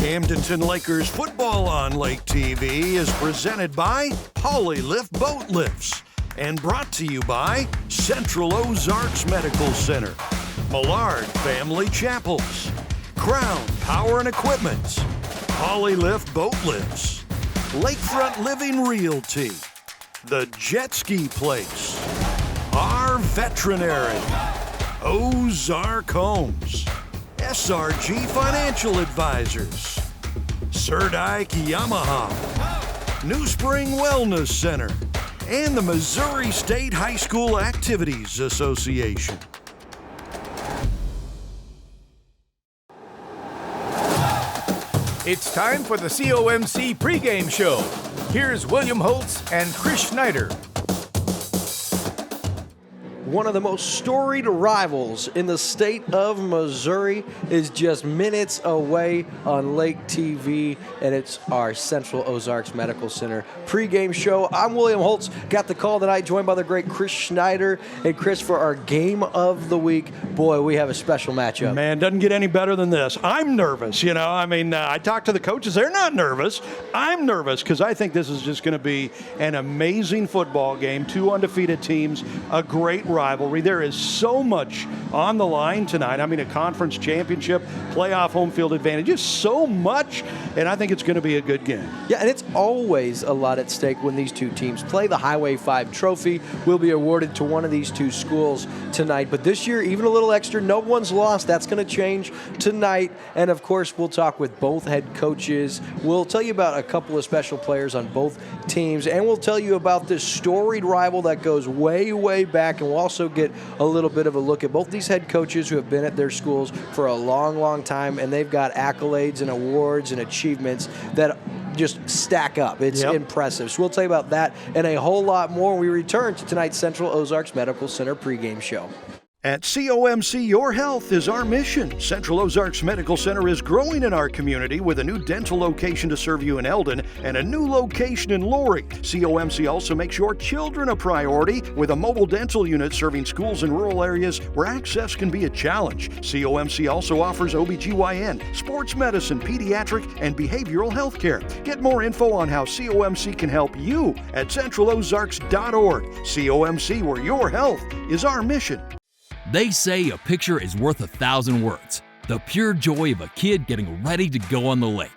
Camdenton Lakers football on Lake TV is presented by Hollylift Boat Lifts and brought to you by Central Ozarks Medical Center, Millard Family Chapels, Crown Power and Equipment, Hollylift Boat Lifts, Lakefront Living Realty, The Jet Ski Place, Our Veterinary, Ozark Homes, SRG Financial Advisors, Serdike Yamaha, New Spring Wellness Center, and the Missouri State High School Activities Association. It's time for the COMC pregame show. Here's William Holtz and Chris Schneider. One of the most storied rivals in the state of Missouri is just minutes away on Lake TV, and it's our Central Ozarks Medical Center pregame show. I'm William Holtz, got the call tonight, joined by the great Chris Schneider. And Chris, for our game of the week, boy, we have a special matchup. Man, doesn't get any better than this. I'm nervous, I talked to the coaches. They're not nervous. I'm nervous because I think this is just going to be an amazing football game. Two undefeated teams, a great rivalry. There is so much on the line tonight. A conference championship, playoff home field advantage, just so much, and I think it's going to be a good game. Yeah, and it's always a lot at stake when these two teams play. The Highway 5 trophy will be awarded to one of these two schools tonight, but this year, even a little extra, no one's lost. That's going to change tonight, and of course, we'll talk with both head coaches. We'll tell you about a couple of special players on both teams, and we'll tell you about this storied rival that goes way, way back, and we'll also get a little bit of a look at both these head coaches who have been at their schools for a long, long time, and they've got accolades and awards and achievements that just stack up. It's impressive. So we'll tell you about that and a whole lot more when we return to tonight's Central Ozarks Medical Center pregame show. At COMC, your health is our mission. Central Ozarks Medical Center is growing in our community with a new dental location to serve you in Eldon and a new location in Loring. COMC also makes your children a priority with a mobile dental unit serving schools in rural areas where access can be a challenge. COMC also offers OBGYN, sports medicine, pediatric, and behavioral health care. Get more info on how COMC can help you at centralozarks.org. COMC, where your health is our mission. They say a picture is worth 1,000 words. The pure joy of a kid getting ready to go on the lake.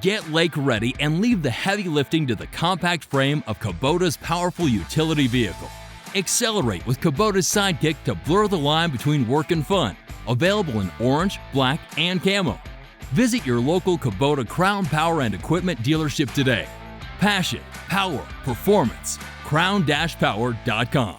Get lake ready and leave the heavy lifting to the compact frame of Kubota's powerful utility vehicle. Accelerate with Kubota's Sidekick to blur the line between work and fun. Available in orange, black, and camo. Visit your local Kubota Crown Power and Equipment dealership today. Passion, power, performance. crown-power.com.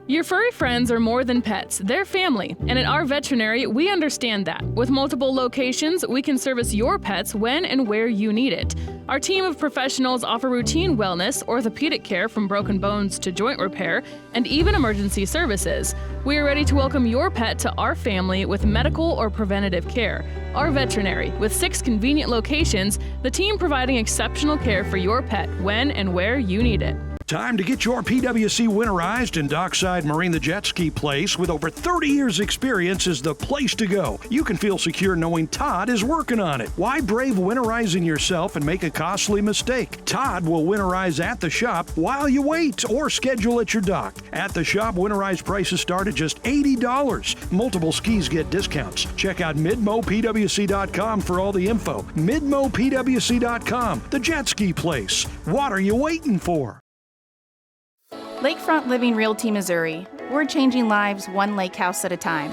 Your furry friends are more than pets, they're family, and at Our Veterinary, we understand that. With multiple locations, we can service your pets when and where you need it. Our team of professionals offer routine wellness, orthopedic care from broken bones to joint repair, and even emergency services. We are ready to welcome your pet to our family with medical or preventative care. Our Veterinary, with 6 convenient locations, the team providing exceptional care for your pet when and where you need it. Time to get your PWC winterized, and Dockside Marine the Jet Ski Place with over 30 years experience is the place to go. You can feel secure knowing Todd is working on it. Why brave winterizing yourself and make a costly mistake? Todd will winterize at the shop while you wait or schedule at your dock. At the shop, winterized prices start at just $80. Multiple skis get discounts. Check out midmopwc.com for all the info. midmopwc.com, the Jet Ski Place. What are you waiting for? Lakefront Living Realty, Missouri. We're changing lives one lake house at a time.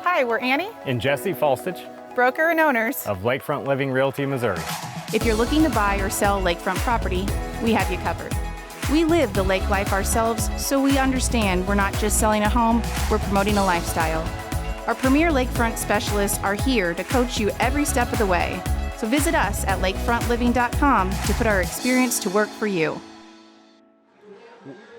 Hi, we're Annie and Jesse Falstich, broker and owners of Lakefront Living Realty, Missouri. If you're looking to buy or sell lakefront property, we have you covered. We live the lake life ourselves, so we understand we're not just selling a home, we're promoting a lifestyle. Our premier lakefront specialists are here to coach you every step of the way. So visit us at lakefrontliving.com to put our experience to work for you.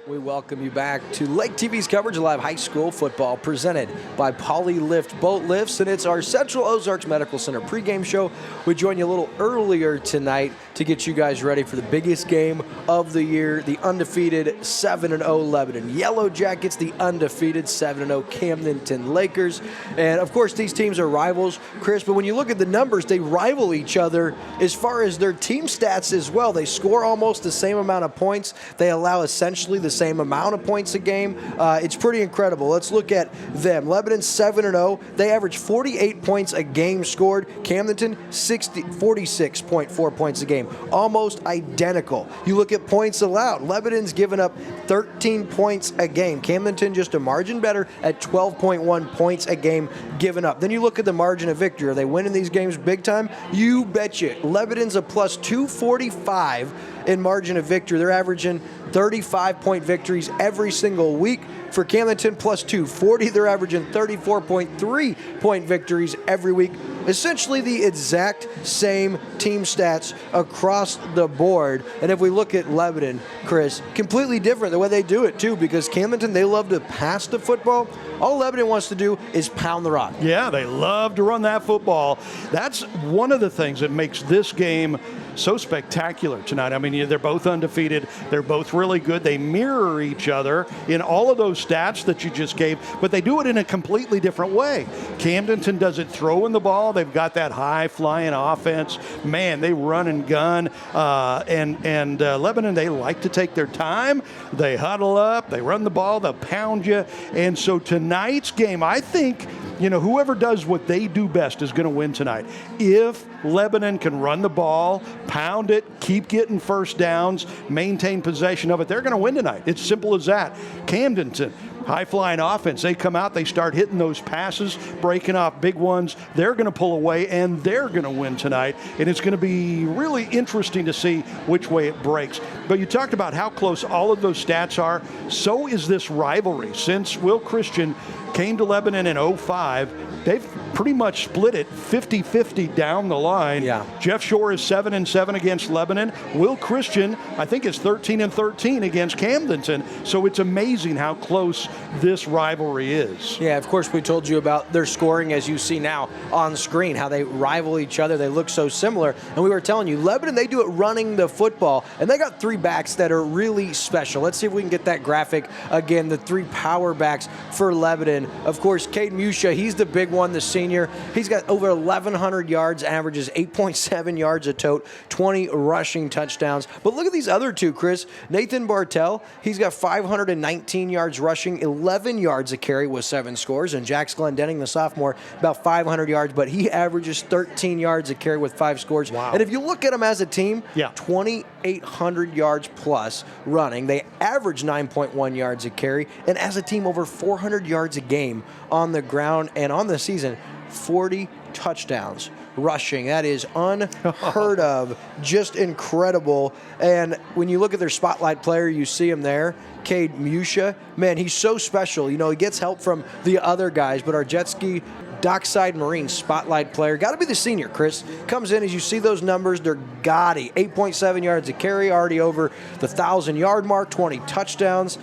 We welcome you back to Lake TV's coverage of live high school football presented by Polylift Boat Lifts, and it's our Central Ozarks Medical Center pregame show. We join you a little earlier tonight to get you guys ready for the biggest game of the year, the undefeated 7-0 Lebanon Yellow Jackets, the undefeated 7-0 Camdenton Lakers. And of course, these teams are rivals, Chris, but when you look at the numbers, they rival each other as far as their team stats as well. They score almost the same amount of points. They allow essentially the same amount of points a game. It's pretty incredible. Let's look at them. Lebanon 7-0. They average 48 points a game scored. Camdenton 46.4 points a game. Almost identical. You look at points allowed. Lebanon's given up 13 points a game. Camdenton just a margin better at 12.1 points a game given up. Then you look at the margin of victory. Are they winning these games big time? You betcha. Lebanon's a plus 245 in margin of victory. They're averaging 35-point victories every single week. For Camdenton, plus 240, they're averaging 34.3-point victories every week. Essentially the exact same team stats across the board. And if we look at Lebanon, Chris, completely different the way they do it too, because Camdenton, they love to pass the football. All Lebanon wants to do is pound the rock. Yeah, they love to run that football. That's one of the things that makes this game so spectacular tonight. I mean, they're both undefeated. They're both really good. They mirror each other in all of those stats that you just gave, but they do it in a completely different way. Camdenton does it throwing the ball. They've got that high-flying offense. Man, they run and gun. And Lebanon, they like to take their time. They huddle up. They run the ball. They'll pound you. And so tonight's game, I think, whoever does what they do best is going to win tonight. If Lebanon can run the ball, pound it, keep getting first downs, maintain possession of it, they're going to win tonight. It's simple as that. Camdenton, high-flying offense. They come out, they start hitting those passes, breaking off big ones. They're going to pull away, and they're going to win tonight. And it's going to be really interesting to see which way it breaks. But you talked about how close all of those stats are. So is this rivalry. Since Will Christian came to Lebanon in 2005, they've pretty much split it 50-50 down the line. Yeah. Jeff Shore is 7-7 against Lebanon. Will Christian, I think, is 13-13 against Camdenton. So it's amazing how close this rivalry is. Yeah, of course, we told you about their scoring, as you see now on screen, how they rival each other. They look so similar. And we were telling you, Lebanon, they do it running the football, and they got three backs that are really special. Let's see if we can get that graphic again, the three power backs for Lebanon. Of course, Cade Musha, he's the big one, the senior. He's got over 1,100 yards, averages 8.7 yards a tote, 20 rushing touchdowns. But look at these other two, Chris. Nathan Bartell, he's got 519 yards rushing, 11 yards a carry with 7 scores. And Jax Glendenning, the sophomore, about 500 yards, but he averages 13 yards a carry with 5 scores. Wow. And if you look at them as a team, yeah, 2,800 yards plus running. They average 9.1 yards a carry, and as a team, over 400 yards a game on the ground, and on the season, 40 touchdowns rushing. That is unheard of. Just incredible. And when you look at their spotlight player, you see him there, Cade Musha. Man, he's so special. He gets help from the other guys, but our jet ski Dockside Marine spotlight player, got to be the senior, Chris. Comes in, as you see those numbers, they're gaudy. 8.7 yards a carry, already over the 1,000-yard mark, 20 touchdowns.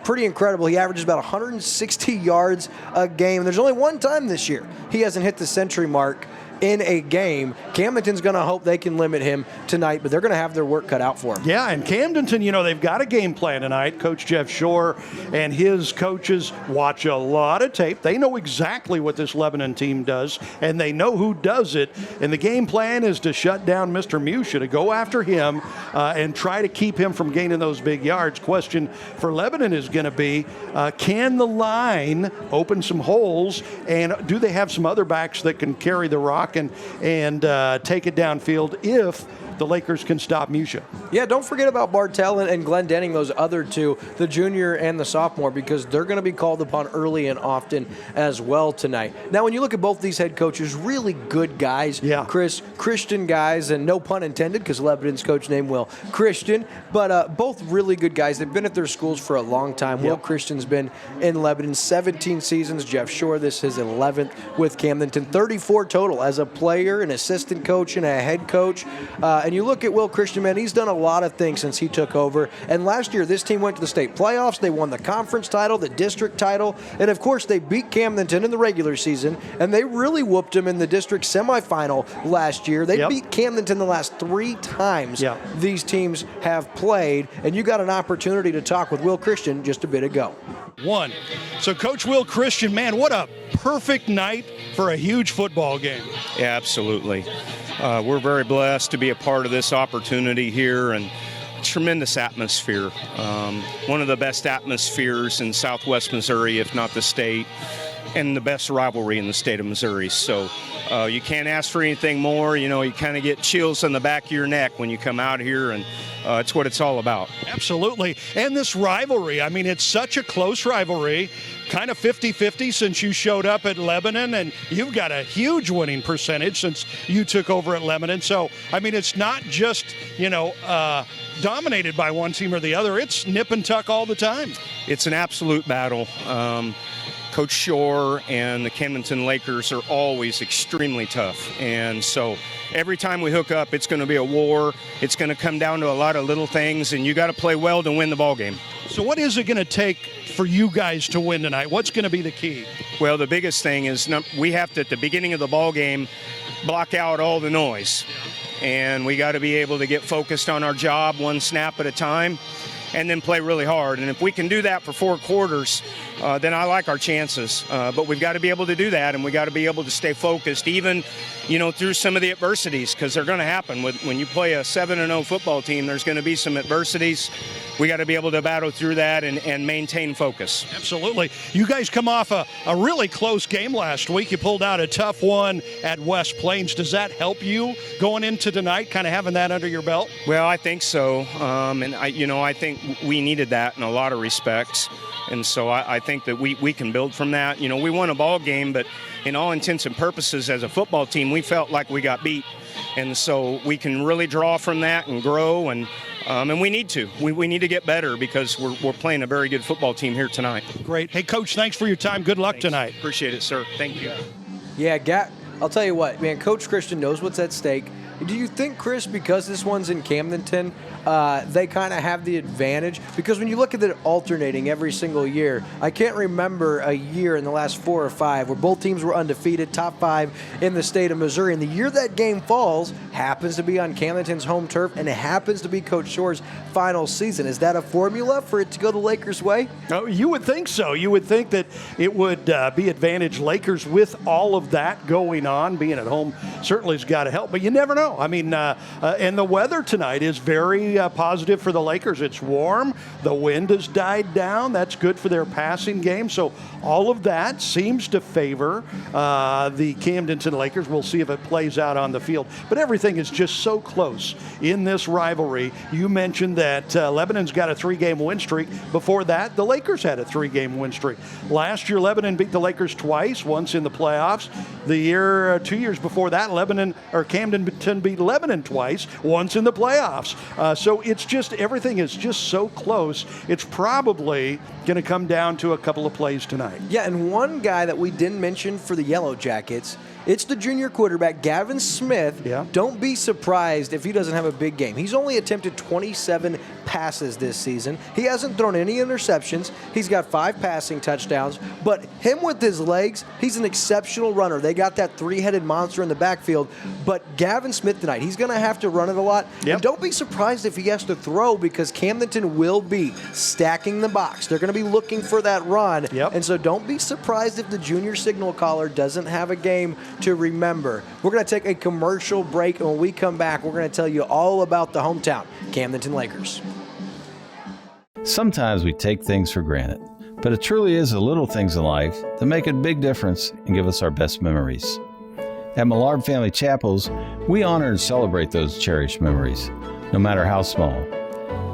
Pretty incredible. He averages about 160 yards a game. There's only one time this year he hasn't hit the century mark in a game. Camdenton's going to hope they can limit him tonight, but they're going to have their work cut out for him. Yeah, and Camdenton, they've got a game plan tonight. Coach Jeff Shore and his coaches watch a lot of tape. They know exactly what this Lebanon team does, and they know who does it. And the game plan is to shut down Mr. Musha, to go after him and try to keep him from gaining those big yards. Question for Lebanon is going to be, can the line open some holes, and do they have some other backs that can carry the rock and take it downfield if the Lakers can stop Musha? Yeah, don't forget about Bartell and Glendenning, those other two, the junior and the sophomore, because they're going to be called upon early and often as well tonight. Now, when you look at both these head coaches, really good guys. Yeah. Chris, Christian guys, and no pun intended, because Lebanon's coach named Will Christian, but both really good guys. They've been at their schools for a long time. Will Christian's been in Lebanon 17 seasons. Jeff Shore, this is his 11th with Camdenton. 34 total as a player, an assistant coach, and a head coach. And you look at Will Christian, man, he's done a lot of things since he took over. And last year, this team went to the state playoffs. They won the conference title, the district title, and of course, they beat Camdenton in the regular season, and they really whooped them in the district semifinal last year. They beat Camdenton the last 3 times these teams have played, and you got an opportunity to talk with Will Christian just a bit ago. So Coach Will Christian, man, what a perfect night for a huge football game. Yeah, absolutely. We're very blessed to be a part of this opportunity here, and tremendous atmosphere. One of the best atmospheres in Southwest Missouri, if not the state, and the best rivalry in the state of Missouri. So you can't ask for anything more. You know, you kind of get chills on the back of your neck when you come out here, and it's what it's all about. Absolutely. And this rivalry, I mean, it's such a close rivalry, kind of 50-50 since you showed up at Lebanon, and you've got a huge winning percentage since you took over at Lebanon. So, I mean, it's not just, dominated by one team or the other. It's nip and tuck all the time. It's an absolute battle. Coach Shore and the Camdenton Lakers are always extremely tough. And so every time we hook up, it's going to be a war. It's going to come down to a lot of little things, and you got to play well to win the ball game. So what is it going to take for you guys to win tonight? What's going to be the key? Well, the biggest thing is we have to, at the beginning of the ball game, block out all the noise. And we got to be able to get focused on our job one snap at a time, and then play really hard. And if we can do that for 4 quarters, then I like our chances. But we've got to be able to do that, and we got to be able to stay focused, even, through some of the adversities, because they're going to happen. When you play a 7-0 football team, there's going to be some adversities. We got to be able to battle through that and maintain focus. Absolutely. You guys come off a really close game last week. You pulled out a tough one at West Plains. Does that help you going into tonight, kind of having that under your belt? Well, I think so. And I think we needed that in a lot of respects. And so I think that we can build from that. We won a ball game, but in all intents and purposes as a football team, we felt like we got beat. And so we can really draw from that and grow, and we need to. We need to get better because we're playing a very good football team here tonight. Great. Hey, Coach, thanks for your time. Good luck tonight. Appreciate it, sir. Thank you. Yeah, I'll tell you what, man, Coach Christian knows what's at stake. Do you think, Chris, because this one's in Camdenton, they kind of have the advantage? Because when you look at it alternating every single year, I can't remember a year in the last 4 or 5 where both teams were undefeated, top 5 in the state of Missouri. And the year that game falls happens to be on Camdenton's home turf, and it happens to be Coach Shore's final season. Is that a formula for it to go the Lakers' way? Oh, you would think so. You would think that it would be advantage Lakers with all of that going on. Being at home certainly has got to help, but you never know. I mean, and the weather tonight is very positive for the Lakers. It's warm. The wind has died down. That's good for their passing game. So all of that seems to favor the Camdenton Lakers. We'll see if it plays out on the field. But everything is just so close in this rivalry. You mentioned that Lebanon's got a 3-game win streak. Before that, the Lakers had a 3-game win streak. Last year, Lebanon beat the Lakers twice, once in the playoffs. The year, 2 years before that, Camdenton beat Lebanon twice, once in the playoffs. So it's just, everything is just so close. It's probably going to come down to a couple of plays tonight. Yeah, and one guy that we didn't mention for the Yellow Jackets, it's the junior quarterback, Gavin Smith. Yeah. Don't be surprised if he doesn't have a big game. He's only attempted 27 passes this season. He hasn't thrown any interceptions. He's got 5 passing touchdowns. But him with his legs, he's an exceptional runner. They got that 3-headed monster in the backfield. But Gavin Smith tonight, he's going to have to run it a lot. Yep. And don't be surprised if he has to throw, because Camdenton will be stacking the box. They're going to be looking for that run. Yep. And so don't be surprised if the junior signal caller doesn't have a game to remember. We're going to take a commercial break, and when we come back, we're going to tell you all about the hometown Camdenton Lakers. Sometimes we take things for granted, but it truly is the little things in life that make a big difference and give us our best memories. At Millard Family Chapels, we honor and celebrate those cherished memories, no matter how small,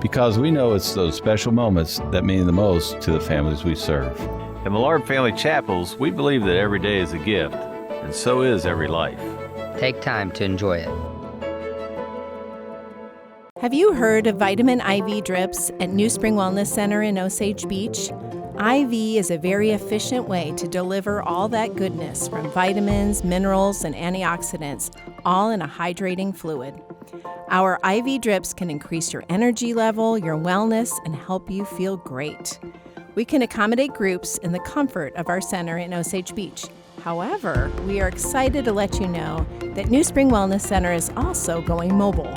because we know it's those special moments that mean the most to the families we serve. At Millard Family Chapels, we believe that every day is a gift, and so is every life. Take time to enjoy it. Have you heard of vitamin IV drips at New Spring Wellness Center in Osage Beach? IV is a very efficient way to deliver all that goodness from vitamins, minerals, and antioxidants, all in a hydrating fluid. Our IV drips can increase your energy level, your wellness, and help you feel great. We can accommodate groups in the comfort of our center in Osage Beach. However, we are excited to let you know that New Spring Wellness Center is also going mobile.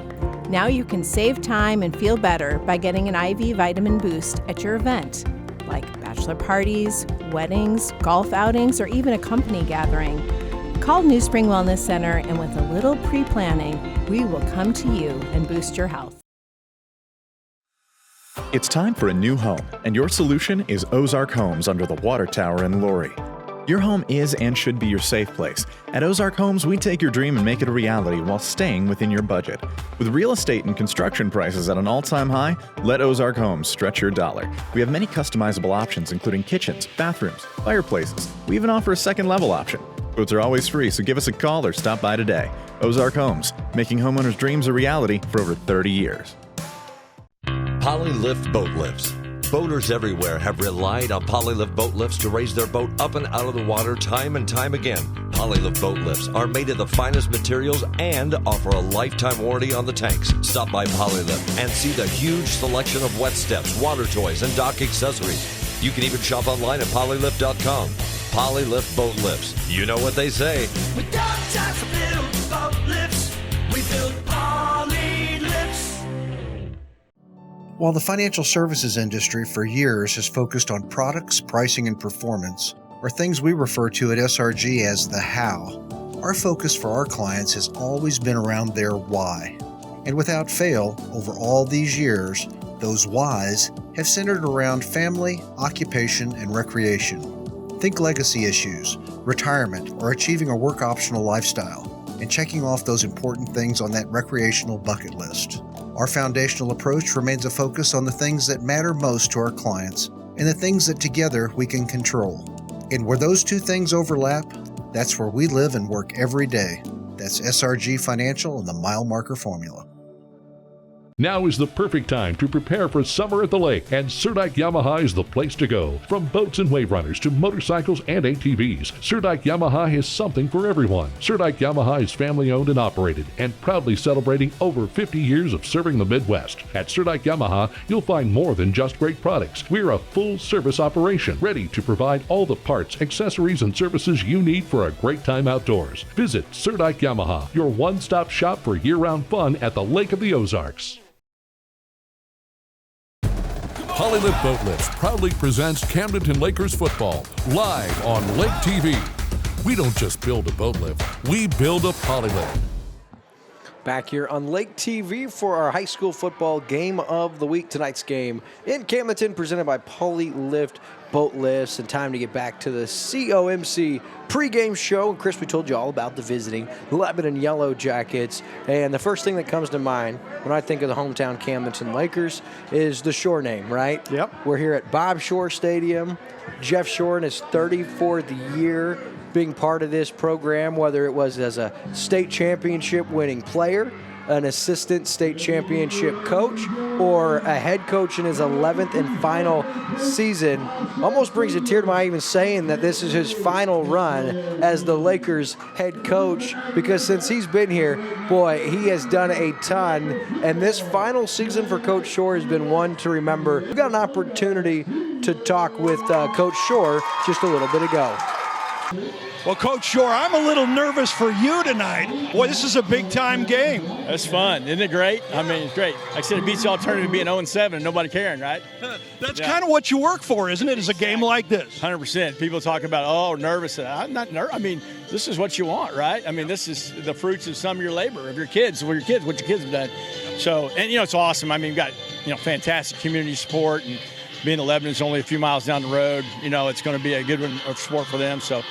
Now you can save time and feel better by getting an IV vitamin boost at your event, like bachelor parties, weddings, golf outings, or even a company gathering. Call New Spring Wellness Center, and with a little pre-planning, we will come to you and boost your health. It's time for a new home, and your solution is Ozark Homes under the Water Tower in Laurie. Your home is and should be your safe place. At Ozark Homes, we take your dream and make it a reality while staying within your budget. With real estate and construction prices at an all-time high, let Ozark Homes stretch your dollar. We have many customizable options, including kitchens, bathrooms, fireplaces. We even offer a second-level option. Quotes are always free, so give us a call or stop by today. Ozark Homes, making homeowners' dreams a reality for over 30 years. Polylift boat lifts. Boaters everywhere have relied on Polylift boat lifts to raise their boat up and out of the water time and time again. Polylift boat lifts are made of the finest materials and offer a lifetime warranty on the tanks. Stop by Polylift and see the huge selection of wet steps, water toys, and dock accessories. You can even shop online at polylift.com. Polylift boat lifts. You know what they say. We don't just build boat lifts, we build Polylifts. While the financial services industry for years has focused on products, pricing, and performance, or things we refer to at SRG as the how, our focus for our clients has always been around their why. And without fail, over all these years, those whys have centered around family, occupation, and recreation. Think legacy issues, retirement, or achieving a work-optional lifestyle, and checking off those important things on that recreational bucket list. Our foundational approach remains a focus on the things that matter most to our clients and the things that together we can control. And where those two things overlap, that's where we live and work every day. That's SRG Financial and the Mile Marker Formula. Now is the perfect time to prepare for summer at the lake, and Surdike Yamaha is the place to go. From boats and wave runners to motorcycles and ATVs, Surdike Yamaha has something for everyone. Surdike Yamaha is family owned and operated and proudly celebrating over 50 years of serving the Midwest. At Surdike Yamaha, you'll find more than just great products. We're a full service operation, ready to provide all the parts, accessories, and services you need for a great time outdoors. Visit Surdike Yamaha, your one-stop shop for year-round fun at the Lake of the Ozarks. Polylift Boat Lifts proudly presents Camdenton Lakers football live on Lake TV. We don't just build a boat lift, we build a Polylift. Back here on Lake TV for our high school football game of the week. Tonight's game in Camdenton, presented by Polylift Boat Lifts, and time to get back to the COMC pregame show. And Chris, we told you all about the visiting Lebanon Yellow Jackets, and the first thing that comes to mind when I think of the hometown Camdenton Lakers is the Shore name, right? Yep. We're here at Bob Shore Stadium. Jeff Shore in his 34th year being part of this program, whether it was as a state championship winning player, an assistant state championship coach, or a head coach in his 11th and final season. Almost brings a tear to my eye even saying that this is his final run as the Lakers head coach, because since he's been here, boy, he has done a ton. And this final season for Coach Shore has been one to remember. We got an opportunity to talk with Coach Shore just a little bit ago. Well, Coach Shore, I'm a little nervous for you tonight. Boy, this is a big-time game. That's fun. Isn't it great? I mean, it's great. Like I said, it beats the alternative being 0-7 and nobody caring, right? That's kind of what you work for, isn't it, is a game like this? 100%. People talk about, oh, nervous. I'm not nervous. I mean, this is what you want, right? I mean, this is the fruits of some of your labor, of your kids, what your kids have done. So, and, it's awesome. I mean, you've got, fantastic community support, and being in Lebanon is only a few miles down the road, it's going to be a good one of sport for them. So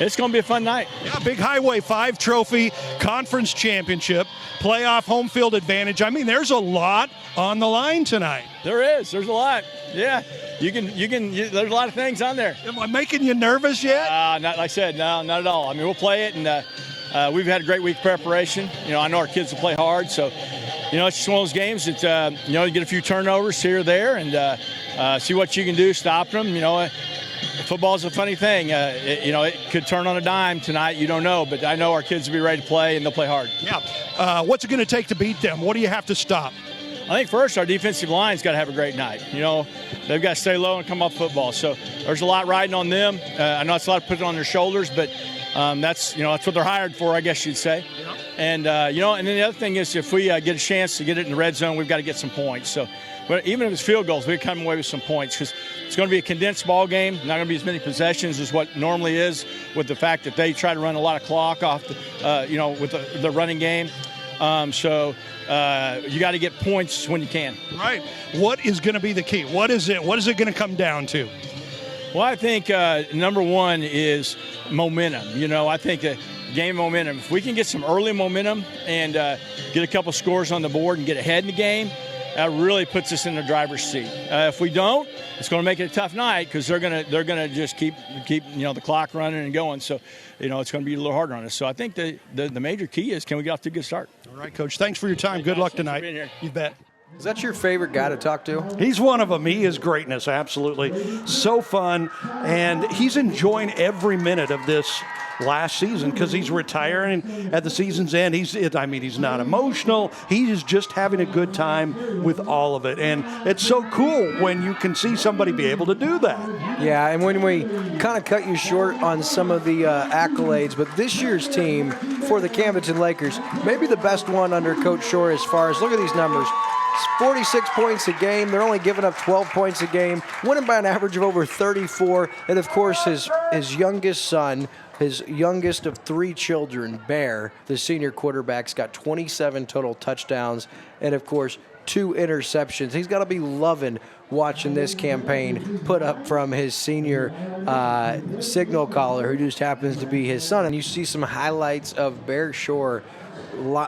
It's going to be a fun night. Yeah, big Highway 5 trophy, conference championship, playoff home field advantage. I mean, there's a lot on the line tonight. There is. There's a lot. Yeah. There's a lot of things on there. Am I making you nervous yet? Not like I said, no, not at all. I mean, we'll play it, and we've had a great week of preparation. I know our kids will play hard, so it's just one of those games that you get a few turnovers here or there, and see what you can do, stop them. football's a funny thing. It could turn on a dime tonight. You don't know, but I know our kids will be ready to play, and they'll play hard. Yeah. What's it going to take to beat them? What do you have to stop? I think first our defensive line's got to have a great night. They've got to stay low and come off football. So there's a lot riding on them. I know it's a lot to put on their shoulders, but that's what they're hired for, I guess you'd say. Yeah. And and then the other thing is if we get a chance to get it in the red zone, we've got to get some points. So, but even if it's field goals, we come away with some points because it's going to be a condensed ball game. Not going to be as many possessions as what normally is, with the fact that they try to run a lot of clock off with the running game. So you got to get points when you can. Right. What is going to be the key? What is it going to come down to? Well, I think number one is momentum. I think the game momentum. If we can get some early momentum and get a couple scores on the board and get ahead in the game, that really puts us in the driver's seat. If we don't, it's going to make it a tough night because they're going to just keep the clock running and going. So it's going to be a little harder on us. So I think the major key is, can we get off to a good start? All right, Coach. Thanks for your time. Good luck tonight. You bet. Is that your favorite guy to talk to? He's one of them. He is greatness, absolutely. So fun, and he's enjoying every minute of this last season because he's retiring at the season's end. He's not emotional. He is just having a good time with all of it, and it's so cool when you can see somebody be able to do that. Yeah, and when we kind of cut you short on some of the accolades, but this year's team for the Camdenton Lakers, maybe the best one under Coach Shore as far as, look at these numbers. 46 points a game. They're only giving up 12 points a game, winning by an average of over 34. And, of course, his youngest son, his youngest of 3 children, Bear, the senior quarterback's got 27 total touchdowns and, of course, 2 interceptions. He's got to be loving watching this campaign put up from his senior signal caller, who just happens to be his son. And you see some highlights of Bear Shore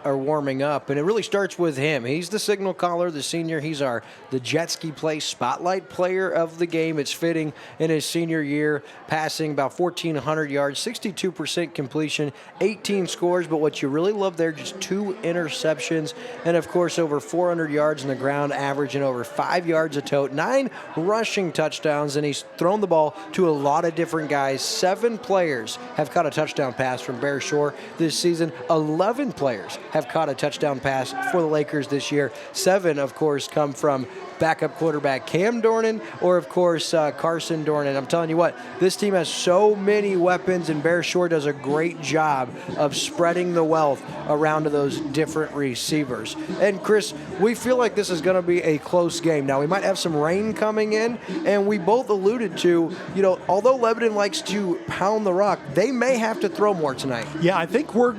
are warming up, and it really starts with him. He's the signal caller, the senior. He's the jet ski play spotlight player of the game. It's fitting in his senior year, passing about 1,400 yards, 62% completion, 18 scores, but what you really love there, just 2 interceptions, and of course over 400 yards on the ground, averaging over 5 yards a tote, 9 rushing touchdowns, and he's thrown the ball to a lot of different guys. 7 players have caught a touchdown pass from Bear Shore this season. 11 players have caught a touchdown pass for the Lakers this year. 7, of course, come from backup quarterback Cam Dornan or, of course, Carson Dornan. I'm telling you what, this team has so many weapons, and Bear Shore does a great job of spreading the wealth around to those different receivers. And, Chris, we feel like this is going to be a close game. Now, we might have some rain coming in, and we both alluded to, although Lebanon likes to pound the rock, they may have to throw more tonight. Yeah, I think what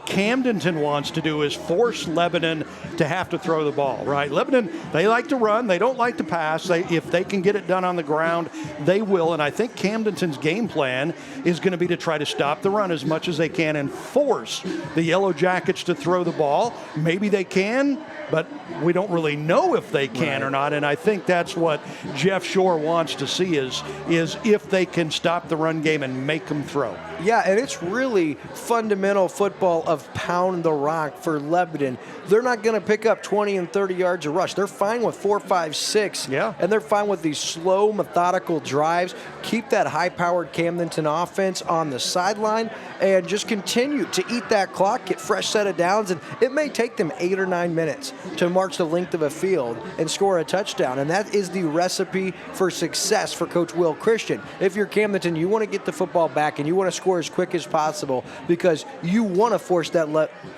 Camdenton wants to do is force Lebanon to have to throw the ball, right? Lebanon, they like to run. They don't like to pass. If they can get it done on the ground, they will. And I think Camdenton's game plan is going to be to try to stop the run as much as they can and force the Yellow Jackets to throw the ball. Maybe they can, but we don't really know if they can or not. And I think that's what Jeff Shore wants to see is if they can stop the run game and make them throw. Yeah, and it's really fundamental football of pound the rock for Lebanon. They're not going to pick up 20 and 30 yards of rush. They're fine with 4, 5, 6. Yeah. And they're fine with these slow, methodical drives. Keep that high-powered Camdenton offense on the sideline and just continue to eat that clock, get fresh set of downs. And it may take them 8 or 9 minutes to march the length of a field and score a touchdown. And that is the recipe for success for Coach Will Christian. If you're Camdenton, you want to get the football back and you want to score as quick as possible because you want to force that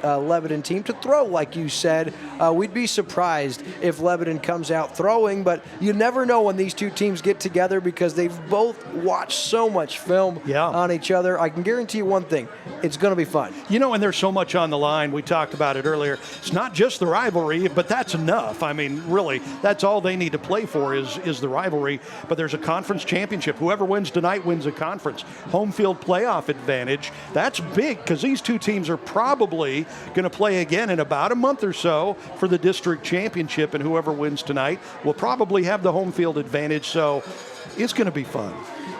Lebanon team to throw, like you said. We'd be surprised if Lebanon comes out throwing, but you never know when these two teams get together because they've both watched so much film on each other. I can guarantee you one thing, it's going to be fun. And there's so much on the line. We talked about it earlier. It's not just the rivalry, but that's enough. I mean, really, that's all they need to play for is the rivalry. But there's a conference championship. Whoever wins tonight wins a conference. Home field playoff advantage. That's big because these two teams are probably going to play again in about a month or so for the district championship, and whoever wins tonight will probably have the home field advantage. So it's going to be fun.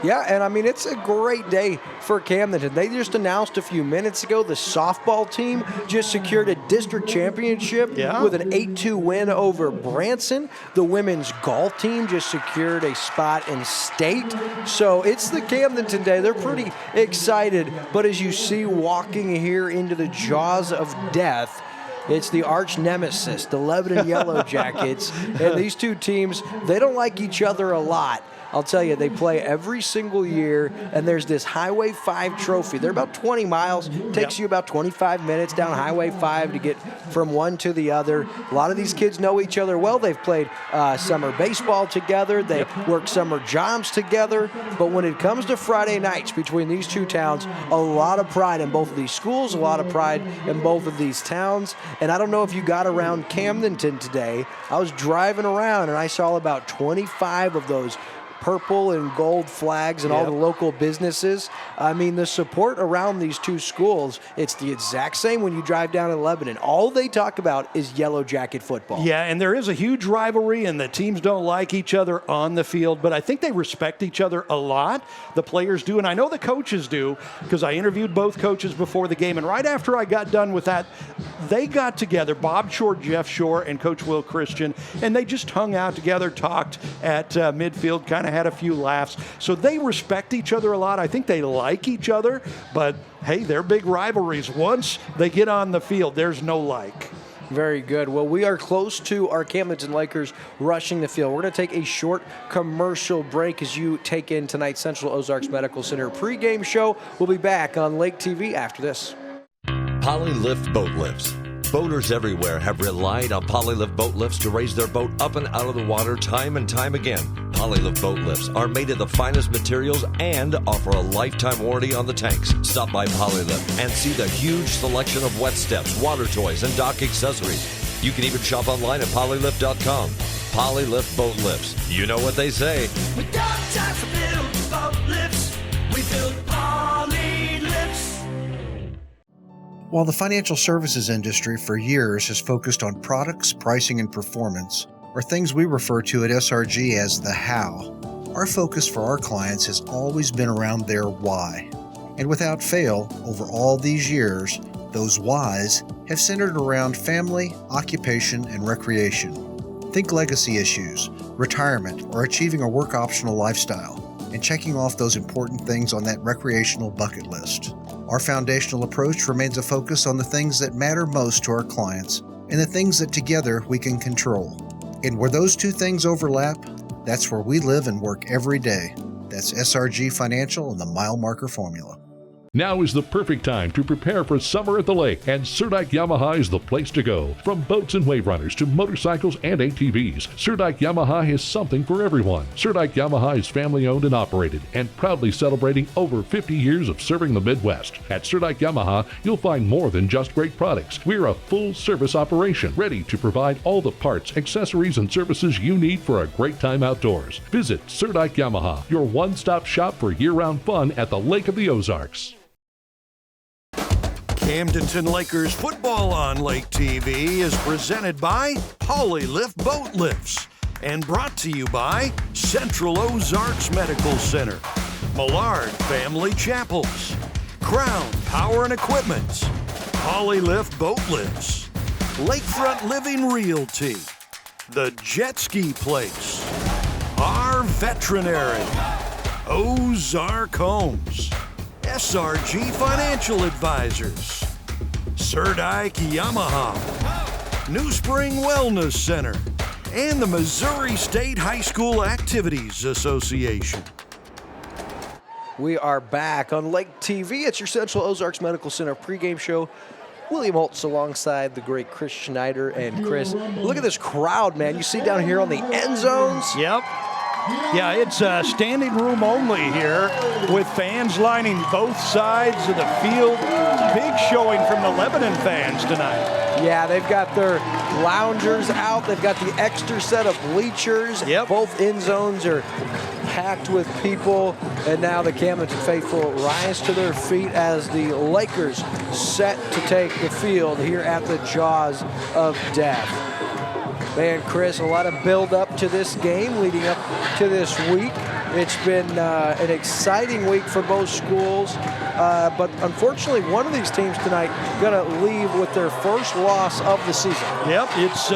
Yeah, and I mean, it's a great day for Camdenton. They just announced a few minutes ago the softball team just secured a district championship with an 8-2 win over Branson. The women's golf team just secured a spot in state. So it's the Camdenton day. They're pretty excited. But as you see walking here into the jaws of death, it's the arch nemesis, the Lebanon Yellow Jackets. And these two teams, they don't like each other a lot. I'll tell you, they play every single year, and there's this Highway 5 trophy. They're about 20 miles. Takes you about 25 minutes down Highway 5 to get from one to the other. A lot of these kids know each other well. They've played summer baseball together. They work summer jobs together. But when it comes to Friday nights between these two towns, a lot of pride in both of these schools, a lot of pride in both of these towns. And I don't know if you got around Camdenton today. I was driving around, and I saw about 25 of those purple and gold flags and all the local businesses. I mean, the support around these two schools, it's the exact same when you drive down in Lebanon. All they talk about is Yellow Jacket football. Yeah, and there is a huge rivalry, and the teams don't like each other on the field, but I think they respect each other a lot. The players do, and I know the coaches do, because I interviewed both coaches before the game, and right after I got done with that, they got together, Bob Shore, Jeff Shore, and Coach Will Christian, and they just hung out together, talked at midfield, kind of had a few laughs. So they respect each other a lot. I think they like each other, but hey, they're big rivalries. Once they get on the field, there's no like. Very good. Well, we are close to our Camdenton Lakers rushing the field. We're going to take a short commercial break as you take in tonight's Central Ozarks Medical Center pregame show. We'll be back on Lake TV after this. Polylift boat lifts. Boaters everywhere have relied on Polylift boat lifts to raise their boat up and out of the water time and time again. Polylift boat lifts are made of the finest materials and offer a lifetime warranty on the tanks. Stop by Polylift and see the huge selection of wet steps, water toys, and dock accessories. You can even shop online at polylift.com. Polylift boat lifts. You know what they say. We got time to build boat lifts. We build Polylifts. While the financial services industry for years has focused on products, pricing, and performance, or things we refer to at SRG as the how, our focus for our clients has always been around their why. And without fail, over all these years, those whys have centered around family, occupation, and recreation. Think legacy issues, retirement, or achieving a work-optional lifestyle, and checking off those important things on that recreational bucket list. Our foundational approach remains a focus on the things that matter most to our clients and the things that together we can control. And where those two things overlap, that's where we live and work every day. That's SRG Financial and the Mile Marker Formula. Now is the perfect time to prepare for summer at the lake, and Surdike Yamaha is the place to go. From boats and wave runners to motorcycles and ATVs, Surdike Yamaha has something for everyone. Surdike Yamaha is family owned and operated and proudly celebrating over 50 years of serving the Midwest. At Surdike Yamaha, you'll find more than just great products. We're a full service operation ready to provide all the parts, accessories, and services you need for a great time outdoors. Visit Surdike Yamaha, your one-stop shop for year-round fun at the Lake of the Ozarks. Camdenton Lakers football on Lake TV is presented by Polylift Boat Lifts and brought to you by Central Ozarks Medical Center, Millard Family Chapels, Crown Power and Equipment, Polylift Boat Lifts, Lakefront Living Realty, The Jet Ski Place, Our Veterinary, Ozark Homes, SRG Financial Advisors, Surdike Yamaha, New Spring Wellness Center, and the Missouri State High School Activities Association. We are back on Lake TV. It's your Central Ozarks Medical Center pregame show. William Holtz alongside the great Chris Schneider and Chris. Look at this crowd, man. You see down here on the end zones? Yep. Yeah, it's standing room only here with fans lining both sides of the field. Big showing from the Lebanon fans tonight. Yeah, they've got their loungers out. They've got the extra set of bleachers. Yep. Both end zones are packed with people. And now the Camdenton faithful rise to their feet as the Lakers set to take the field here at the jaws of death. Man, Chris, a lot of build up to this game leading up to this week. It's been an exciting week for both schools, but unfortunately, one of these teams tonight going to leave with their first loss of the season. Yep, it's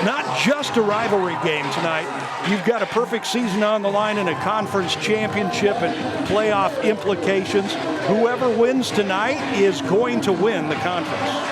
not just a rivalry game tonight. You've got a perfect season on the line in a conference championship and playoff implications. Whoever wins tonight is going to win the conference.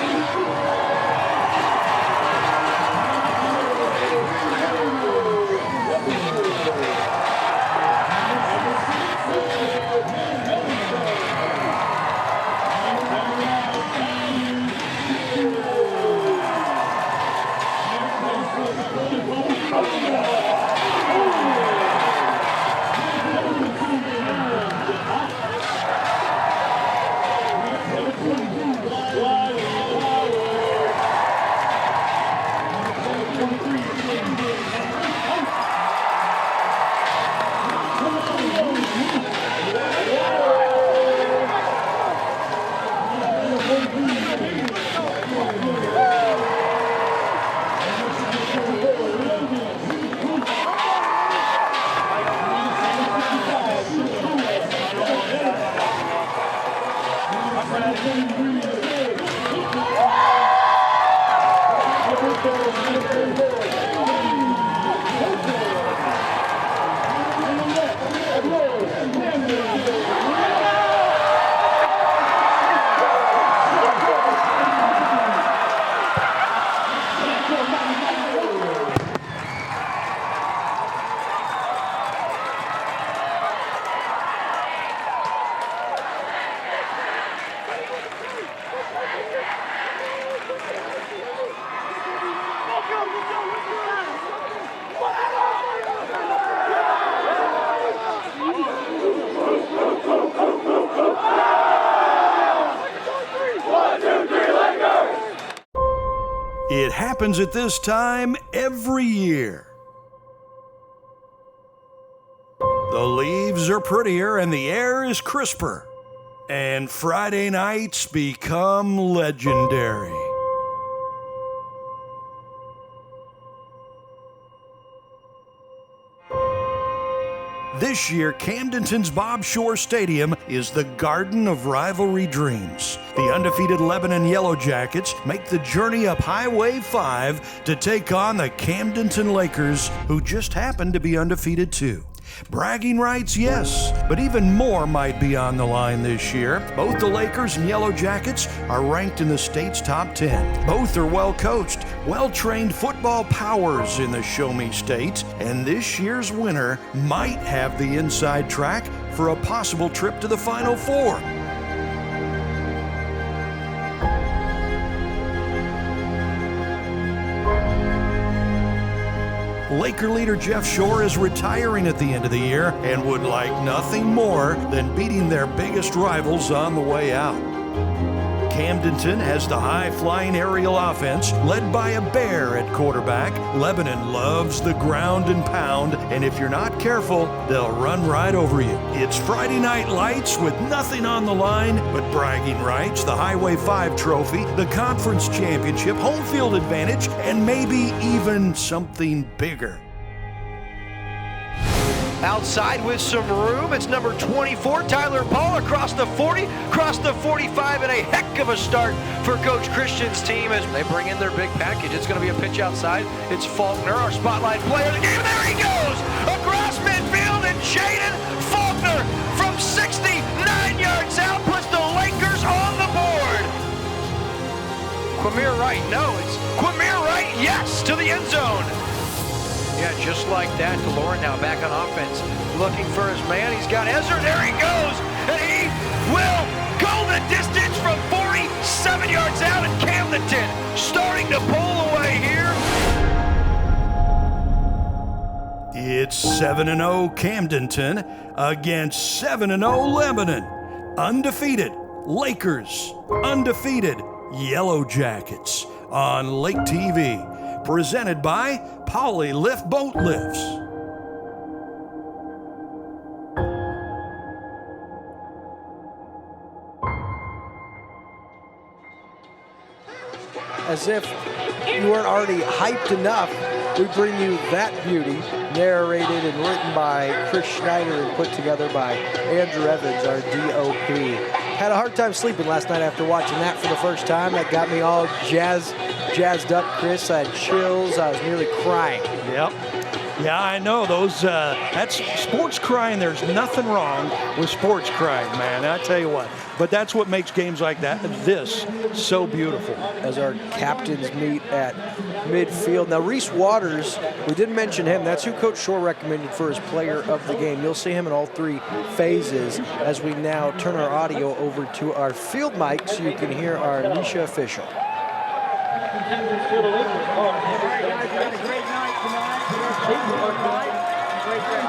It happens at this time every year. The leaves are prettier and the air is crisper, and Friday nights become legendary. This year, Camdenton's Bob Shore Stadium is the garden of rivalry dreams. The undefeated Lebanon Yellow Jackets make the journey up Highway 5 to take on the Camdenton Lakers, who just happen to be undefeated too. Bragging rights, yes, but even more might be on the line this year. Both the Lakers and Yellow Jackets are ranked in the state's top 10. Both are well-coached, well-trained football powers in the Show Me State, and this year's winner might have the inside track for a possible trip to the Final Four. Laker leader Jeff Shore is retiring at the end of the year and would like nothing more than beating their biggest rivals on the way out. Camdenton has the high-flying aerial offense led by a bear at quarterback. Lebanon loves the ground and pound, and if you're not careful, they'll run right over you. It's Friday Night Lights with nothing on the line but bragging rights, the Highway 5 trophy, the conference championship, home field advantage, and maybe even something bigger. Outside with some room, it's number 24, Tyler Paul, across the 40, across the 45, and a heck of a start for Coach Christian's team as they bring in their big package. It's going to be a pitch outside. It's Faulkner, our spotlight player of the game. There he goes! Across midfield, and Jaden Faulkner from 69 yards out puts the Lakers on the board. Quamir Wright, no, it's Quamir Wright, yes, to the end zone. Yeah, just like that, DeLorean now back on offense, looking for his man. He's got Ezra, there he goes, and he will go the distance from 47 yards out, and Camdenton starting to pull away here. It's 7-0 Camdenton against 7-0 Lebanon. Undefeated Lakers, undefeated Yellow Jackets on Lake TV. Presented by Polylift Boat Lifts. As if you weren't already hyped enough we bring you that beauty, narrated and written by Chris Schneider and put together by Andrew Evans, our DOP. Had a hard time sleeping last night after watching that for the first time. That got me all jazzed up, Chris. I had chills. I was nearly crying. Yep. Yeah, I know those. That's sports crying. There's nothing wrong with sports crying, man. I tell you what. But that's what makes games like this so beautiful. As our captains meet at midfield. Now, Reese Waters, we didn't mention him. That's who Coach Shore recommended for his player of the game. You'll see him in all three phases as we now turn our audio over to our field mic so you can hear our Nisha official.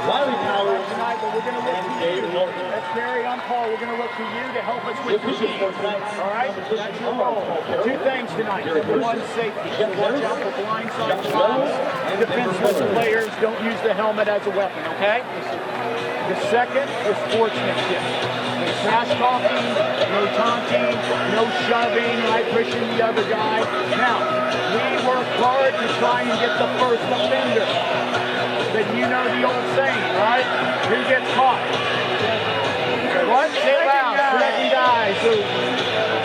Wiley Power tonight, but we're going to look to you. That's Gary on call. We're going to look to you to help us with the team. All right? That's your role. Two things tonight. One, safety. Watch out for blindside shots. Defenseless players don't use the helmet as a weapon, okay? The second is sportsmanship. No trash talking, no taunting, no shoving, right? Pushing the other guy. Now, we work hard to try and get the first offender. Then you know the old saying, right? Who gets caught? What? Say it loud. Second guy. So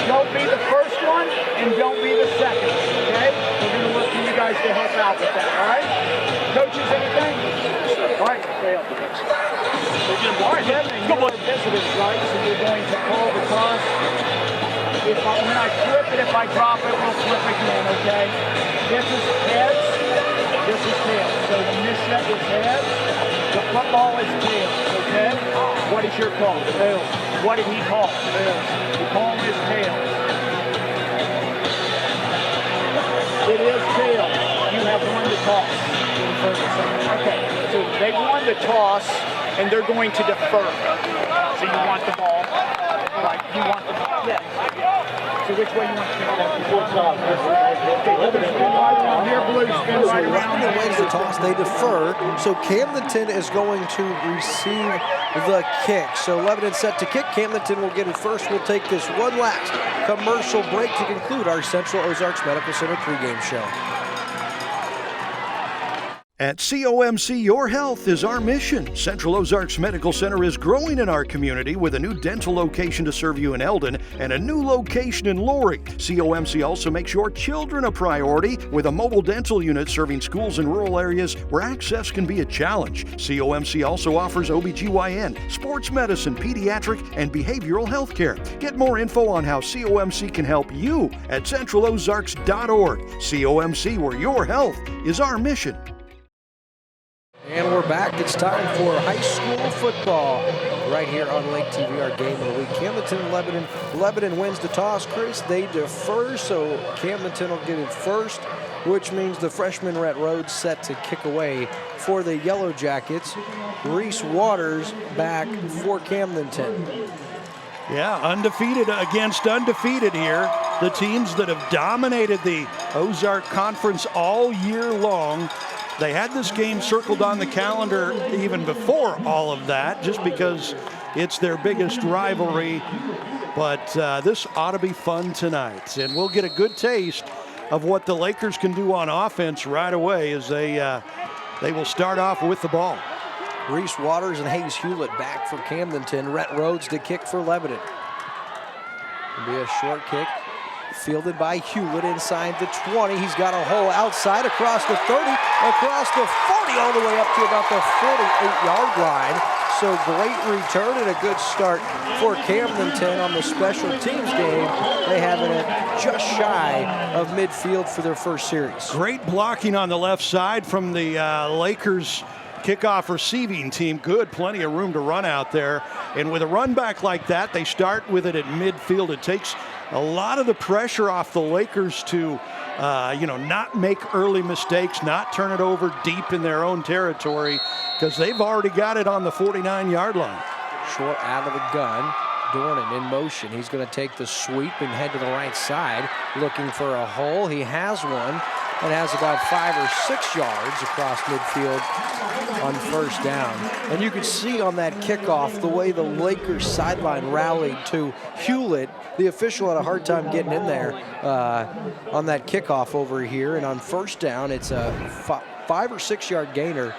don't be the first one and don't be the second. Okay? We're going to look for you guys to help out with that. All right? Coaches, anything? All right. Stay up. All right, then. You are visitors, right? So you're going to call the toss. When I flip it, if I drop it, we'll flip again. Okay? This is heads. This is tails. So Nisha is heads. The football is tails, okay? What is your call? Tails. What did he call? Tails. The call is tails. It is tails. You have won the toss. Okay, so they won the toss, and they're going to defer. So you want the ball. Right, you want the ball. Yes. So which way you want to take that? Here, blue, spin right around. Lebanon wins the toss. They defer. So Camdenton is going to receive the kick. So Lebanon set to kick. Camdenton will get it first. We'll take this one last commercial break to conclude our Central Ozarks Medical Center pregame show. At COMC, your health is our mission. Central Ozarks Medical Center is growing in our community with a new dental location to serve you in Eldon and a new location in Laurie. COMC also makes your children a priority with a mobile dental unit serving schools in rural areas where access can be a challenge. COMC also offers OBGYN, sports medicine, pediatric, and behavioral health care. Get more info on how COMC can help you at centralozarks.org. COMC, where your health is our mission. And we're back. It's time for high school football right here on Lake TV, our game of the week. Camdenton and Lebanon. Lebanon wins the toss, Chris. They defer, so Camdenton will get it first, which means the freshman Rhett Rhodes set to kick away for the Yellow Jackets. Reese Waters back for Camdenton. Yeah, undefeated against undefeated here. The teams that have dominated the Ozark Conference all year long. They had this game circled on the calendar even before all of that, just because it's their biggest rivalry. But this ought to be fun tonight. And we'll get a good taste of what the Lakers can do on offense right away as they will start off with the ball. Reese Waters and Hayes Hewlett back for Camdenton. Rhett Rhodes to kick for Lebanon. It'll be a short kick. Fielded by Hewlett inside the 20. He's got a hole outside across the 30, across the 40, all the way up to about the 48-yard line. So great return and a good start for Camdenton on the special teams game. They have it at just shy of midfield for their first series. Great blocking on the left side from the Lakers kickoff receiving team. Good, plenty of room to run out there. And with a run back like that, they start with it at midfield. It takes a lot of the pressure off the Lakers to, not make early mistakes, not turn it over deep in their own territory, because they've already got it on the 49-yard line. Short out of the gun. Dornan in motion. He's going to take the sweep and head to the right side, looking for a hole. He has one and has about 5 or 6 yards across midfield on first down. And you could see on that kickoff the way the Lakers sideline rallied to Hewlett. The official had a hard time getting in there on that kickoff over here. And on first down, it's a 5 or 6 yard gainer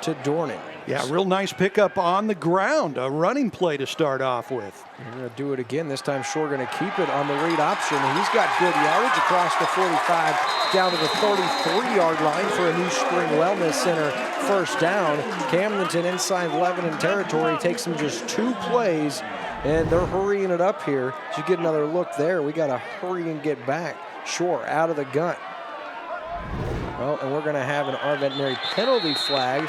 to Dornan. Yeah, real nice pickup on the ground, a running play to start off with. We're going to do it again. This time Shore going to keep it on the read option. He's got good yardage across the 45 down to the 33-yard line for a New Spring Wellness Center first down. Camdenton inside Lebanon territory. Takes them just 2 plays, and they're hurrying it up here. As you get another look there, we got to hurry and get back. Shore out of the gun. Well, and we're going to have an our veterinary penalty flag.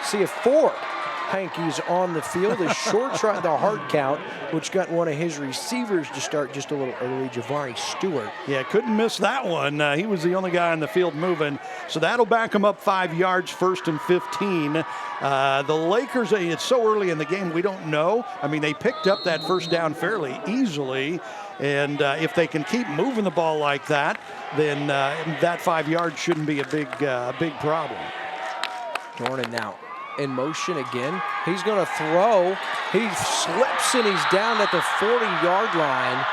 See if 4 hankies on the field as Shore tried the hard count, which got one of his receivers to start just a little early, Javari Stewart. Yeah, couldn't miss that one. He was the only guy on the field moving. So that'll back him up 5 yards, 1st and 15. The Lakers, it's so early in the game, we don't know. I mean, they picked up that first down fairly easily. And if they can keep moving the ball like that, then that 5 yards shouldn't be a big problem. Dornan now in motion again. He's going to throw. He slips and he's down at the 40-yard line.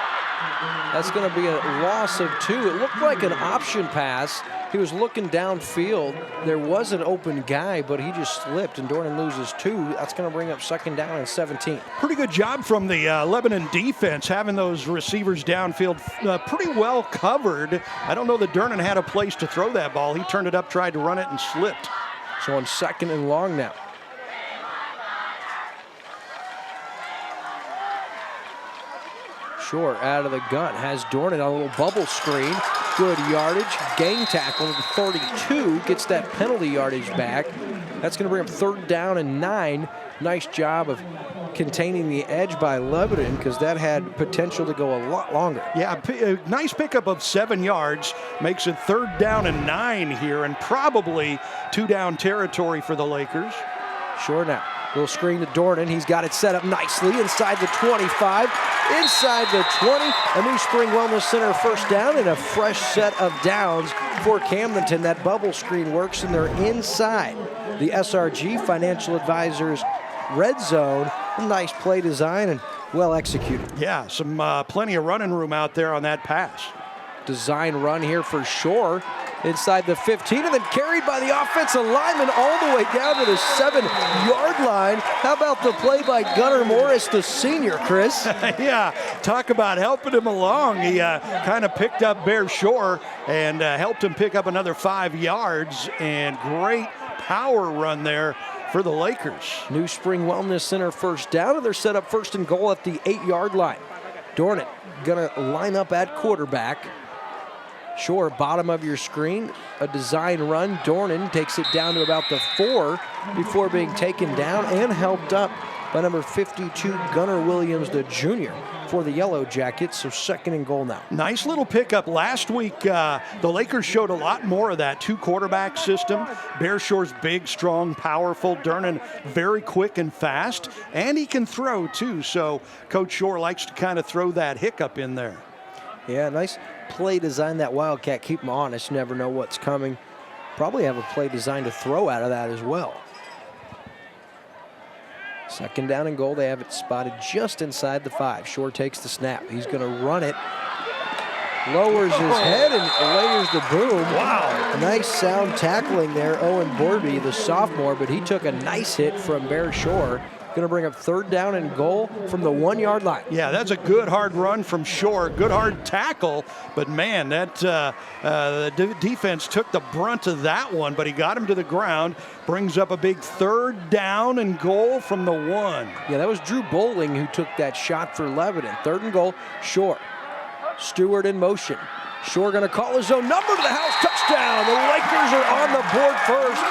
That's going to be a loss of 2. It looked like an option pass. He was looking downfield. There was an open guy, but he just slipped, and Dornan loses 2. That's going to bring up 2nd down and 17. Pretty good job from the Lebanon defense, having those receivers downfield pretty well covered. I don't know that Dornan had a place to throw that ball. He turned it up, tried to run it, and slipped. So on 2nd and long now. Shore out of the gun, has Dornan on a little bubble screen. Good yardage, gang tackle at the 32, gets that penalty yardage back. That's going to bring up 3rd down and 9. Nice job of containing the edge by Lebanon, because that had potential to go a lot longer. Yeah, a nice pickup of 7 yards, makes it 3rd down and 9 here, and probably 2-down territory for the Lakers. Shore now, little screen to Dornan. He's got it set up nicely inside the 25, inside the 20. A New Spring Wellness Center first down and a fresh set of downs for Camdenton. That bubble screen works, and they're inside the SRG Financial Advisors red zone. A nice play design and well executed. Yeah, some plenty of running room out there on that pass. Design run here for Shore inside the 15, and then carried by the offensive lineman all the way down to the 7-yard line. How about the play by Gunnar Morris, the senior, Chris? Yeah, talk about helping him along. He kind of picked up Bear Shore and helped him pick up another 5 yards, and great power run there for the Lakers. New Spring Wellness Center first down, and they're set up 1st and goal at the 8-yard line. Dornan gonna line up at quarterback. Shore, bottom of your screen, a design run. Dornan takes it down to about the 4 before being taken down and helped up by number 52, Gunnar Williams, the junior, for the Yellow Jackets. So 2nd and goal now. Nice little pickup. Last week, the Lakers showed a lot more of that 2-quarterback system. Bear Shore's big, strong, powerful. Dornan very quick and fast, and he can throw too. So Coach Shore likes to kind of throw that hiccup in there. Yeah, nice play design, that Wildcat. Keep them honest, never know what's coming. Probably have a play design to throw out of that as well. 2nd down and goal. They have it spotted just inside the 5. Shore takes the snap. He's going to run it. Lowers his head and layers the boom. Wow. Nice sound tackling there. Owen Borby, the sophomore, but he took a nice hit from Bear Shore. Going to bring up 3rd down and goal from the 1-yard line. Yeah, that's a good hard run from Shore. Good hard tackle, but man, that the defense took the brunt of that one, but he got him to the ground. Brings up a big 3rd down and goal from the 1. Yeah, that was Drew Bowling who took that shot for Lebanon. 3rd and goal, Shore. Stewart in motion. Shore going to call his own number to the house. Touchdown. The Lakers are on the board first.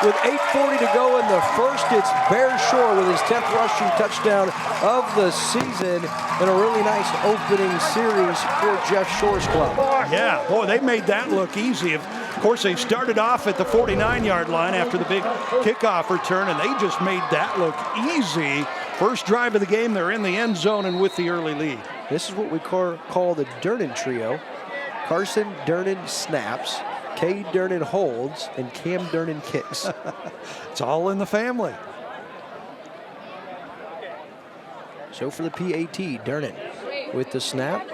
With 8:40 to go in the first, it's Bear Shore with his 10th rushing touchdown of the season, and a really nice opening series for Jeff Shore's club. Yeah, boy, they made that look easy. Of course, they started off at the 49-yard line after the big kickoff return, and they just made that look easy. First drive of the game, they're in the end zone and with the early lead. This is what we call the Durnan trio. Carson Durnan snaps, Kay Durnan holds, and Cam Durnan kicks. It's all in the family. So for the PAT, Durnan with the snap.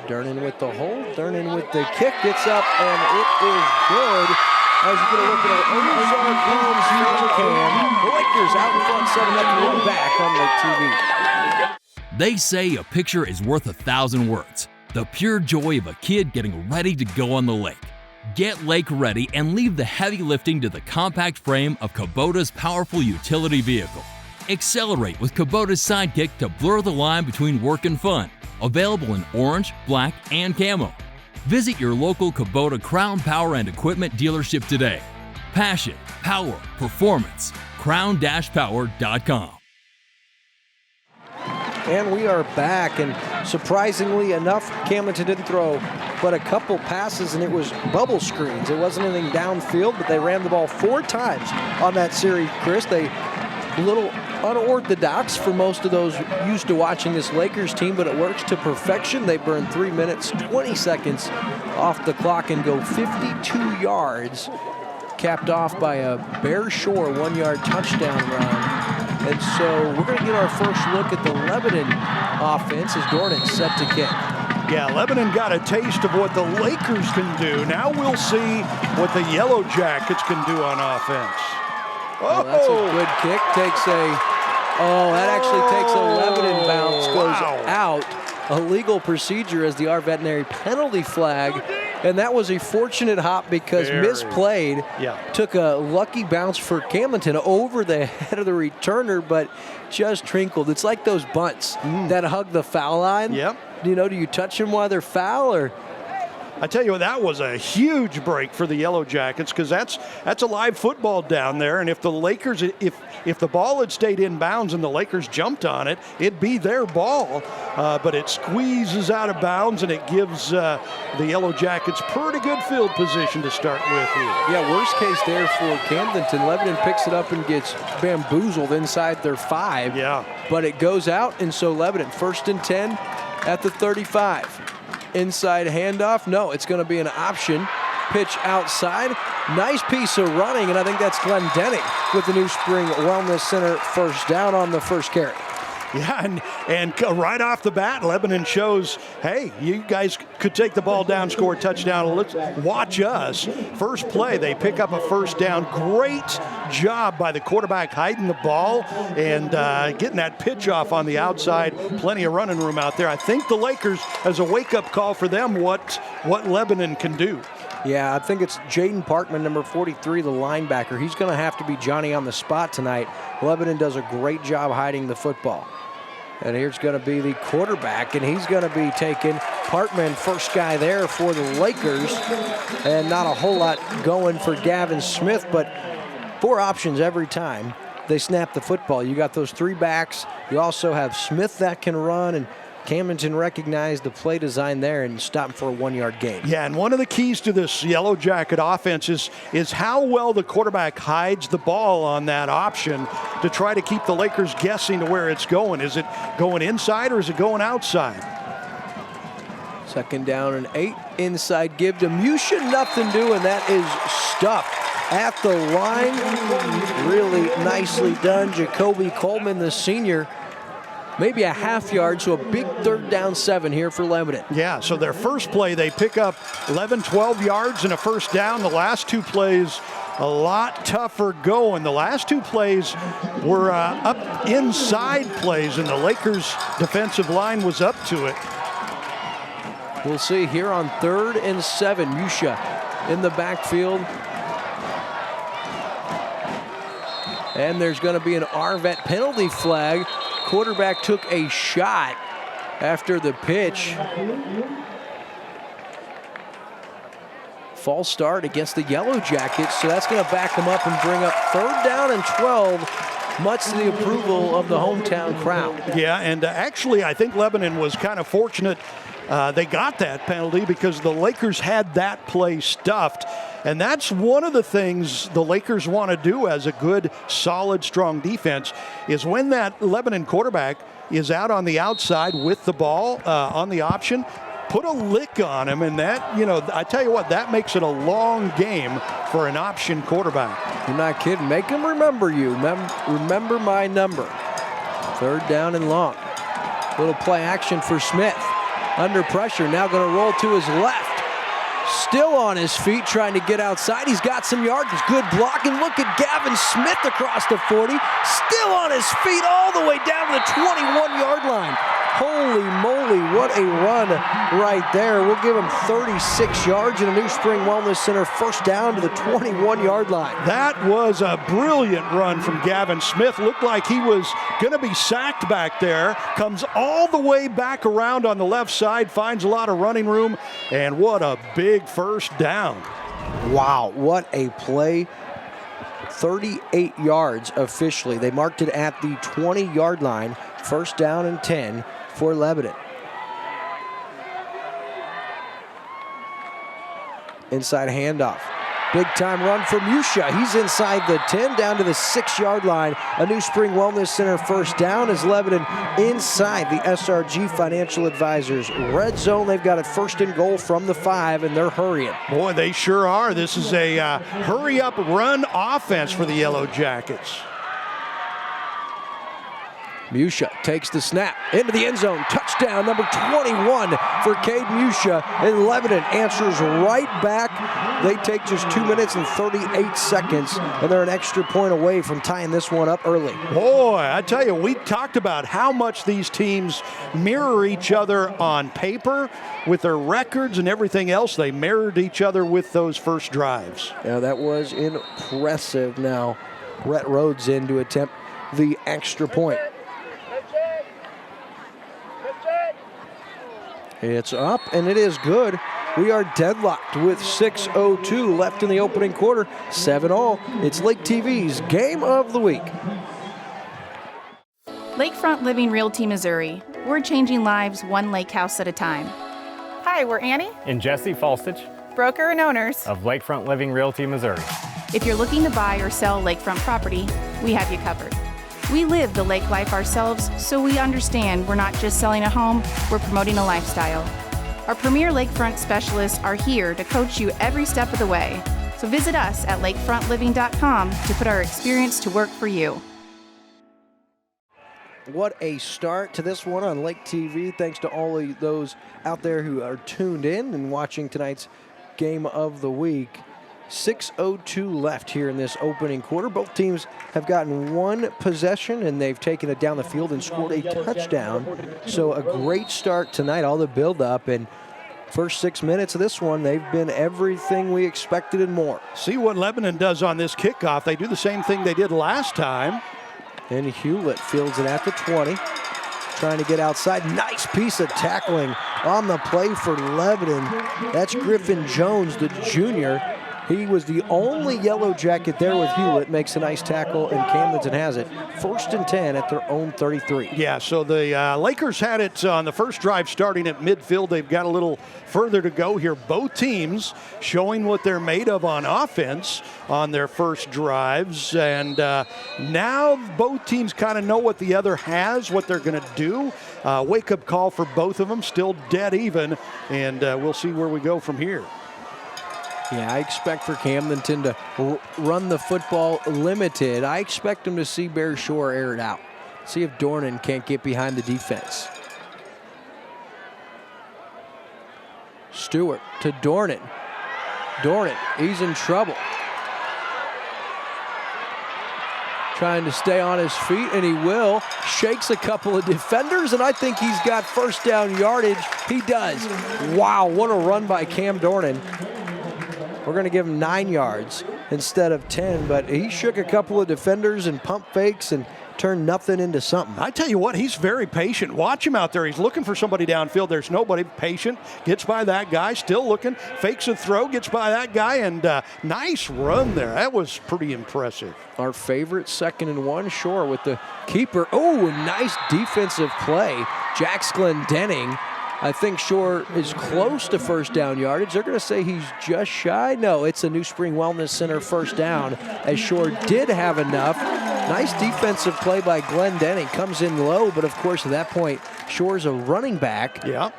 Durnin with the hold, Durnin with the kick, gets up, and it is good. As you get a look at our Ozark Homes fan cam, the Lakers out in front 7-0 back on Lake TV. They say a picture is worth 1,000 words. The pure joy of a kid getting ready to go on the lake. Get lake ready and leave the heavy lifting to the compact frame of Kubota's powerful utility vehicle. Accelerate with Kubota's Sidekick to blur the line between work and fun. Available in orange, black, and camo. Visit your local Kubota Crown Power and Equipment dealership today. Passion, power, performance. crown-power.com. And we are back, and surprisingly enough, Camdenton didn't throw but a couple passes, and it was bubble screens. It wasn't anything downfield, but they ran the ball 4 times on that series, Chris. They a little unorthodox for most of those used to watching this Lakers team, but it works to perfection. They burn 3 minutes, 20 seconds off the clock and go 52 yards, capped off by a Bear Shore 1-yard touchdown run. And so we're going to get our first look at the Lebanon offense as Dornan's set to kick. Yeah, Lebanon got a taste of what the Lakers can do. Now we'll see what the Yellow Jackets can do on offense. Oh, that's a good kick. That actually takes a Lebanon bounce, goes out. A legal procedure as the our veterinary penalty flag. And that was a fortunate hop because misplayed. Took a lucky bounce for Camdenton over the head of the returner, but just trinkled. It's like those bunts that hug the foul line. Do you touch them while they're foul, or? I tell you what, that was a huge break for the Yellow Jackets because that's a live football down there, and if the Lakers, if the ball had stayed in bounds and the Lakers jumped on it, it'd be their ball, but it squeezes out of bounds and it gives the Yellow Jackets pretty good field position to start with here. Yeah, worst case there for Camdenton. Lebanon picks it up and gets bamboozled inside their 5. But it goes out, and so Lebanon 1st and 10 at the 35. Inside handoff. No, it's going to be an option. Pitch outside. Nice piece of running, and I think that's Glendenning with the New Spring Wellness Center first down on the first carry. Yeah, and right off the bat, Lebanon shows, hey, you guys could take the ball down, score a touchdown. Let's watch us. First play, they pick up a first down. Great job by the quarterback hiding the ball and getting that pitch off on the outside. Plenty of running room out there. I think the Lakers, as a wake-up call for them, what Lebanon can do. Yeah, I think it's Jaden Parkman, number 43, the linebacker. He's going to have to be Johnny on the spot tonight. Lebanon does a great job hiding the football. And here's going to be the quarterback, and he's going to be taken. Parkman, first guy there for the Lakers. And not a whole lot going for Gavin Smith, but 4 options every time they snap the football. You got those 3 backs. You also have Smith that can run, and Camdenton recognized the play design there and stopped for a 1-yard gain. Yeah, and one of the keys to this Yellow Jacket offense is how well the quarterback hides the ball on that option to try to keep the Lakers guessing to where it's going. Is it going inside or is it going outside? 2nd down and 8. Inside give to Musha, nothing doing. That is stuffed at the line. Really nicely done. Jacoby Coleman, the senior. Maybe a half yard, so a big 3rd down 7 here for Lebanon. Yeah, so their first play, they pick up 11, 12 yards and a first down. The last 2 plays, a lot tougher going. The last 2 plays were up inside plays, and the Lakers' defensive line was up to it. We'll see here on 3rd and 7. Musha in the backfield. And there's going to be an RVET penalty flag. Quarterback took a shot after the pitch. False start against the Yellow Jackets, so that's going to back them up and bring up 3rd down and 12, much to the approval of the hometown crowd. Yeah, and actually I think Lebanon was kind of fortunate they got that penalty because the Lakers had that play stuffed. And that's one of the things the Lakers want to do as a good, solid, strong defense is when that Lebanon quarterback is out on the outside with the ball on the option, put a lick on him, and that, I tell you what, that makes it a long game for an option quarterback. You're not kidding. Make him remember you. Remember my number. 3rd down and long. Little play action for Smith. under pressure. Now going to roll to his left. Still on his feet, trying to get outside. He's got some yards. Good blocking. Look at Gavin Smith across the 40. Still on his feet all the way down to the 21-yard line. Holy moly, what a run right there. We'll give him 36 yards in a New Spring Wellness Center first down to the 21-yard line. That was a brilliant run from Gavin Smith. Looked like he was going to be sacked back there. Comes all the way back around on the left side, finds a lot of running room, and what a big first down. Wow, what a play. 38 yards officially. They marked it at the 20-yard line. First down and 10 for Lebanon. Inside handoff. Big time run for Musha. He's inside the 10 down to the 6-yard line. A New Spring Wellness Center first down as Lebanon inside the SRG Financial Advisors red zone. They've got it first and goal from the 5, and they're hurrying. Boy, they sure are. This is a hurry-up run offense for the Yellow Jackets. Musha takes the snap into the end zone. Touchdown number 21 for Cade Musha. And Lebanon answers right back. They take just 2 minutes and 38 seconds, and they're an extra point away from tying this one up early. Boy, I tell you, we talked about how much these teams mirror each other on paper with their records and everything else. They mirrored each other with those first drives. Yeah, that was impressive. Now, Rhett Rhodes in to attempt the extra point. It's up, and it is good. We are deadlocked with 6:02 left in the opening quarter. 7-all. It's Lake TV's Game of the Week. Lakefront Living Realty, Missouri. We're changing lives one lake house at a time. Hi, we're Annie, And Jesse Falstich broker and owners. of Lakefront Living Realty, Missouri. If you're looking to buy or sell lakefront property, we have you covered. We live the lake life ourselves, so we understand we're not just selling a home, we're promoting a lifestyle. Our premier lakefront specialists are here to coach you every step of the way. So visit us at lakefrontliving.com to put our experience to work for you. What a start to this one on Lake TV. Thanks to all of those out there who are tuned in and watching tonight's Game of the Week. 6:02 left here in this opening quarter. Both teams have gotten one possession, and they've taken it down the field and scored a touchdown. So a great start tonight, all the build-up, and first 6 minutes of this one, they've been everything we expected and more. See what Lebanon does on this kickoff. They do the same thing they did last time. And Hewlett fields it at the 20, trying to get outside. Nice piece of tackling on the play for Lebanon. That's Griffin Jones, the junior. He was the only Yellow Jacket there with Hewlett. Makes a nice tackle, and Camdenton has it. First and 10 at their own 33. Yeah, so the Lakers had it on the first drive starting at midfield. They've got a little further to go here. Both teams showing what they're made of on offense on their first drives. And now both teams kind of know what the other has, what they're going to do. Wake-up call for both of them, still dead even. And we'll see where we go from here. Yeah, I expect for Camdenton to run the football limited. I expect them to see Bear Shore air it out. See if Dornan can't get behind the defense. Stewart to Dornan. Dornan, he's in trouble. Trying to stay on his feet, and he will. Shakes a couple of defenders, and I think he's got first down yardage. He does. Wow, what a run by Cam Dornan. We're going to give him 9 yards instead of 10, but he shook a couple of defenders and pump fakes and turned nothing into something. I tell you what, he's very patient. Watch him out there. He's looking for somebody downfield. There's nobody. Patient. Gets by that guy. Still looking. Fakes a throw. Gets by that guy. And nice run there. That was pretty impressive. Our favorite 2nd and 1, Shore with the keeper. Oh, nice defensive play. Jax Glendenning. I think Shore is close to first down yardage. They're going to say he's just shy. No, it's a New Spring Wellness Center first down, as Shore did have enough. Nice defensive play by Glendenning. Comes in low, but of course at that point, Shore's a running back. Yeah.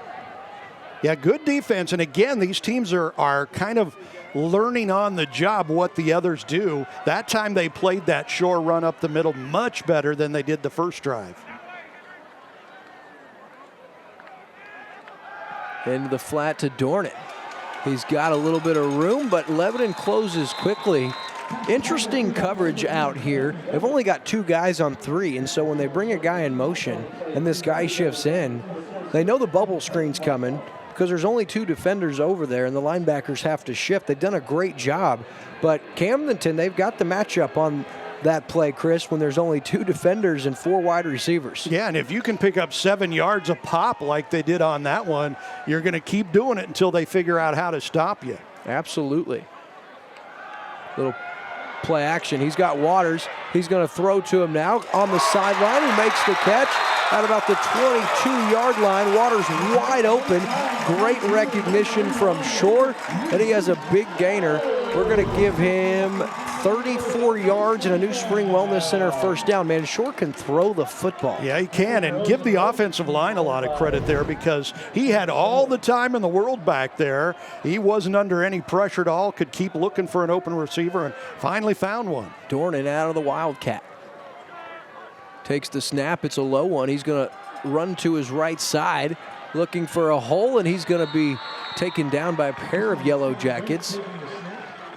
Yeah, good defense. And again, these teams are kind of learning on the job what the others do. That time they played that Shore run up the middle much better than they did the first drive. Into the flat to Dornan. He's got a little bit of room, but Lebanon closes quickly. Interesting coverage out here. They've only got 2 guys on 3, and so when they bring a guy in motion and this guy shifts in, they know the bubble screen's coming because there's only 2 defenders over there and the linebackers have to shift. They've done a great job, but Camdenton, they've got the matchup on that play, Chris, when there's only 2 defenders and 4 wide receivers. Yeah, and if you can pick up 7 yards a pop like they did on that one, you're going to keep doing it until they figure out how to stop you. Absolutely. Little play action. He's got Waters. He's going to throw to him now on the sideline. He makes the catch at about the 22-yard line. Waters wide open. Great recognition from Shore, and he has a big gainer. We're going to give him 34 yards and a New Spring Wellness Center first down. Man, Shore can throw the football. Yeah, he can, and give the offensive line a lot of credit there because he had all the time in the world back there. He wasn't under any pressure at all, could keep looking for an open receiver and finally found one. Dornan out of the Wildcat. Takes the snap. It's a low one. He's going to run to his right side, looking for a hole, and he's going to be taken down by a pair of Yellow Jackets.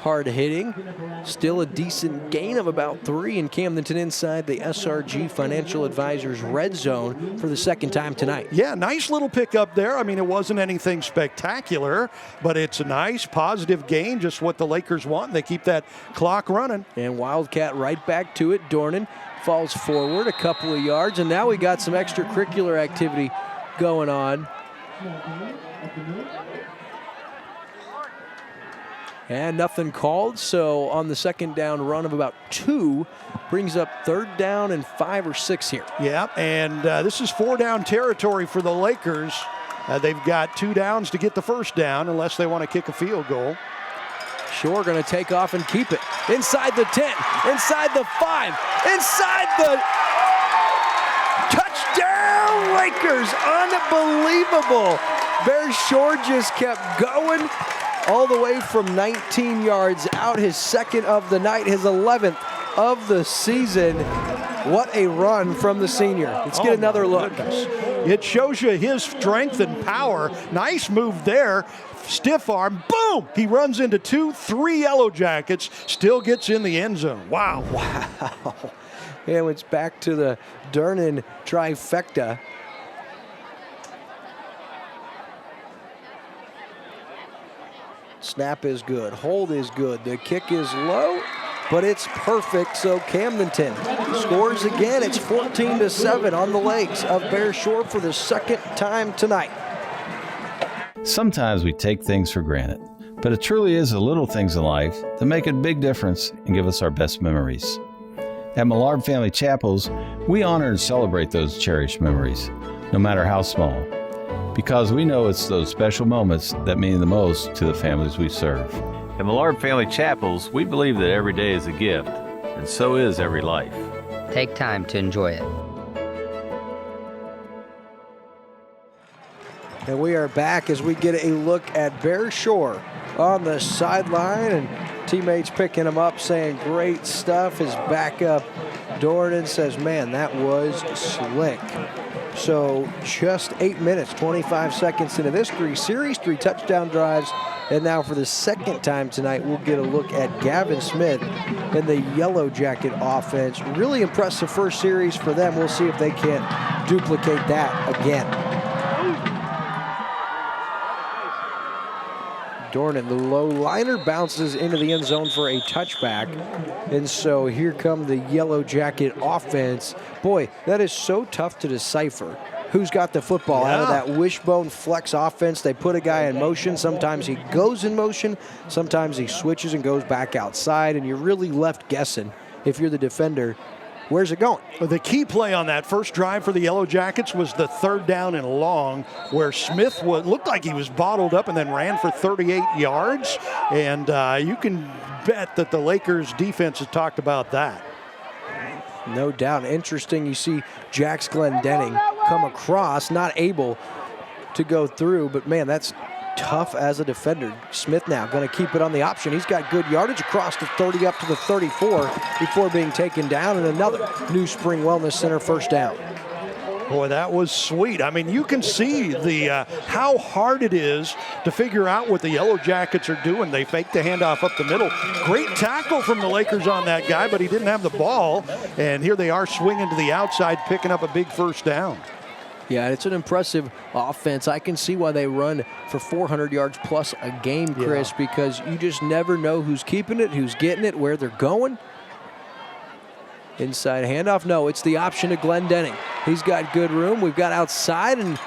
Hard hitting, still a decent gain of about 3, and Camdenton inside the SRG Financial Advisors red zone for the second time tonight. Yeah, nice little pickup there. I mean, it wasn't anything spectacular, but it's a nice positive gain, just what the Lakers want. They keep that clock running. And Wildcat right back to it. Dornan falls forward a couple of yards, and now we got some extracurricular activity going on. And nothing called, so on the second down run of about 2, brings up 3rd down and 5 or 6 here. Yeah, and this is 4-down territory for the Lakers. They've got 2 downs to get the first down unless they want to kick a field goal. Shore going to take off and keep it. Inside the 10, inside the 5, inside the touchdown Lakers. Unbelievable. Bear Shore just kept going all the way from 19 yards out, his 2nd of the night, his 11th of the season. What a run from the senior. Let's get another look. Goodness. It shows you his strength and power. Nice move there. Stiff arm, boom! He runs into 2, 3 Yellow Jackets, still gets in the end zone. Wow. Wow. And it's back to the Dornan trifecta. Snap is good, hold is good, the kick is low, but it's perfect, so Camdenton scores again. It's 14-7 on the legs of Bear Shore for the 2nd time tonight. Sometimes we take things for granted, but it truly is the little things in life that make a big difference and give us our best memories. At Millard Family Chapels, we honor and celebrate those cherished memories, no matter how small, because we know it's those special moments that mean the most to the families we serve. At Millard Family Chapels, we believe that every day is a gift, and so is every life. Take time to enjoy it. And we are back as we get a look at Bear Shore on the sideline, and teammates picking him up saying great stuff. His backup Dornan says, man, that was slick. So just 8 minutes, 25 seconds into this series, 3 touchdown drives. And now for the 2nd time tonight, we'll get a look at Gavin Smith and the Yellow Jacket offense. Really impressive first series for them. We'll see if they can't duplicate that again. Dornan, the low liner, bounces into the end zone for a touchback. And so here come the Yellow Jacket offense. Boy, that is so tough to decipher. Who's got the football out of that wishbone flex offense? They put a guy in motion. Sometimes he goes in motion. Sometimes he switches and goes back outside. And you're really left guessing if you're the defender. Where's it going? Well, the key play on that first drive for the Yellow Jackets was the 3rd down and long, where Smith looked like he was bottled up and then ran for 38 yards. And you can bet that the Lakers defense has talked about that. No doubt. Interesting. You see Jax Glendenning come across, not able to go through, but man, that's tough as a defender. Smith now going to keep it on the option. He's got good yardage across the 30 up to the 34 before being taken down, and another New Spring Wellness Center first down. Boy, that was sweet. I mean, you can see the how hard it is to figure out what the Yellow Jackets are doing. They fake the handoff up the middle. Great tackle from the Lakers on that guy, but he didn't have the ball. And here they are swinging to the outside, picking up a big first down. Yeah, it's an impressive offense. I can see why they run for 400 yards plus a game, Chris, because you just never know who's keeping it, who's getting it, where they're going. Inside handoff. No, it's the option to Glendenning. He's got good room. We've got outside and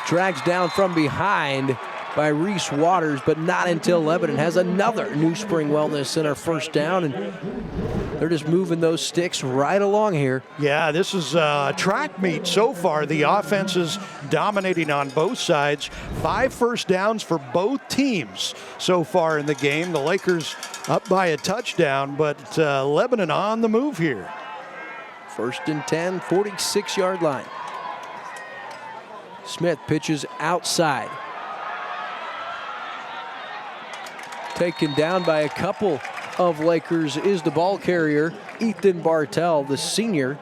drags down from behind by Reese Waters, but not until Lebanon has another New Spring Wellness Center first down, and they're just moving those sticks right along here. Yeah, this is a track meet so far. The offense is dominating on both sides. 5 first downs for both teams so far in the game. The Lakers up by a touchdown, but Lebanon on the move here. First and 10, 46-yard line. Smith pitches outside. Taken down by a couple of Lakers is the ball carrier, Ethan Bartell, the senior,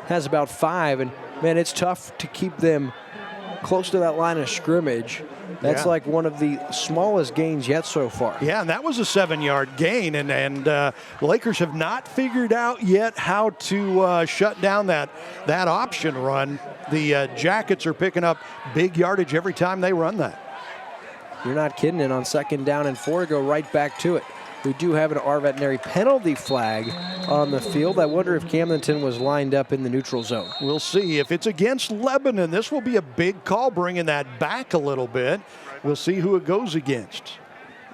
has about 5. And, man, it's tough to keep them close to that line of scrimmage. That's like one of the smallest gains yet so far. Yeah, and that was a 7-yard gain, and the Lakers have not figured out yet how to shut down that option run. The Jackets are picking up big yardage every time they run that. You're not kidding. And on 2nd down and 4, go right back to it. We do have an our veterinary penalty flag on the field. I wonder if Camdenton was lined up in the neutral zone. We'll see. If it's against Lebanon, this will be a big call, bringing that back a little bit. We'll see who it goes against.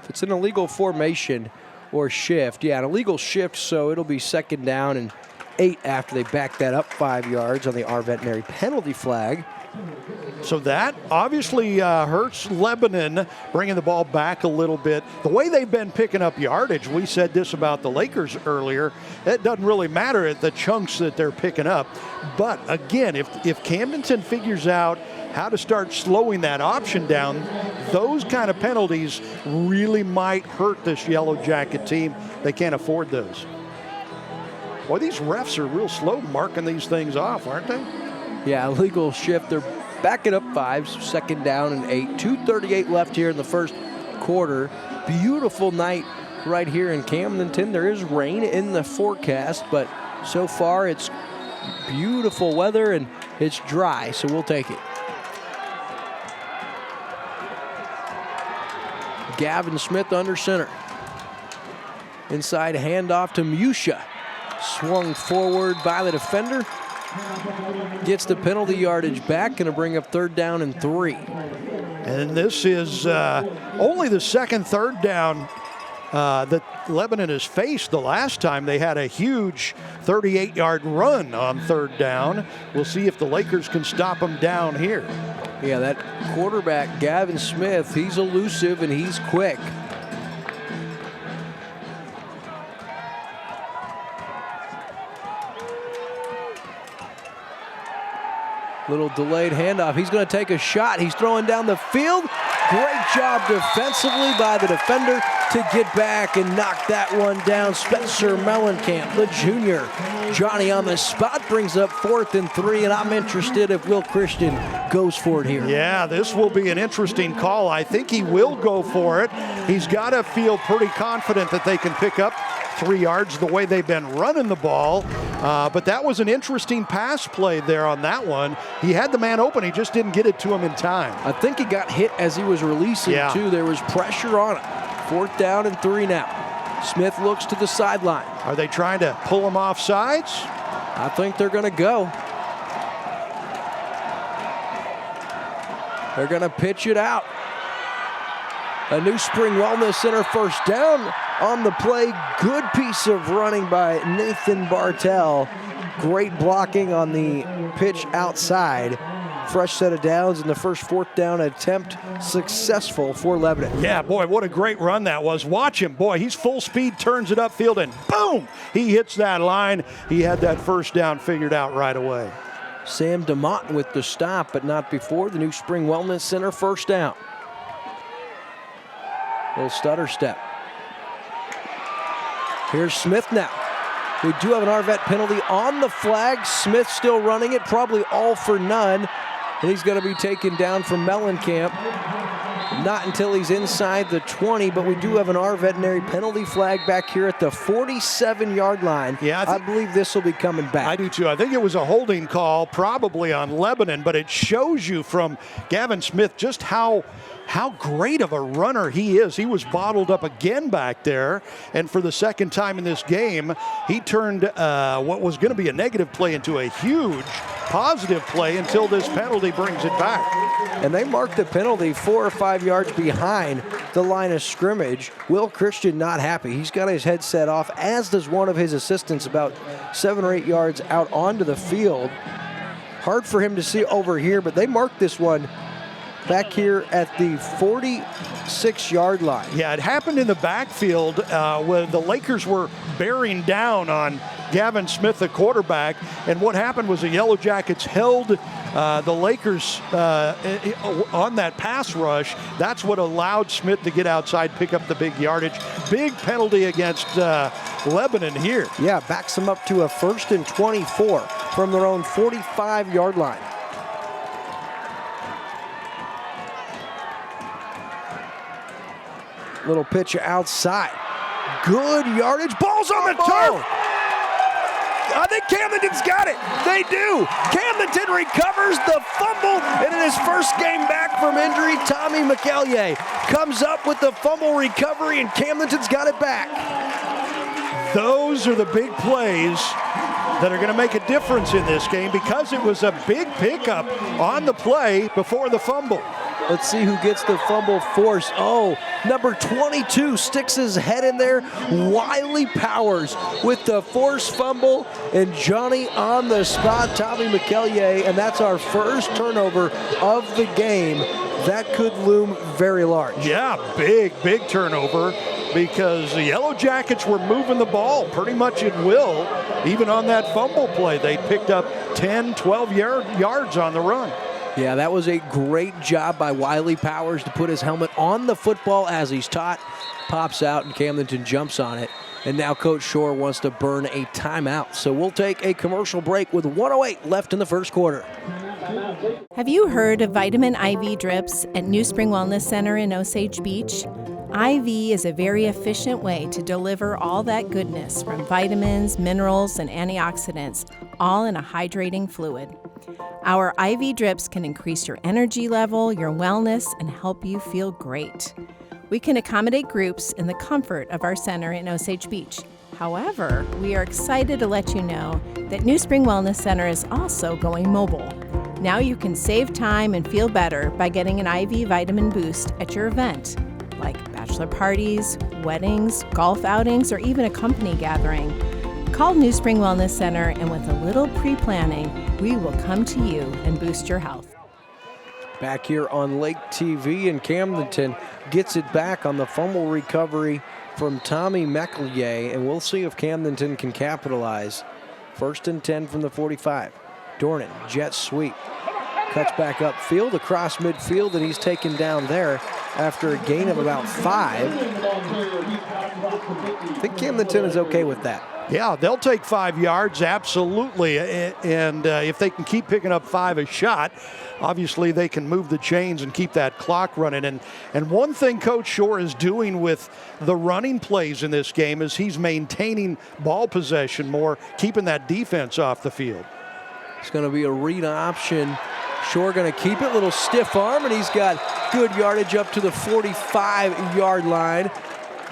If it's an illegal formation or shift, an illegal shift, so it'll be 2nd down and 8 after they back that up 5 yards on the our veterinary penalty flag. So that obviously hurts Lebanon, bringing the ball back a little bit. The way they've been picking up yardage, we said this about the Lakers earlier, it doesn't really matter at the chunks that they're picking up. But again, if Camdenton figures out how to start slowing that option down, those kind of penalties really might hurt this Yellow Jacket team. They can't afford those. Boy, these refs are real slow marking these things off, aren't they? Yeah, illegal shift. They're backing up 5, 2nd down and 8. 2:38 left here in the first quarter. Beautiful night right here in Camdenton. There is rain in the forecast, but so far it's beautiful weather and it's dry, so we'll take it. Gavin Smith under center. Inside handoff to Musha. Swung forward by the defender. Gets the penalty yardage back, going to bring up 3rd down and 3. And this is only the 2nd 3rd down that Lebanon has faced. The last time they had a huge 38-yard run on 3rd down. We'll see if the Lakers can stop them down here. Yeah, that quarterback, Gavin Smith, he's elusive and he's quick. Little delayed handoff. He's going to take a shot. He's throwing down the field. Great job defensively by the defender to get back and knock that one down. Spencer Mellencamp, the junior. Johnny on the spot brings up 4th and 3, and I'm interested if Will Christian goes for it here. Yeah, this will be an interesting call. I think he will go for it. He's got to feel pretty confident that they can pick up 3 yards the way they've been running the ball. But that was an interesting pass play there on that one. He had the man open. He just didn't get it to him in time. I think he got hit as he was releasing, too. There was pressure on him. 4th down and 3 now. Smith looks to the sideline. Are they trying to pull him off sides? I think they're going to go. They're going to pitch it out. A New Spring Wellness Center first down on the play. Good piece of running by Nathan Bartell. Great blocking on the pitch outside. Fresh set of downs in the first 4th down attempt, successful for Lebanon. Yeah, boy, what a great run that was. Watch him. Boy, he's full speed, turns it upfield, and boom! He hits that line. He had that first down figured out right away. Sam DeMott with the stop, but not before the New Spring Wellness Center first down. Little stutter step. Here's Smith now. We do have an RVET penalty on the flag. Smith still running it, probably all for none. And he's going to be taken down from Mellencamp. Not until he's inside the 20, but we do have an veterinary penalty flag back here at the 47-yard line. Yeah, I believe this will be coming back. I do too. I think it was a holding call, probably on Lebanon, but it shows you from Gavin Smith just how great of a runner he is. He was bottled up again back there, and for the second time in this game, he turned what was going to be a negative play into a huge positive play until this penalty brings it back. And they marked the penalty 4 or 5 yards behind the line of scrimmage. Will Christian not happy. He's got his headset off, as does one of his assistants about 7 or 8 yards out onto the field. Hard for him to see over here, but they marked this one back here at the 46-yard line. Yeah, it happened in the backfield when the Lakers were bearing down on Gavin Smith, the quarterback, and what happened was the Yellow Jackets held the Lakers on that pass rush. That's what allowed Smith to get outside, pick up the big yardage. Big penalty against Lebanon here. Yeah, backs them up to a 1st and 24 from their own 45-yard line. Little pitch outside. Good yardage. Ball's on the turf. I think Camdenton's got it. They do. Camdenton recovers the fumble, and in his first game back from injury, Tommy McEllier comes up with the fumble recovery, and Camdenton's got it back. Those are the big plays that are going to make a difference in this game because it was a big pickup on the play before the fumble. Let's see who gets the fumble force. Oh, number 22 sticks his head in there. Wiley Powers with the force fumble, and Johnny on the spot, Tommy McEllier, and that's our first turnover of the game. That could loom very large. Yeah, big turnover because the Yellow Jackets were moving the ball pretty much at will. Even on that fumble play, they picked up 10, 12 yards on the run. Yeah, that was a great job by Wiley Powers to put his helmet on the football as he's taught. Pops out and Camdenton jumps on it. And now Coach Shore wants to burn a timeout. So we'll take a commercial break with 1:08 left in the first quarter. Have you heard of vitamin IV drips at New Spring Wellness Center in Osage Beach? IV is a very efficient way to deliver all that goodness from vitamins, minerals, and antioxidants, all in a hydrating fluid. Our IV drips can increase your energy level, your wellness, and help you feel great. We can accommodate groups in the comfort of our center in Osage Beach. However, we are excited to let you know that New Spring Wellness Center is also going mobile. Now you can save time and feel better by getting an IV vitamin boost at your event, like bachelor parties, weddings, golf outings, or even a company gathering. Call New Spring Wellness Center, and with a little pre-planning, we will come to you and boost your health. Back here on Lake TV, and Camdenton gets it back on the fumble recovery from Tommy McEllier, and we'll see if Camdenton can capitalize. 1st and 10 from the 45. Dornan, jet sweep. Cuts back upfield, across midfield, and he's taken down there after a gain of about 5. I think Camdenton is okay with that. Yeah, they'll take 5 yards, absolutely. And if they can keep picking up 5 a shot, obviously they can move the chains and keep that clock running. And one thing Coach Shore is doing with the running plays in this game is he's maintaining ball possession more, keeping that defense off the field. It's going to be a read option. Shore going to keep it, little stiff arm, and he's got good yardage up to the 45-yard line.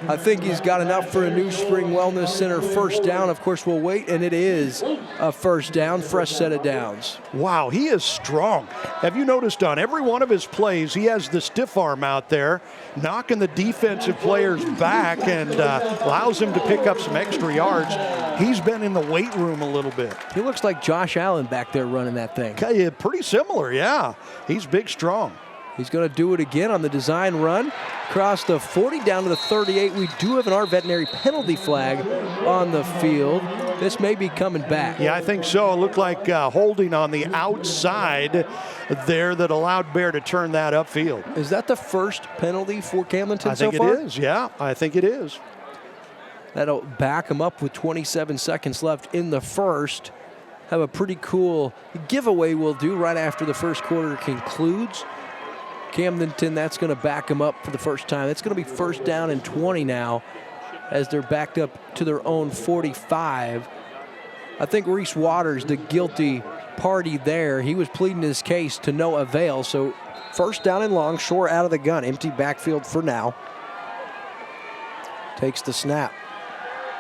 I think he's got enough for a New Spring Wellness Center first down. Of course, we'll wait, and it is a first down, fresh set of downs. Wow, he is strong. Have you noticed on every one of his plays, he has the stiff arm out there, knocking the defensive players back and allows him to pick up some extra yards. He's been in the weight room a little bit. He looks like Josh Allen back there running that thing. Okay, pretty similar, yeah. He's big, strong. He's going to do it again on the design run. Across the 40 down to the 38. We do have an veterinary penalty flag on the field. This may be coming back. Yeah, I think so. It looked like holding on the outside there that allowed Bear to turn that upfield. Is that the first penalty for Camdenton so far? I think it is, yeah. I think it is. That'll back them up with 27 seconds left in the first. Have a pretty cool giveaway we'll do right after the first quarter concludes. Camdenton, that's going to back them up for the first time. It's going to be first down and 20 now as they're backed up to their own 45. I think Reese Waters, the guilty party there, he was pleading his case to no avail. So first down and long, Shore out of the gun. Empty backfield for now. Takes the snap.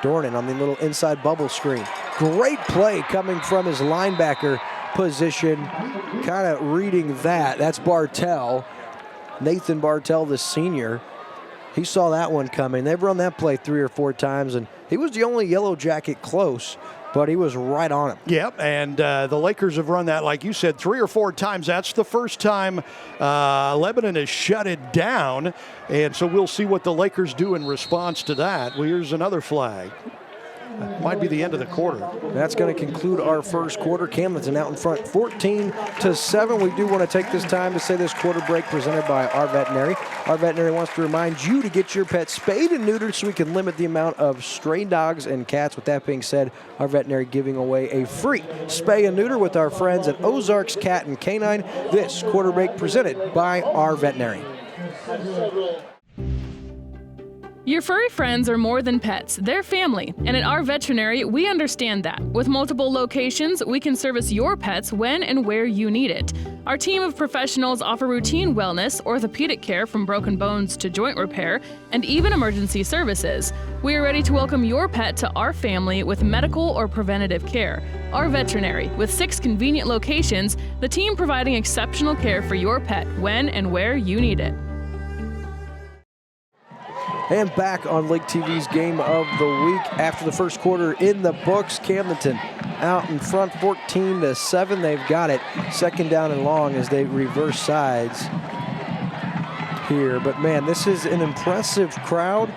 Dornan on the little inside bubble screen. Great play coming from his linebacker position. Kind of reading that. That's Bartell. Nathan Bartell, the senior. He saw that one coming. They've run that play 3 or 4 times, and he was the only Yellow Jacket close, but he was right on him. Yep, and the Lakers have run that, like you said, 3 or 4 times. That's the first time Lebanon has shut it down, and so we'll see what the Lakers do in response to that. Well, here's another flag. Might be the end of the quarter. That's going to conclude our first quarter. Camdenton out in front 14-7. We do want to take this time to say this quarter break presented by Our Veterinary. Our Veterinary wants to remind you to get your pet spayed and neutered so we can limit the amount of stray dogs and cats. With that being said, Our Veterinary giving away a free spay and neuter with our friends at Ozarks Cat and Canine. This quarter break presented by Our Veterinary. Your furry friends are more than pets, they're family, and at Our Veterinary, we understand that. With multiple locations, we can service your pets when and where you need it. Our team of professionals offer routine wellness, orthopedic care from broken bones to joint repair, and even emergency services. We are ready to welcome your pet to our family with medical or preventative care. Our Veterinary, with 6 convenient locations, the team providing exceptional care for your pet when and where you need it. And back on Lake TV's Game of the Week after the first quarter in the books. Camdenton out in front 14-7. They've got it. Second down and long as they reverse sides here. But man, this is an impressive crowd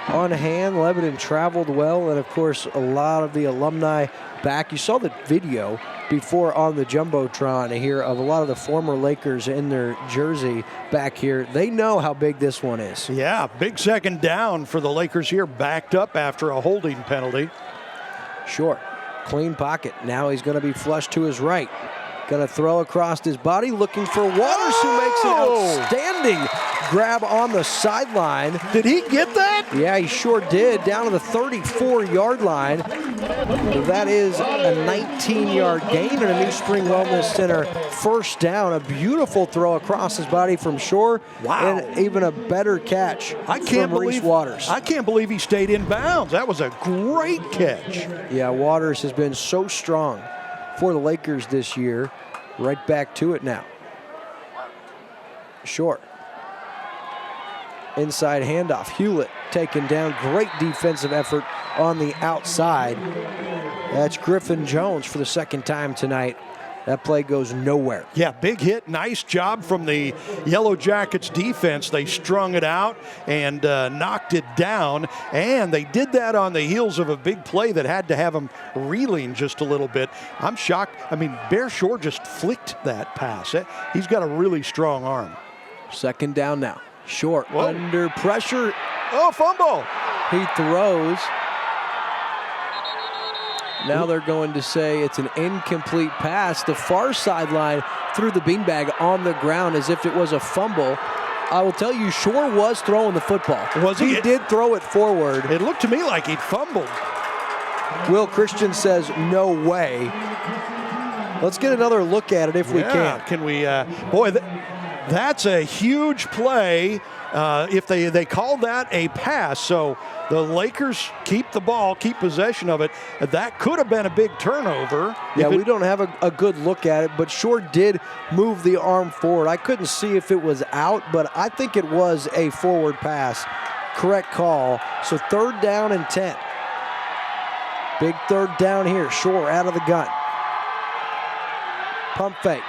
on hand. Lebanon traveled well, and of course a lot of the alumni back. You saw the video before on the Jumbotron here of a lot of the former Lakers in their jersey back here. They know how big this one is. Yeah, big second down for the Lakers here, backed up after a holding penalty. Short, clean pocket. Now he's going to be flushed to his right. Going to throw across his body, looking for Waters, who makes an outstanding grab on the sideline. Did he get that? Yeah, he sure did. Down to the 34-yard line. That is a 19-yard gain and a New Spring Wellness Center first down. A beautiful throw across his body from Shore. Wow. And even a better catch from Reese Waters. I can't believe he stayed in bounds. That was a great catch. Yeah, Waters has been so strong for the Lakers this year. Right back to it now. Short. Inside handoff. Hewlett taken down. Great defensive effort on the outside. That's Griffin Jones for the second time tonight. That play goes nowhere. Yeah, big hit. Nice job from the Yellow Jackets defense. They strung it out and knocked it down. And they did that on the heels of a big play that had to have them reeling just a little bit. I'm shocked. I mean, Bear Shore just flicked that pass. He's got a really strong arm. Second down now. Short under pressure. Oh, fumble. He throws. Now they're going to say it's an incomplete pass. The far sideline threw the beanbag on the ground as if it was a fumble. I will tell you, Shore was throwing the football. Was he? He did throw it forward. It looked to me like he'd fumbled. Will Christian says no way. Let's get another look at it if we can. Can we? Boy, that's a huge play. If they call that a pass, so the Lakers keep the ball, keep possession of it. That could have been a big turnover. Yeah, we don't have a good look at it, but Shore did move the arm forward. I couldn't see if it was out, but I think it was a forward pass. Correct call. So third down and 10. Big third down here. Shore out of the gun. Pump fake.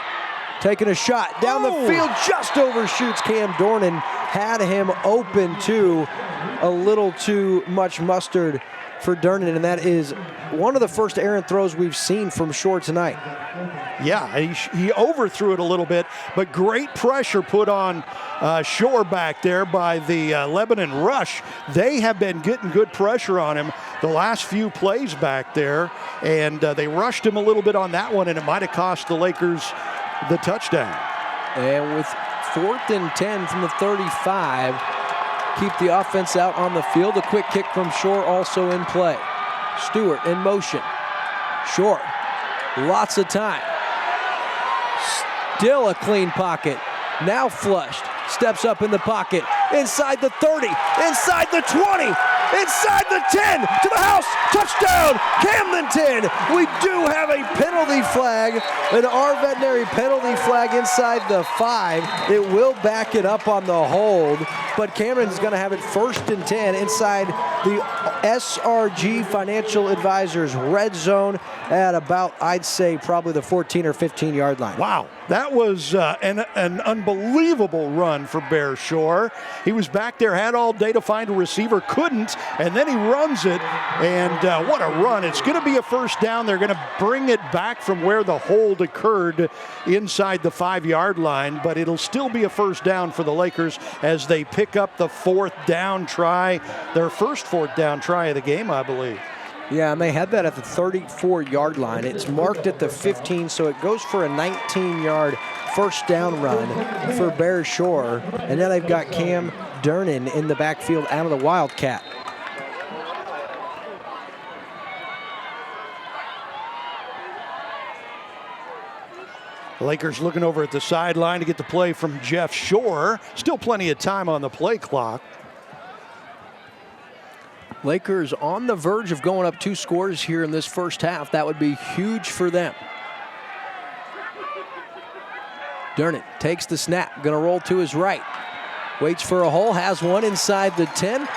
Taking a shot down the field, just overshoots Cam Dornan. Had him open to a little too much mustard for Durnan, and that is one of the first errant throws we've seen from Shore tonight. Yeah, he overthrew it a little bit, but great pressure put on Shore back there by the Lebanon rush. They have been getting good pressure on him the last few plays back there, and they rushed him a little bit on that one, and it might have cost the Lakers the touchdown. And with 4th and 10 from the 35, keep the offense out on the field. A quick kick from Shore also in play. Stewart in motion. Shore, lots of time. Still a clean pocket. Now flushed. Steps up in the pocket. Inside the 30. Inside the 20. Inside the 10. To the house. Touchdown. Camdenton. We do have a penalty flag. An R veterinary penalty flag inside the 5. It will back it up on the hold. But Cameron's going to have it 1st and 10 inside the SRG Financial Advisors red zone at about, I'd say, probably the 14 or 15-yard line. Wow, that was an unbelievable run for Bear Shore. He was back there, had all day to find a receiver, couldn't, and then he runs it, and what a run. It's going to be a first down. They're going to bring it back from where the hold occurred inside the 5-yard line, but it'll still be a first down for the Lakers as they pick up the 4th down try, their first 4th down try of the game, I believe. Yeah, and they had that at the 34-yard line. It's marked at the 15, so it goes for a 19-yard first down run for Bear Shore. And then they've got Cam Durnan in the backfield out of the Wildcat. Lakers looking over at the sideline to get the play from Jeff Shore. Still plenty of time on the play clock. Lakers on the verge of going up 2 scores here in this first half. That would be huge for them. Durnan takes the snap, gonna roll to his right. Waits for a hole, has one inside the 10.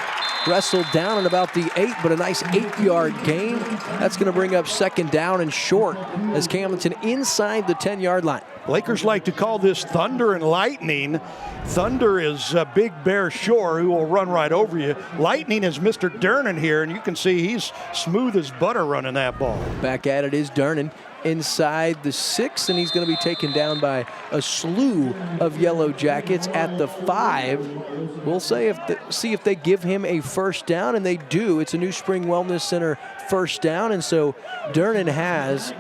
Wrestled down at about the 8, but a nice 8-yard gain. That's gonna bring up 2nd down and short as Camdenton inside the 10-yard line. Lakers like to call this thunder and lightning. Thunder is Big Bear Shore, who will run right over you. Lightning is Mr. Durnan here, and you can see he's smooth as butter running that ball. Back at it is Durnan inside the 6, and he's going to be taken down by a slew of Yellow Jackets at the 5. We'll see if they give him a first down, and they do. It's a New Spring Wellness Center first down, and so Durnan has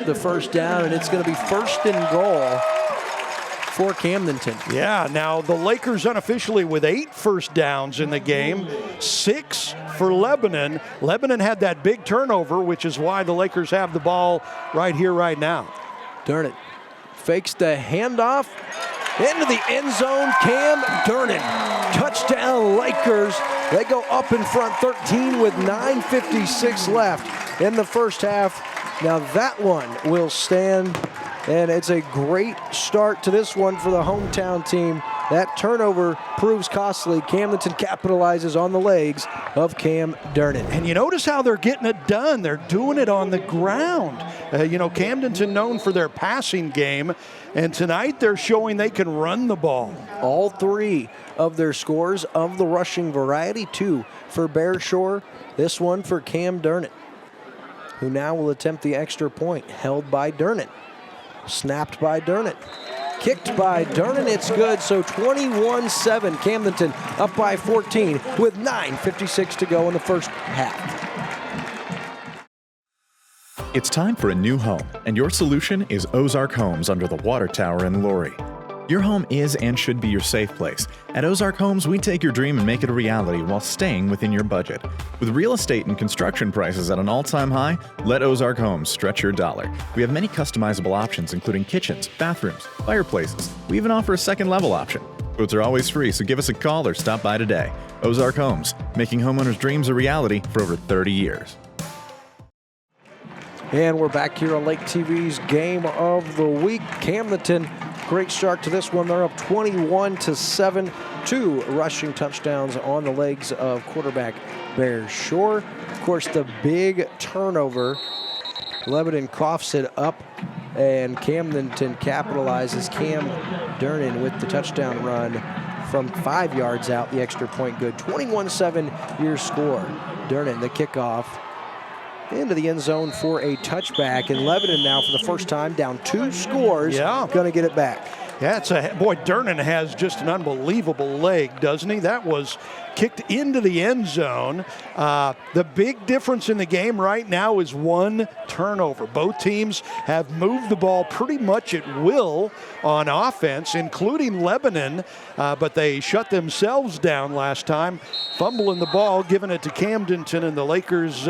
the first down, and it's going to be 1st and goal for Camdenton. Yeah, now the Lakers unofficially with 8 first downs in the game, 6 for Lebanon. Lebanon had that big turnover, which is why the Lakers have the ball right here, right now. Durnan fakes the handoff into the end zone. Cam Durnan, touchdown Lakers. They go up in front 13 with 9:56 left in the first half. Now that one will stand. And it's a great start to this one for the hometown team. That turnover proves costly. Camdenton capitalizes on the legs of Cam Durnan. And you notice how they're getting it done. They're doing it on the ground. Camdenton known for their passing game, and tonight they're showing they can run the ball. All 3 of their scores of the rushing variety, 2 for Bear Shore, this one for Cam Durnan, who now will attempt the extra point, held by Durnan. Snapped by Durnan. Kicked by Durnan. It's good. So 21-7. Camdenton up by 14 with 9:56 to go in the first half. It's time for a new home, and your solution is Ozark Homes under the water tower in Laurie. Your home is and should be your safe place. At Ozark Homes, we take your dream and make it a reality while staying within your budget. With real estate and construction prices at an all-time high, let Ozark Homes stretch your dollar. We have many customizable options, including kitchens, bathrooms, fireplaces. We even offer a second level option. Quotes are always free, so give us a call or stop by today. Ozark Homes, making homeowners' dreams a reality for over 30 years. And we're back here on Lake TV's Game of the Week. Camdenton, great start to this one. They're up 21-7. 2 rushing touchdowns on the legs of quarterback Bear Shore. Of course, the big turnover. Lebanon coughs it up, and Camdenton capitalizes. Cam Durnan with the touchdown run from 5 yards out, the extra point good. 21-7 your score. Durnan, the kickoff into the end zone for a touchback. And Lebanon now for the first time down 2 scores. Going to get it back. Yeah, boy, Durnan has just an unbelievable leg, doesn't he? That was kicked into the end zone. The big difference in the game right now is 1 turnover. Both teams have moved the ball pretty much at will on offense, including Lebanon, but they shut themselves down last time, fumbling the ball, giving it to Camdenton, and the Lakers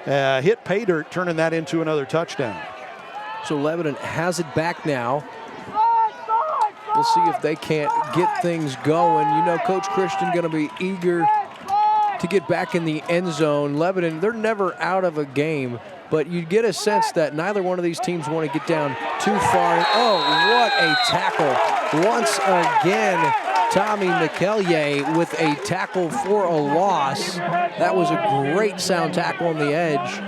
hit pay dirt, turning that into another touchdown. So Lebanon has it back now. We'll see if they can't get things going. You know, Coach Christian going to be eager to get back in the end zone. Lebanon, they're never out of a game, but you get a sense that neither one of these teams want to get down too far. Oh, what a tackle. Once again, Tommy McEllier with a tackle for a loss. That was a great sound tackle on the edge.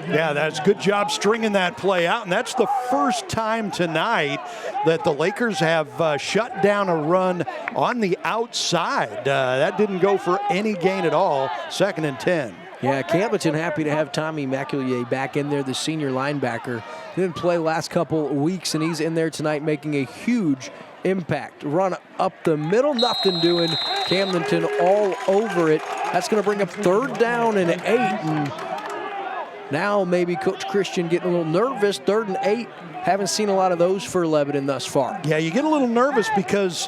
Yeah, that's a good job stringing that play out, and that's the first time tonight that the Lakers have shut down a run on the outside. That didn't go for any gain at all, 2nd and 10. Yeah, Camdenton happy to have Tommy McEllier back in there, the senior linebacker. Didn't play last couple weeks, and he's in there tonight making a huge impact. Run up the middle, nothing doing. Camdenton all over it. That's going to bring up 3rd down and 8, and now maybe Coach Christian getting a little nervous. 3rd and 8. Haven't seen a lot of those for Lebanon thus far. Yeah, you get a little nervous because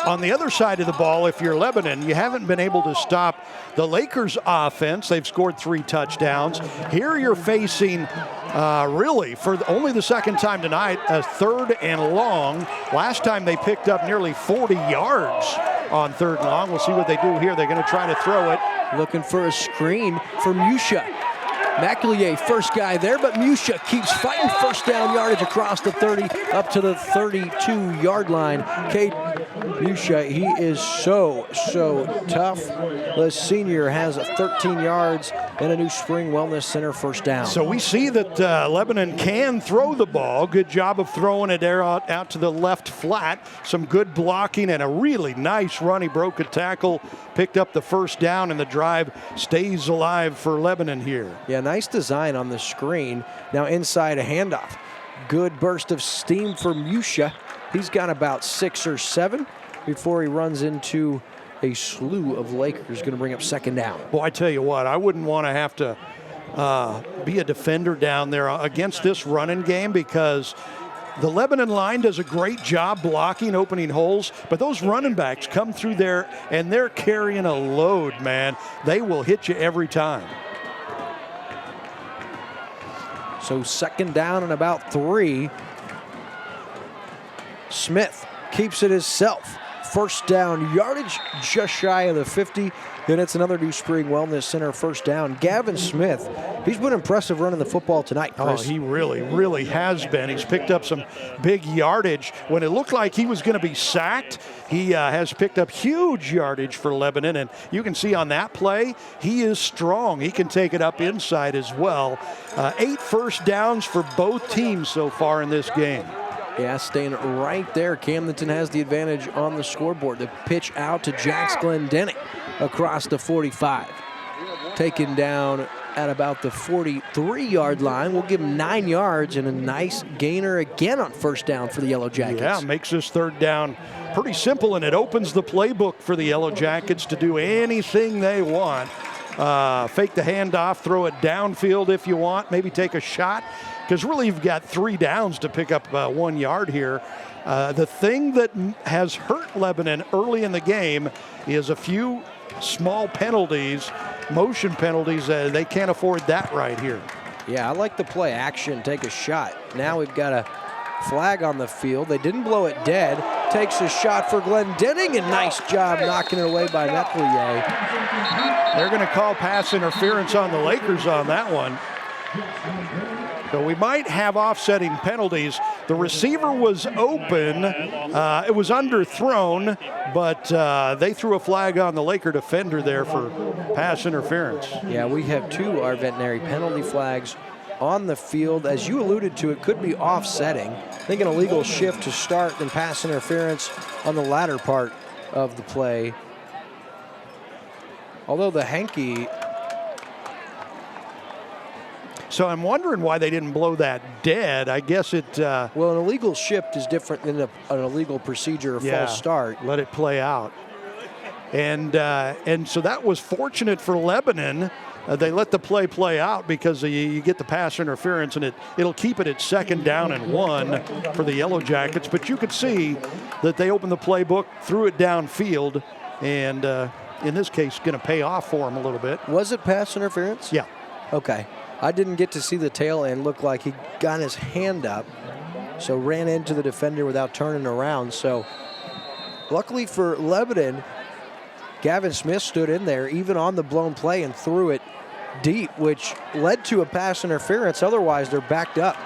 on the other side of the ball, if you're Lebanon, you haven't been able to stop the Lakers' offense. They've scored 3 touchdowns. Here you're facing, really, for only the 2nd time tonight, a 3rd and long. Last time they picked up nearly 40 yards on 3rd and long. We'll see what they do here. They're going to try to throw it. Looking for a screen for Musha. McEllier, first guy there, but Musha keeps fighting. 1st down yardage across the 30 up to the 32-yard line. Cade Musha, he is so tough. The senior has 13 yards and a new Spring Wellness Center 1st down. So we see that Lebanon can throw the ball. Good job of throwing it out to the left flat. Some good blocking and a really nice run. He broke a tackle, picked up the 1st down, and the drive stays alive for Lebanon here. Yeah, nice design on the screen. Now inside a handoff. Good burst of steam for Musha. He's got about 6 or 7 before he runs into a slew of Lakers. Going to bring up 2nd down. Boy, I tell you what, I wouldn't want to have to be a defender down there against this running game, because the Lebanon line does a great job blocking, opening holes, but those running backs come through there and they're carrying a load, man. They will hit you every time. So 2nd down and about 3. Smith keeps it himself. 1st down yardage just shy of the 50. Then it's another new Spring Wellness Center 1st down. Gavin Smith, he's been impressive running the football tonight, Chris. Oh, he really has been. He's picked up some big yardage. When it looked like he was going to be sacked, he has picked up huge yardage for Lebanon. And you can see on that play, he is strong. He can take it up inside as well. 8 1st downs for both teams so far in this game. Yeah, staying right there. Camdenton has the advantage on the scoreboard. The pitch out to Jax Glendenning across the 45. Taken down at about the 43-yard line. We'll give him 9 yards and a nice gainer again on 1st down for the Yellow Jackets. Yeah, makes this 3rd down pretty simple, and it opens the playbook for the Yellow Jackets to do anything they want. Fake the handoff, throw it downfield if you want, maybe take a shot, because really you've got 3 downs to pick up 1 yard here. The thing that has hurt Lebanon early in the game is a few small penalties, motion penalties. They can't afford that right here. Yeah, I like the play action, take a shot. Now we've got a flag on the field. They didn't blow it dead. Takes a shot for Glendenning, and nice job knocking it away by McEllier. They're going to call pass interference on the Lakers on that one. So we might have offsetting penalties. The receiver was open. It was underthrown, but they threw a flag on the Laker defender there for pass interference. Yeah, we have 2 our veterinary penalty flags on the field. As you alluded to, it could be offsetting. I think an illegal shift to start, then pass interference on the latter part of the play. Although the hanky... So I'm wondering why they didn't blow that dead. I guess it... well, an illegal shift is different than an illegal procedure, a false start. Let it play out. And so that was fortunate for Lebanon. They let the play out because you get the pass interference, and it'll keep it at 2nd down and 1 for the Yellow Jackets. But you could see that they opened the playbook, threw it downfield, and in this case, going to pay off for them a little bit. Was it pass interference? Yeah. Okay. I didn't get to see the tail end. Looked like he got his hand up, so ran into the defender without turning around. So luckily for Lebanon, Gavin Smith stood in there even on the blown play and threw it deep, which led to a pass interference. Otherwise, they're backed up.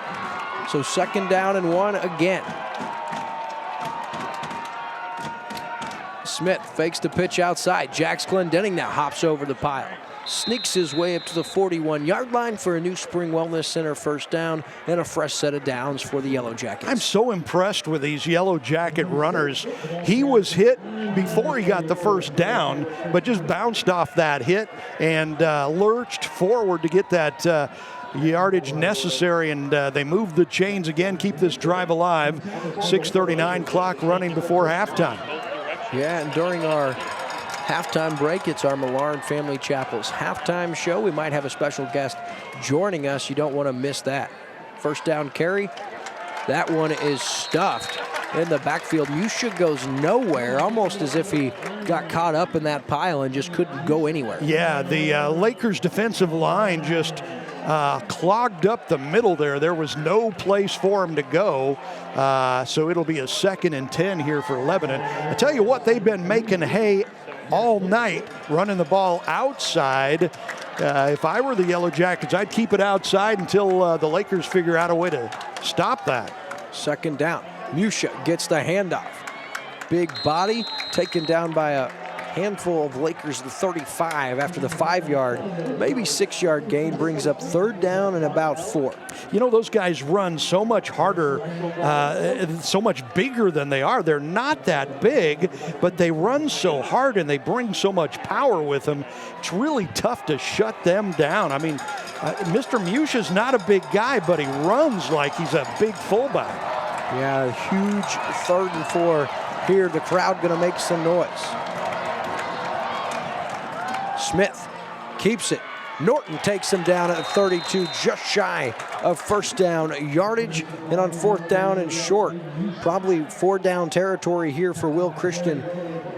So 2nd down and 1 again. Smith fakes the pitch outside. Jax Clendenning now hops over the pile. Sneaks his way up to the 41-yard line for a New Spring Wellness Center 1st down and a fresh set of downs for the Yellow Jackets. I'm so impressed with these Yellow Jacket runners. He was hit before he got the 1st down, but just bounced off that hit and lurched forward to get that yardage necessary, and they move the chains again, keep this drive alive. 6:39 clock running before halftime. Yeah, and during our halftime break, it's our Millard Family Chapel's halftime show. We might have a special guest joining us. You don't want to miss that. 1st down carry. That one is stuffed in the backfield. Musha goes nowhere, almost as if he got caught up in that pile and just couldn't go anywhere. Yeah, the Lakers defensive line just clogged up the middle there. There was no place for him to go. So it'll be a 2nd and 10 here for Lebanon. I tell you what, they've been making hay all night, running the ball outside. If I were the Yellow Jackets, I'd keep it outside until the Lakers figure out a way to stop that. 2nd down. Musha gets the handoff. Big body taken down by a handful of Lakers, the 35 after the 5-yard, maybe 6-yard gain brings up 3rd down and about 4. You know, those guys run so much harder, so much bigger than they are. They're not that big, but they run so hard and they bring so much power with them. It's really tough to shut them down. I mean, Mr. Musha's not a big guy, but he runs like he's a big fullback. Yeah, huge 3rd and 4 here. The crowd going to make some noise. Smith keeps it. Norton takes him down at 32, just shy of 1st down yardage. And on 4th down and short, probably 4-down territory here for Will Christian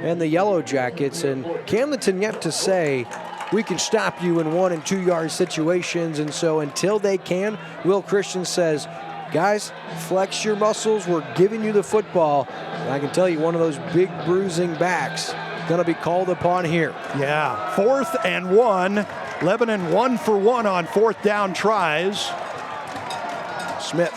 and the Yellow Jackets. And Camdenton yet to say, we can stop you in 1- and 2-yard situations. And so until they can, Will Christian says, guys, flex your muscles. We're giving you the football. And I can tell you, one of those big bruising backs going to be called upon here. Yeah, 4th and 1. Lebanon 1 for 1 on 4th down tries. Smith,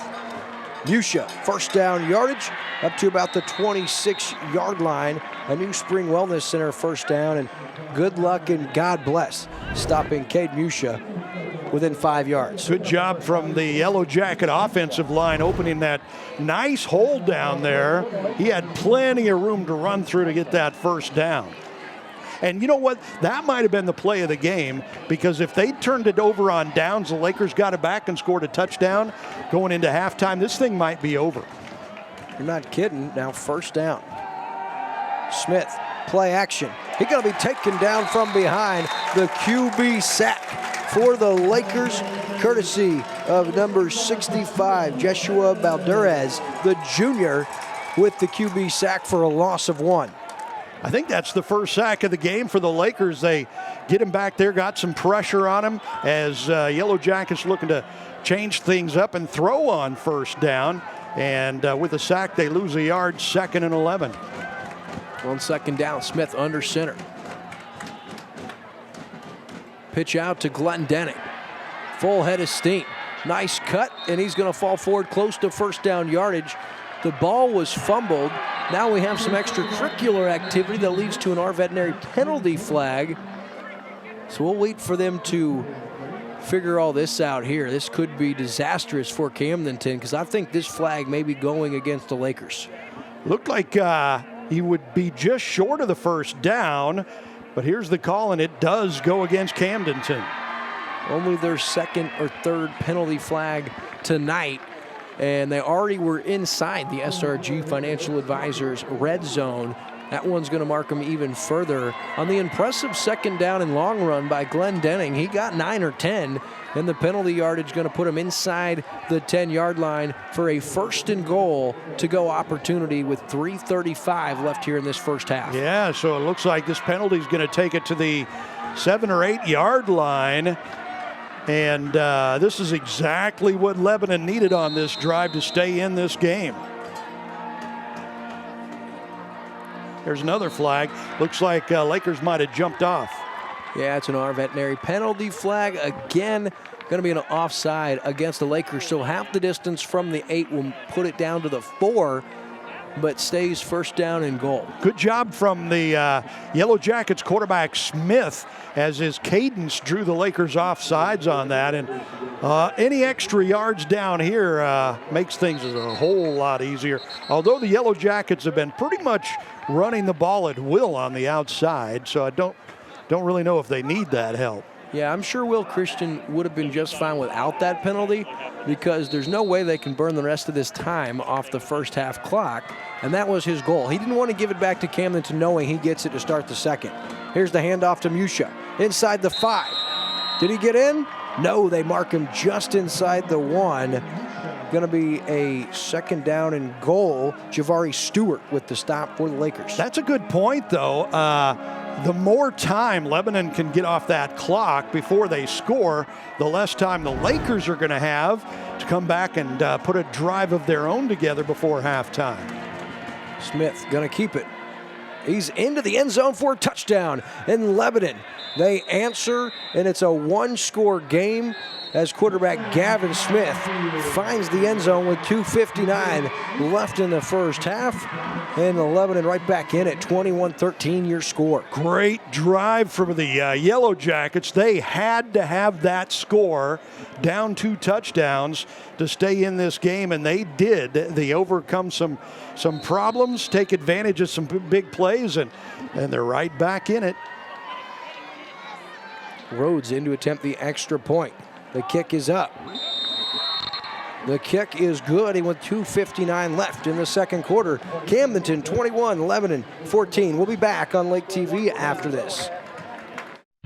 Musha, 1st down yardage up to about the 26-yard line. A New Spring Wellness Center 1st down, and good luck and God bless stopping Cade Musha within 5 yards. Good job from the Yellow Jacket offensive line opening that nice hole down there. He had plenty of room to run through to get that 1st down. And you know what? That might have been the play of the game, because if they turned it over on downs, the Lakers got it back and scored a touchdown going into halftime, this thing might be over. You're not kidding. Now 1st down. Smith, play action. He's going to be taken down from behind. The QB sack for the Lakers, courtesy of number 65, Jeshua Baldurez, the junior, with the QB sack for a loss of 1. I think that's the first sack of the game for the Lakers. They get him back there, got some pressure on him as Yellow Jackets looking to change things up and throw on 1st down. And with a sack, they lose a yard, 2nd and 11. On 2nd down, Smith under center. Pitch out to Glendenning. Full head of steam. Nice cut, and he's going to fall forward close to 1st down yardage. The ball was fumbled. Now we have some extracurricular activity that leads to an Our Veterinary penalty flag. So we'll wait for them to figure all this out here. This could be disastrous for Camdenton because I think this flag may be going against the Lakers. Looked like he would be just short of the first down, but here's the call, and it does go against Camdenton. Only their second or third penalty flag tonight, and they already were inside the SRG Financial Advisors red zone. That one's going to mark them even further. On the impressive second down and long run by Glenn Denning, he got 9 or 10, and the penalty yardage going to put him inside the 10-yard line for a 1st and goal to go opportunity with 3:35 left here in this first half. Yeah, so it looks like this penalty is going to take it to the 7 or 8 yard line. And this is exactly what Lebanon needed on this drive to stay in this game. There's another flag. Looks like Lakers might have jumped off. Yeah, it's an R veterinary penalty flag. Again, going to be an offside against the Lakers. So half the distance from the 8 will put it down to the 4, but stays 1st down and goal. Good job from the Yellow Jackets quarterback Smith as his cadence drew the Lakers offsides on that. And any extra yards down here makes things a whole lot easier. Although the Yellow Jackets have been pretty much running the ball at will on the outside, so I don't really know if they need that help. Yeah, I'm sure Will Christian would have been just fine without that penalty because there's no way they can burn the rest of this time off the first half clock, and that was his goal. He didn't want to give it back to Camdenton knowing he gets it to start the second. Here's the handoff to Musha inside the 5. Did he get in? No, they mark him just inside the 1. Going to be a 2nd down and goal. Javari Stewart with the stop for the Lakers. That's a good point, though. The more time Lebanon can get off that clock before they score, the less time the Lakers are going to have to come back and put a drive of their own together before halftime. Smith going to keep it. He's into the end zone for a touchdown. In Lebanon, they answer, and it's a 1-score game as quarterback Gavin Smith finds the end zone with 2:59 left in the first half. And Lebanon right back in at 21-13 your score. Great drive from the Yellow Jackets. They had to have that score, down 2 touchdowns, to stay in this game, and they did. They overcome some problems, take advantage of some big plays, and they're right back in it. Rhodes in to attempt the extra point. The kick is up. The kick is good. He went 2:59 left in the second quarter. Camdenton 21, Lebanon 14. We'll be back on Lake TV after this.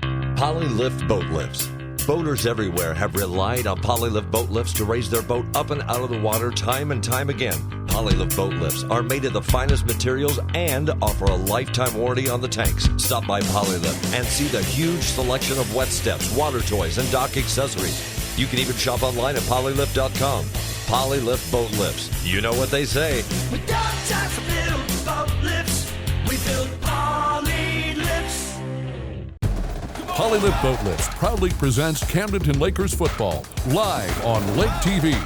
Polylift boat lifts. Boaters everywhere have relied on Polylift boat lifts to raise their boat up and out of the water time and time again. Polylift boat lifts are made of the finest materials and offer a lifetime warranty on the tanks. Stop by Polylift and see the huge selection of wet steps, water toys, and dock accessories. You can even shop online at polylift.com. Polylift boat lifts. You know what they say. We don't just build boat lifts, we build Polylifts. Polylift Boat Lifts proudly presents Camdenton Lakers football live on Lake TV.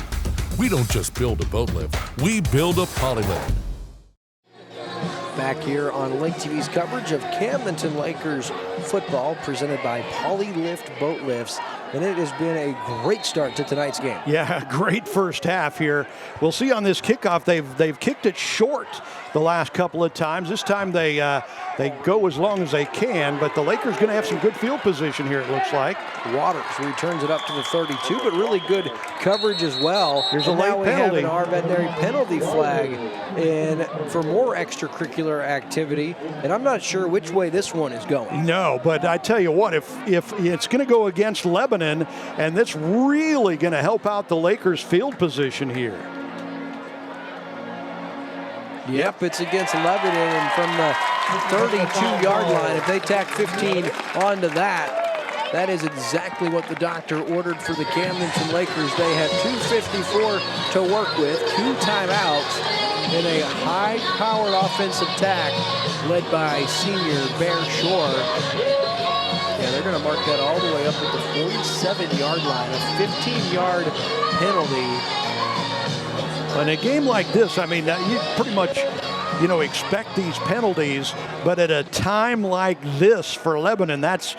We don't just build a boat lift, we build a polylift. Back here on Lake TV's coverage of Camdenton Lakers football presented by Polylift Boat Lifts. And it has been a great start to tonight's game. Yeah, great first half here. We'll see on this kickoff, they've kicked it short the last couple of times. This time they go as long as they can, but the Lakers going to have some good field position here, it looks like. Waters returns it up to the 32, but really good coverage as well. Here's a late penalty. We have an R veterinary penalty flag and for more extracurricular activity, and I'm not sure which way this one is going. No, but I tell you what, if it's going to go against Lebanon, and that's really going to help out the Lakers' field position here. Yep, it's against Lebanon, and from the 32-yard line, if they tack 15 onto that, that is exactly what the doctor ordered for the Camdenton Lakers. They had 2:54 to work with, 2 timeouts, in a high-powered offensive attack led by senior Bear Shore. Yeah, they're going to mark that all the way up at the 47-yard line, a 15-yard penalty. In a game like this, I mean, you pretty much, expect these penalties, but at a time like this for Lebanon, that's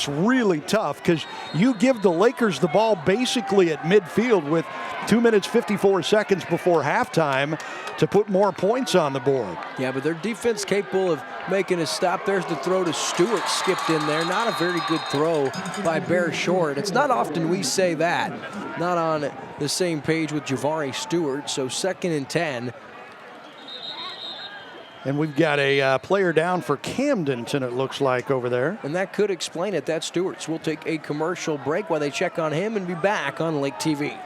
really tough because you give the Lakers the ball basically at midfield with 2 minutes 54 seconds before halftime to put more points on the board. Yeah, but their defense capable of making a stop. There's the throw to Stewart, skipped in there. Not a very good throw by Bear Short. It's not often we say that. Not on the same page with Javari Stewart. So 2nd and 10. And we've got a player down for Camdenton, it looks like, over there. And that could explain it. That's Stewart. So we'll take a commercial break while they check on him and be back on Lake TV.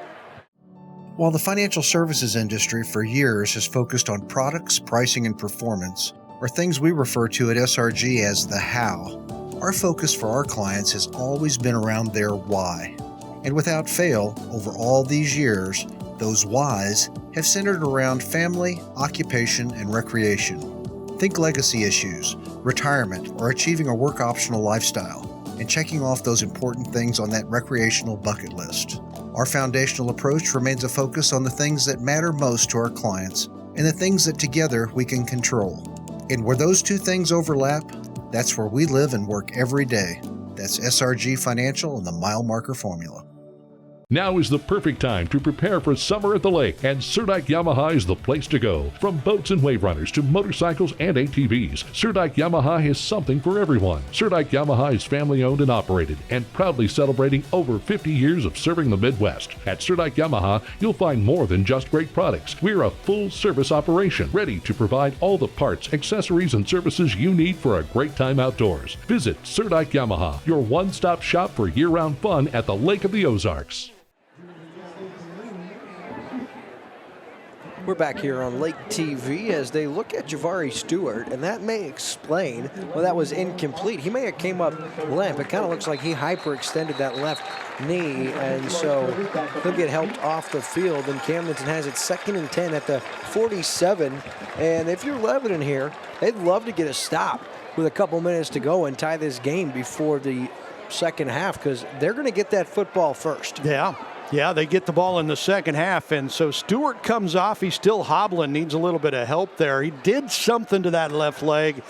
While the financial services industry for years has focused on products, pricing, and performance, or things we refer to at SRG as the how, our focus for our clients has always been around their why. And without fail, over all these years, those whys have centered around family, occupation, and recreation. Think legacy issues, retirement, or achieving a work optional lifestyle, and checking off those important things on that recreational bucket list. Our foundational approach remains a focus on the things that matter most to our clients and the things that together we can control. And where those two things overlap, that's where we live and work every day. That's SRG Financial and the Mile Marker Formula. Now is the perfect time to prepare for summer at the lake, and Serdike Yamaha is the place to go. From boats and wave runners to motorcycles and ATVs, Serdike Yamaha has something for everyone. Serdike Yamaha is family owned and operated and proudly celebrating over 50 years of serving the Midwest. At Serdike Yamaha, you'll find more than just great products. We're a full service operation ready to provide all the parts, accessories, and services you need for a great time outdoors. Visit Serdike Yamaha, your one-stop shop for year-round fun at the Lake of the Ozarks. We're back here on Lake TV as they look at Javari Stewart, and that may explain why that was incomplete. He may have came up limp. It kind of looks like he hyperextended that left knee, and so he'll get helped off the field. And Camdenton has it 2nd and 10 at the 47. And if you're Lebanon here, they'd love to get a stop with a couple minutes to go and tie this game before the second half, because they're going to get that football first. Yeah, they get the ball in the second half, and so Stewart comes off. He's still hobbling, needs a little bit of help there. He did something to that left leg,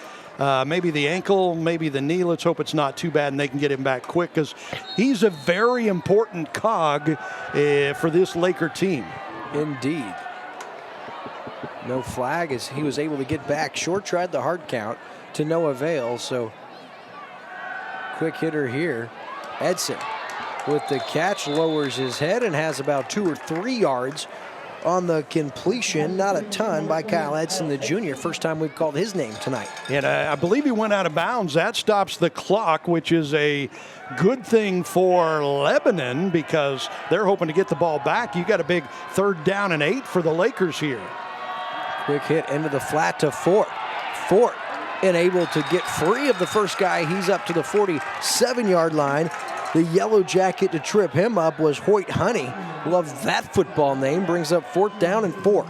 maybe the ankle, maybe the knee. Let's hope it's not too bad and they can get him back quick, because he's a very important cog for this Laker team. Indeed. No flag as he was able to get back. Short tried the hard count to no avail, so quick hitter here. Edson with the catch, lowers his head and has about 2 or 3 yards on the completion. Not a ton by Kyle Edson, the junior. First time we've called his name tonight. And I believe he went out of bounds. That stops the clock, which is a good thing for Lebanon because they're hoping to get the ball back. You got a big 3rd down and 8 for the Lakers here. Quick hit into the flat to Fort. Fort unable to get free of the first guy. He's up to the 47-yard line. The yellow jacket to trip him up was Hoyt Honey. Love that football name. Brings up 4th down and 4.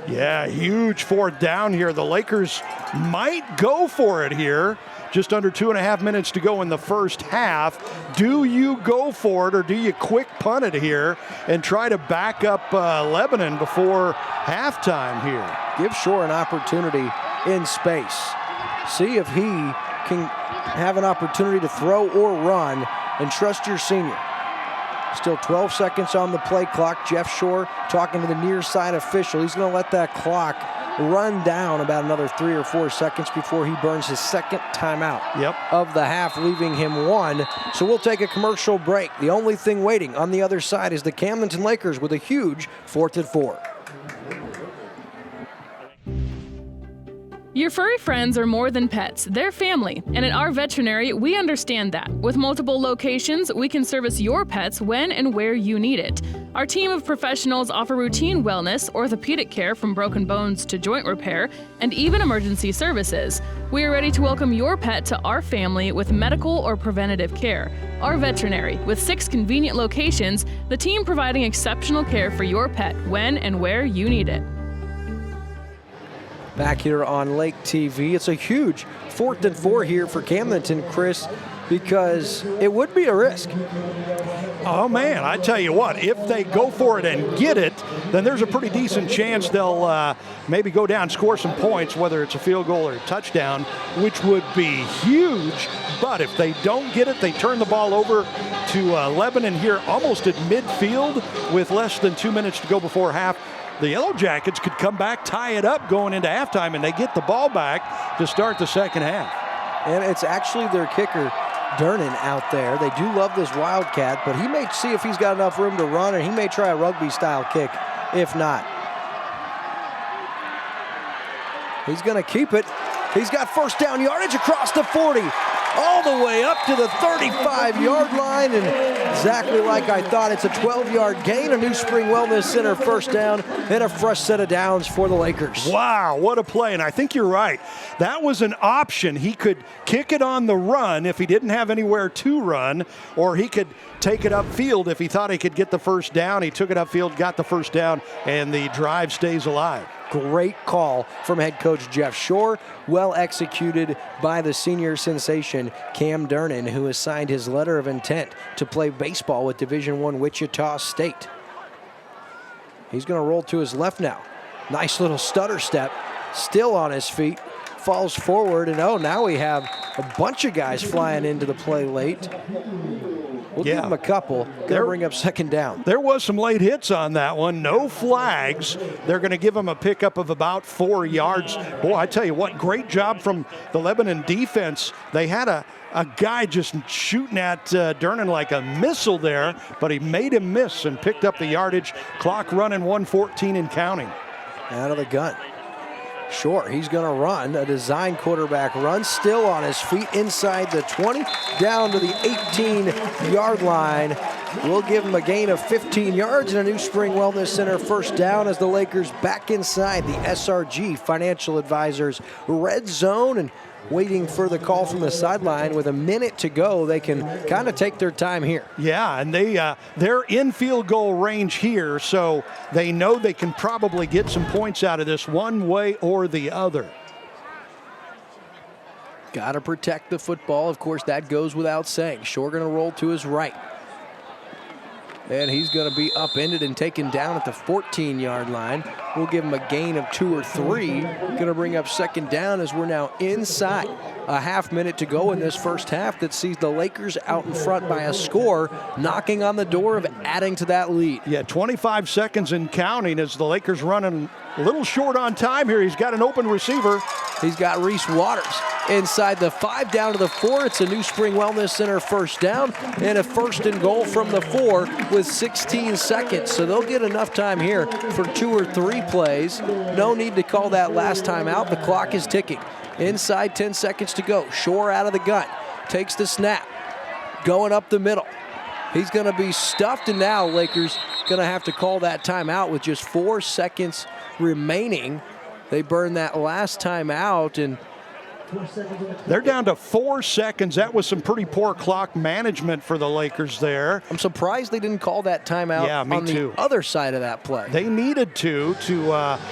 Yeah, huge 4th down here. The Lakers might go for it here. Just under 2.5 minutes to go in the first half. Do you go for it or do you quick punt it here and try to back up Lebanon before halftime here? Give Shore an opportunity in space. See if he can have an opportunity to throw or run, and trust your senior. Still 12 seconds on the play clock. Jeff Shore talking to the near side official. He's going to let that clock run down about another 3 or 4 seconds before he burns his second timeout of the half, leaving him 1. So we'll take a commercial break. The only thing waiting on the other side is the Camdenton Lakers with a huge 4th and 4. Your furry friends are more than pets, they're family. And at our veterinary, we understand that. With multiple locations, we can service your pets when and where you need it. Our team of professionals offer routine wellness, orthopedic care from broken bones to joint repair, and even emergency services. We are ready to welcome your pet to our family with medical or preventative care. Our veterinary, with 6 convenient locations, the team providing exceptional care for your pet when and where you need it. Back here on Lake TV, it's a huge 4th and 4 here for Camdenton. Chris, because it would be a risk. Oh, man, I tell you what, if they go for it and get it, then there's a pretty decent chance they'll maybe go down, score some points, whether it's a field goal or a touchdown, which would be huge. But if they don't get it, they turn the ball over to Lebanon here almost at midfield with less than 2 minutes to go before half. The Yellow Jackets could come back, tie it up going into halftime, and they get the ball back to start the second half. And it's actually their kicker, Durnan, out there. They do love this Wildcat, but he may see if he's got enough room to run, and he may try a rugby-style kick. If not, he's going to keep it. He's got first down yardage across the 40, all the way up to the 35-yard line, and exactly like I thought, it's a 12-yard gain, a New Spring Wellness Center first down, and a fresh set of downs for the Lakers. Wow, what a play, and I think you're right. That was an option. He could kick it on the run if he didn't have anywhere to run, or he could take it upfield if he thought he could get the first down. He took it upfield, got the first down, and the drive stays alive. Great call from head coach Jeff Shore. Well executed by the senior sensation Cam Durnan, who has signed his letter of intent to play baseball with Division I Wichita State. He's going to roll to his left now. Nice little stutter step. Still on his feet. Falls forward, and now we have a bunch of guys flying into the play late. We'll give him a couple. Gonna bring up second down. There was some late hits on that one. No flags. They're going to give him a pickup of about 4 yards. Boy, I tell you what, great job from the Lebanon defense. They had a guy just shooting at Durnan like a missile there, but he made him miss and picked up the yardage. Clock running 1:14 and counting. Out of the gun. Short, he's going to run, a design quarterback run, still on his feet inside the 20, down to the 18-yard line. We'll give him a gain of 15 yards and a New Spring Wellness Center first down as the Lakers back inside the SRG Financial Advisors red zone, and waiting for the call from the sideline. With a minute to go, they can kind of take their time here. Yeah, and they're in field goal range here, so they know they can probably get some points out of this one way or the other. Got to protect the football. Of course, that goes without saying. Shore going to roll to his right. And he's going to be upended and taken down at the 14-yard line. We'll give him a gain of 2 or 3. Going to bring up second down as we're now inside. A half minute to go in this first half that sees the Lakers out in front by a score, knocking on the door of adding to that lead. Yeah, 25 seconds and counting as the Lakers running a little short on time here. He's got an open receiver. He's got Reese Waters inside the 5, down to the 4. It's a New Spring Wellness Center first down and a first and goal from the 4 with 16 seconds. So they'll get enough time here for 2 or 3 plays. No need to call that last time out. The clock is ticking. Inside 10 seconds to go. Shore out of the gun. Takes the snap. Going up the middle. He's going to be stuffed, and now Lakers going to have to call that timeout with just 4 seconds remaining. They burned that last time out, and they're down to 4 seconds. That was some pretty poor clock management for the Lakers there. I'm surprised they didn't call that timeout on the other side of that play. They needed to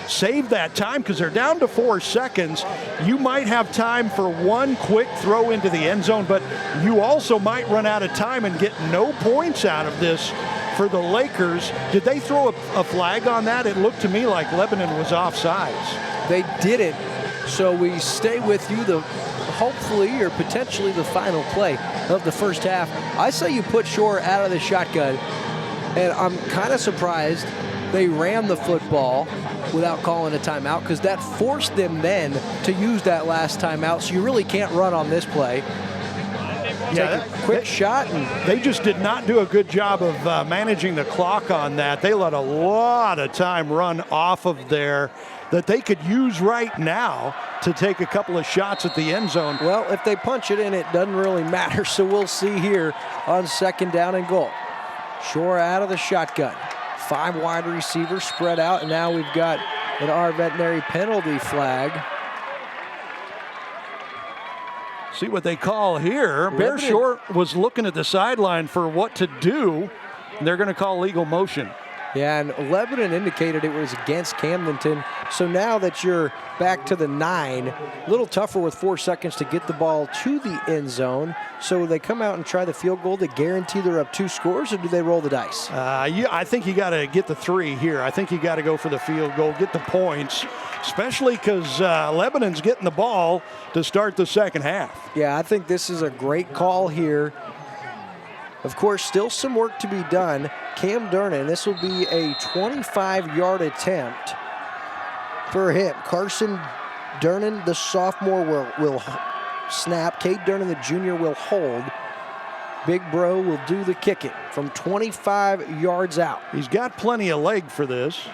save that time because they're down to 4 seconds. You might have time for one quick throw into the end zone, but you also might run out of time and get no points out of this for the Lakers. Did they throw a flag on that? It looked to me like Lebanon was offsides. They didn't. So we stay with you, hopefully or potentially the final play of the first half. I say you put Shore out of the shotgun, and I'm kind of surprised they ran the football without calling a timeout, because that forced them then to use that last timeout, so you really can't run on this play. Yeah, take a quick shot. And they just did not do a good job of managing the clock on that. They let a lot of time run off of there that they could use right now to take a couple of shots at the end zone. Well, if they punch it in, it doesn't really matter, so we'll see here on second down and goal. Shore out of the shotgun. 5 wide receivers spread out, and now we've got an our veterinary penalty flag. See what they call here. Bear Shore was looking at the sideline for what to do. They're going to call legal motion. Yeah, and Lebanon indicated it was against Camdenton So now that you're back to the 9, a little tougher with 4 seconds to get the ball to the end zone. So they come out and try the field goal to guarantee they're up 2 scores, or do they roll the dice? I think you got to get the 3 here. I think you got to go for the field goal, get the points, especially because Lebanon's getting the ball to start the second half. Yeah, I think this is a great call here. Of course, still some work to be done. Camdenton, this will be a 25-yard attempt for him. Carson Durnan, the sophomore, will snap. Cade Durnan, the junior, will hold. Big Bro will do the kicking from 25 yards out. He's got plenty of leg for this.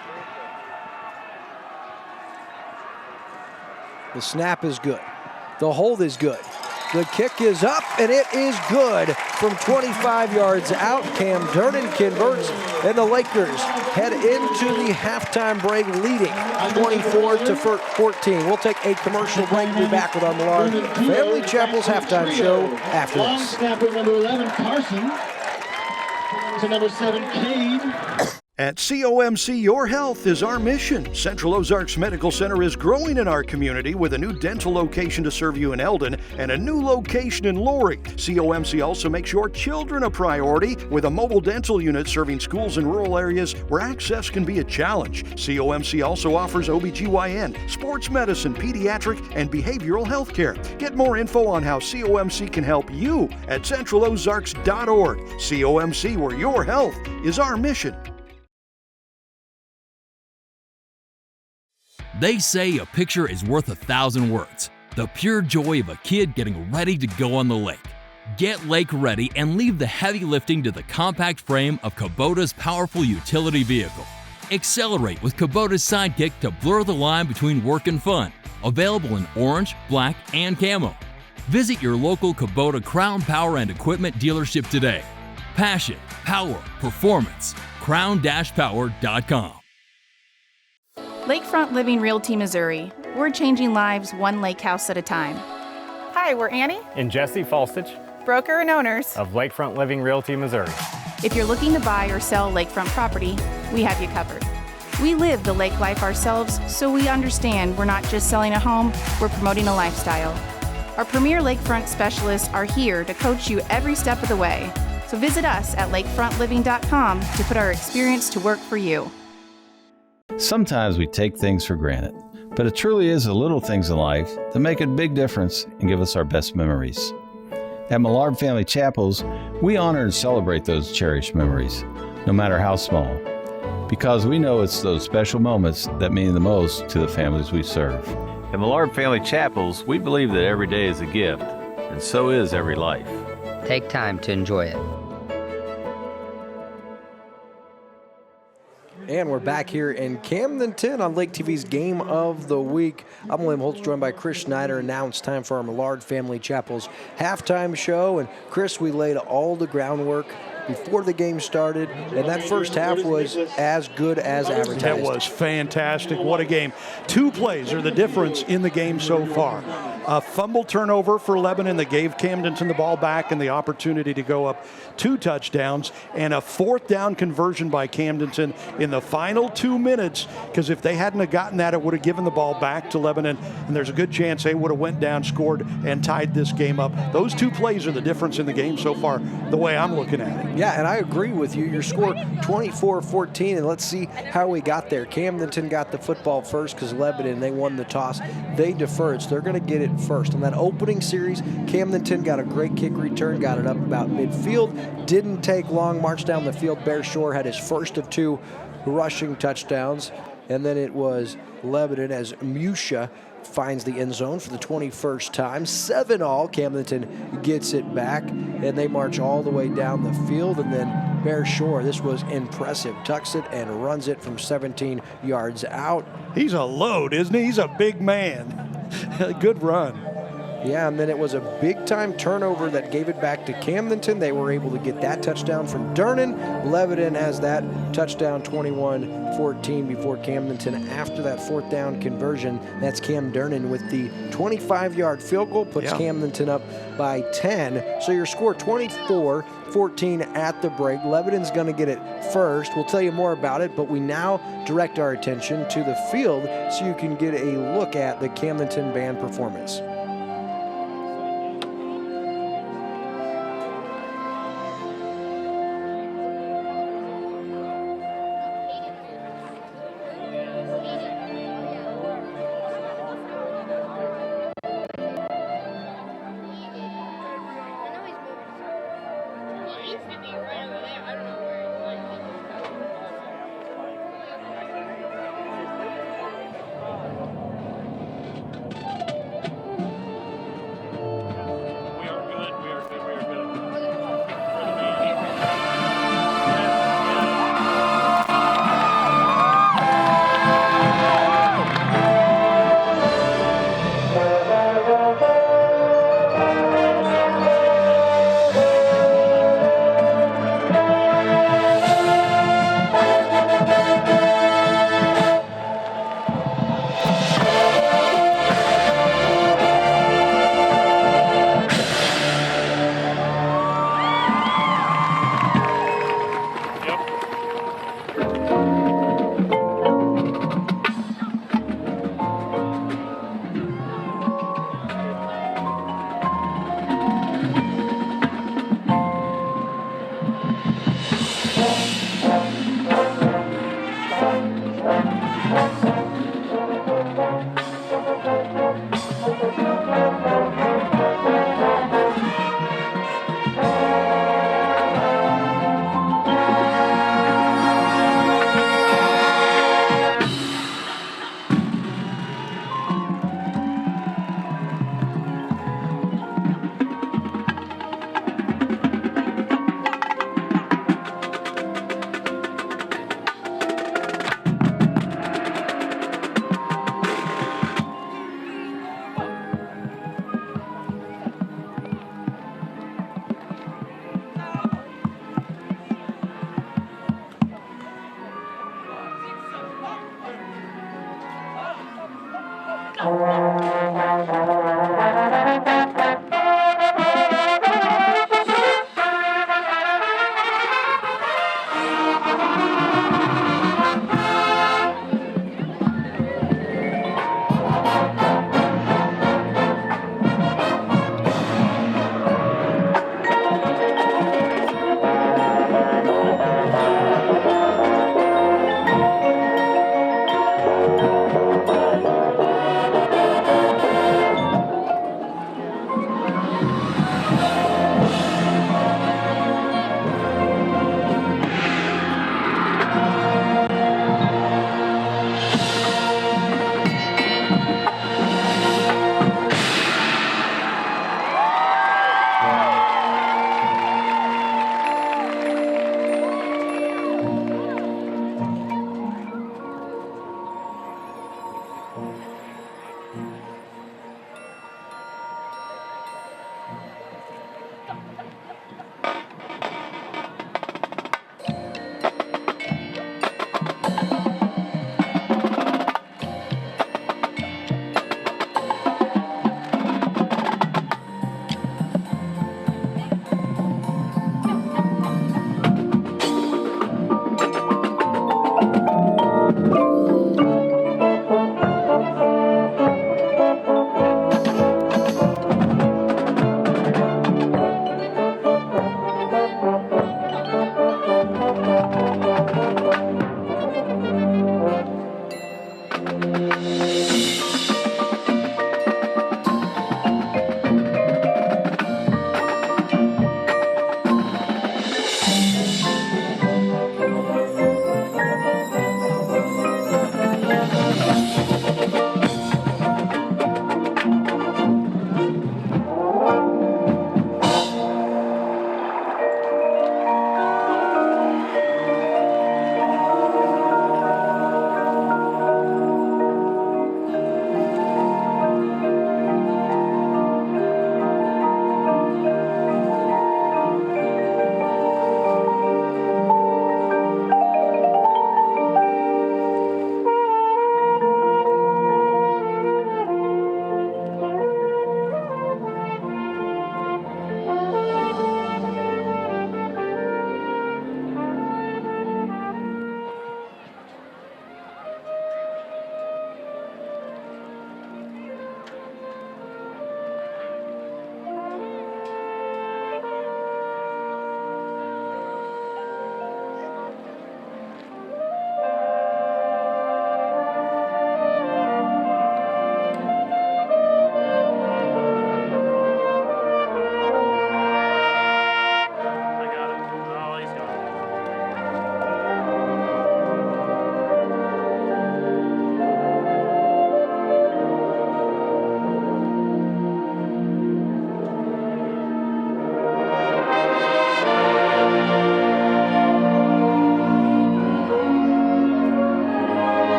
The snap is good. The hold is good. The kick is up, and it is good from 25 yards out. Cam Durnan converts, and the Lakers head into the halftime break leading 24-14. We'll take a commercial break. Be back with our Millard Family Chapel's halftime show after this. Snapper number 11, Carson. To number 7, Cade. At COMC, your health is our mission. Central Ozarks Medical Center is growing in our community with a new dental location to serve you in Eldon and a new location in Laurie. COMC also makes your children a priority with a mobile dental unit serving schools in rural areas where access can be a challenge. COMC also offers OBGYN, sports medicine, pediatric, and behavioral health care. Get more info on how COMC can help you at centralozarks.org. COMC, where your health is our mission. They say a picture is worth 1,000 words. The pure joy of a kid getting ready to go on the lake. Get lake ready and leave the heavy lifting to the compact frame of Kubota's powerful utility vehicle. Accelerate with Kubota's Sidekick to blur the line between work and fun. Available in orange, black, and camo. Visit your local Kubota Crown Power and Equipment dealership today. Passion, power, performance. crown-power.com. Lakefront Living Realty, Missouri. We're changing lives one lake house at a time. Hi, we're Annie, And Jesse Falstich broker and owners of Lakefront Living Realty, Missouri. If you're looking to buy or sell lakefront property, we have you covered. We live the lake life ourselves, so we understand we're not just selling a home, we're promoting a lifestyle. Our premier lakefront specialists are here to coach you every step of the way. So visit us at lakefrontliving.com to put our experience to work for you. Sometimes we take things for granted, but it truly is the little things in life that make a big difference and give us our best memories. At Millard Family Chapels, we honor and celebrate those cherished memories, no matter how small, because we know it's those special moments that mean the most to the families we serve. At Millard Family Chapels, we believe that every day is a gift, and so is every life. Take time to enjoy it. And we're back here in Camdenton on Lake TV's Game of the Week. I'm William Holtz, joined by Chris Schneider, and now it's time for our Millard Family Chapel's halftime show. And Chris, we laid all the groundwork before the game started, and that first half was as good as advertised. That was fantastic. What a game. 2 plays are the difference in the game so far. A fumble turnover for Lebanon that gave Camdenton the ball back and the opportunity to go up 2 touchdowns, and a 4th down conversion by Camdenton in the final 2 minutes, because if they hadn't have gotten that, it would have given the ball back to Lebanon, and there's a good chance they would have went down, scored, and tied this game up. Those 2 plays are the difference in the game so far, the way I'm looking at it. Yeah, and I agree with you. Your score 24-14, and let's see how we got there. Camdenton got the football first because Lebanon, they won the toss. They deferred, so they're going to get it first. On that opening series, Camdenton got a great kick return, got it up about midfield. Didn't take long, marched down the field. Bear Shore had his first of 2 rushing touchdowns, and then it was Lebanon as Musha finds the end zone for the 21st time. 7-all, Camdenton gets it back, and they march all the way down the field, and then Bear Shore, this was impressive, tucks it and runs it from 17 yards out. He's a load, isn't he? He's a big man. Good run. Yeah, and then it was a big-time turnover that gave it back to Camdenton. They were able to get that touchdown from Durnan. Lebanon has that touchdown 21-14 before Camdenton after that fourth down conversion. That's Cam Durnan with the 25-yard field goal, puts Camdenton up by 10. So your score 24-14 at the break. Lebanon's going to get it first. We'll tell you more about it, but we now direct our attention to the field so you can get a look at the Camdenton band performance.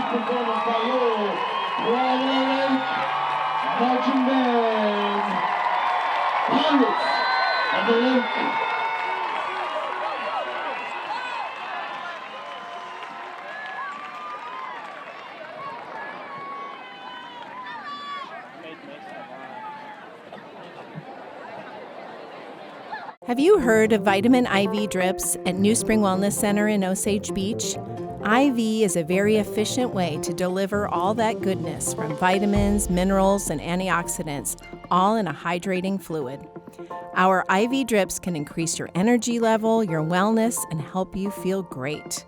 performance by Lowell, Providence Marching Band, Pirates of the Lake. Have you heard of vitamin IV drips at New Spring Wellness Center in Osage Beach? IV is a very efficient way to deliver all that goodness from vitamins, minerals, and antioxidants, all in a hydrating fluid. Our IV drips can increase your energy level, your wellness, and help you feel great.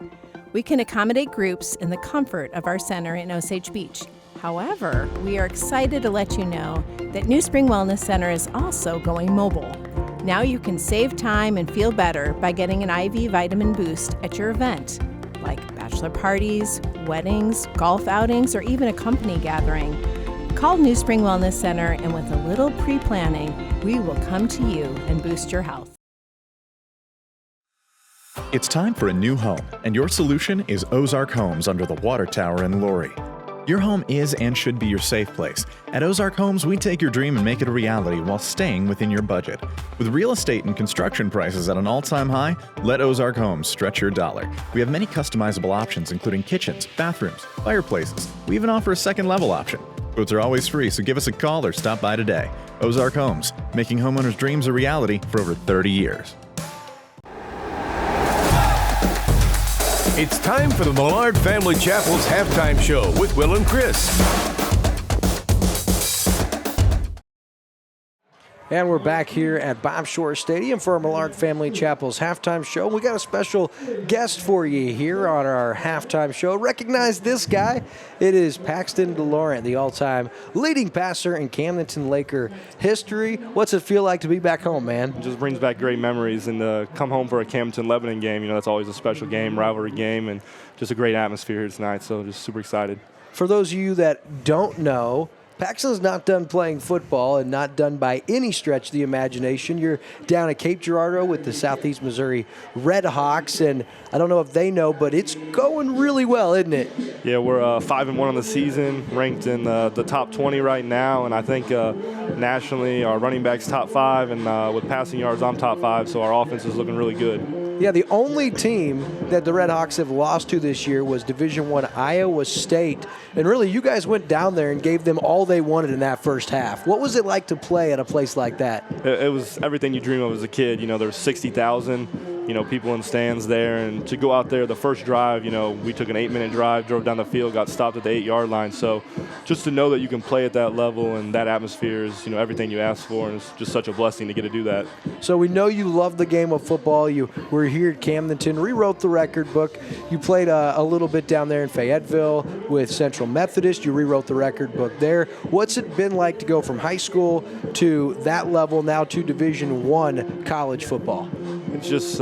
We can accommodate groups in the comfort of our center in Osage Beach. However, we are excited to let you know that New Spring Wellness Center is also going mobile. Now you can save time and feel better by getting an IV vitamin boost at your event, like bachelor parties, weddings, golf outings, or even a company gathering. Call New Spring Wellness Center, and with a little pre-planning, we will come to you and boost your health. It's time for a new home, and your solution is Ozark Homes under the Water Tower in Laurie. Your home is and should be your safe place. At Ozark Homes, we take your dream and make it a reality while staying within your budget. With real estate and construction prices at an all-time high, let Ozark Homes stretch your dollar. We have many customizable options, including kitchens, bathrooms, fireplaces. We even offer a second-level option. Quotes are always free, so give us a call or stop by today. Ozark Homes, making homeowners' dreams a reality for over 30 years. It's time for the Millard Family Chapel's halftime show with Will and Chris. And we're back here at Bob Shore Stadium for our Millard Family Chapel's halftime show. We got a special guest for you here on our halftime show. Recognize this guy. It is Paxton DeLaurent, the all-time leading passer in Camdenton Laker history. What's it feel like to be back home, man? It just brings back great memories, and to come home for a Camdenton-Lebanon game, that's always a special game, rivalry game, and just a great atmosphere here tonight, so just super excited. For those of you that don't know, Paxton's not done playing football and not done by any stretch of the imagination. You're down at Cape Girardeau with the Southeast Missouri Red Hawks, and I don't know if they know, but it's going really well, isn't it? Yeah, we're 5-1 on the season, ranked in the top 20 right now, and I think nationally our running back's top 5, and with passing yards I'm top 5, so our offense is looking really good. Yeah, the only team that the Red Hawks have lost to this year was Division I Iowa State. And really, you guys went down there and gave them all they wanted in that first half. What was it like to play at a place like that? It was everything you dream of as a kid. There was 60,000. People in stands there, and to go out there the first drive, we took an 8-minute drive, drove down the field, got stopped at the 8-yard line. So just to know that you can play at that level and that atmosphere is, everything you ask for, and it's just such a blessing to get to do that. So we know you love the game of football. You were here at Camdenton, rewrote the record book. You played a little bit down there in Fayetteville with Central Methodist. You rewrote the record book there. What's it been like to go from high school to that level now to Division I college football? It's just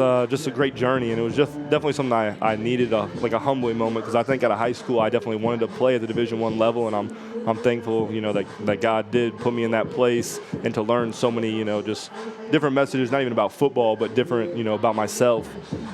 a great journey, and it was just definitely something I needed, like a humbling moment, because I think out of high school I definitely wanted to play at the Division I level, and I'm thankful, that God did put me in that place, and to learn so many, just different messages, not even about football, but different, about myself,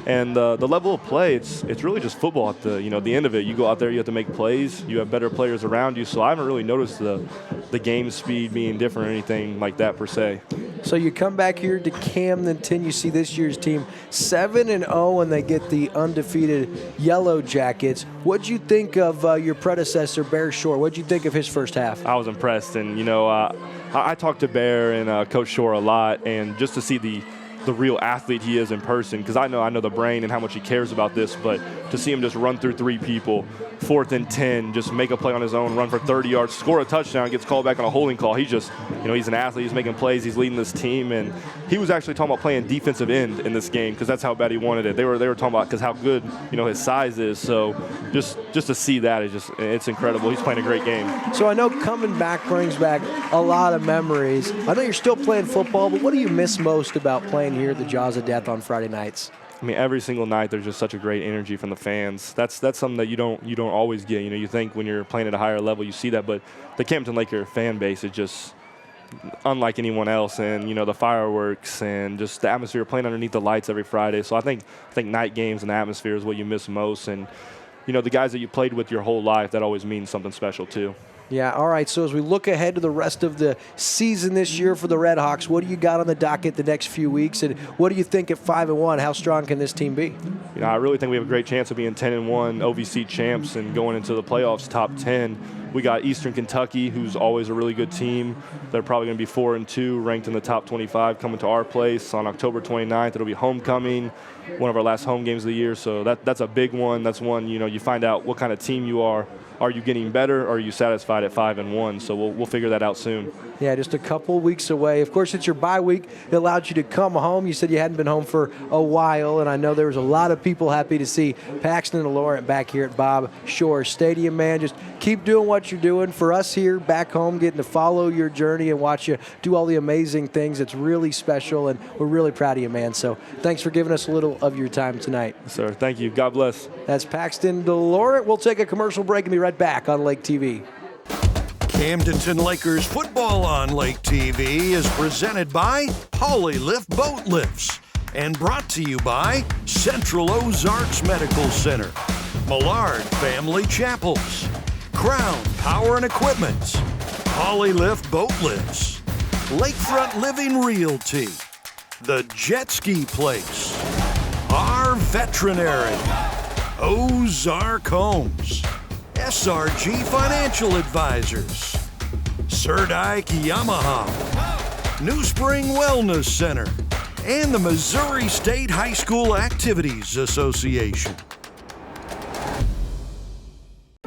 and the level of play. It's really just football at the end of it. You go out there, you have to make plays, you have better players around you, so I haven't really noticed the game speed being different or anything like that per se. So you come back here to Camdenton, you see this year's team 7-0, and they get the undefeated Yellow Jackets. What'd you think of your predecessor, Bear Shore? What'd you think of his first half? I was impressed, and I talked to Bear and Coach Shore a lot, and just to see the real athlete he is in person, because I know the brain and how much he cares about this, but to see him just run through 3 people, 4th and 10, just make a play on his own, run for 30 yards, score a touchdown, gets called back on a holding call. He's just, he's an athlete, he's making plays, he's leading this team, and he was actually talking about playing defensive end in this game because that's how bad he wanted it. They were talking about because how good, his size is, so just to see that is it's incredible. He's playing a great game. So I know coming back brings back a lot of memories. I know you're still playing football, but what do you miss most about playing here at the Jaws of Death on Friday nights? I mean, every single night there's just such a great energy from the fans. That's something that you don't always get. You think when you're playing at a higher level you see that, but the Camdenton Laker fan base is just unlike anyone else, and the fireworks and just the atmosphere, playing underneath the lights every Friday. So I think night games and the atmosphere is what you miss most, and the guys that you played with your whole life, that always means something special too. Yeah, all right, so as we look ahead to the rest of the season this year for the Red Hawks, what do you got on the docket the next few weeks, and what do you think at 5-1? How strong can this team be? I really think we have a great chance of being 10-1 OVC champs and going into the playoffs top 10. We got Eastern Kentucky, who's always a really good team. They're probably going to be 4-2, ranked in the top 25, coming to our place on October 29th. It'll be homecoming, one of our last home games of the year, so that's a big one. That's one, you find out what kind of team you are. Are you getting better, or are you satisfied at 5-1? So we'll figure that out soon. Yeah, just a couple weeks away. Of course, it's your bye week. It allowed you to come home. You said you hadn't been home for a while, and I know there was a lot of people happy to see Paxton and Laurent back here at Bob Shore Stadium, man. Just keep doing what you're doing. For us here back home, getting to follow your journey and watch you do all the amazing things. It's really special, and we're really proud of you, man. So thanks for giving us a little of your time tonight. Yes, sir. Thank you. God bless. That's Paxton DeLaurent. We'll take a commercial break and be right back on Lake TV. Camdenton Lakers football on Lake TV is presented by Polylift Boat Lifts and brought to you by Central Ozarks Medical Center, Millard Family Chapels, Crown Power and Equipment, Polylift Boat Lifts, Lakefront Living Realty, The Jet Ski Place, Our Veterinary, Ozark Homes, SRG Financial Advisors, Surdike Yamaha, New Spring Wellness Center, and the Missouri State High School Activities Association.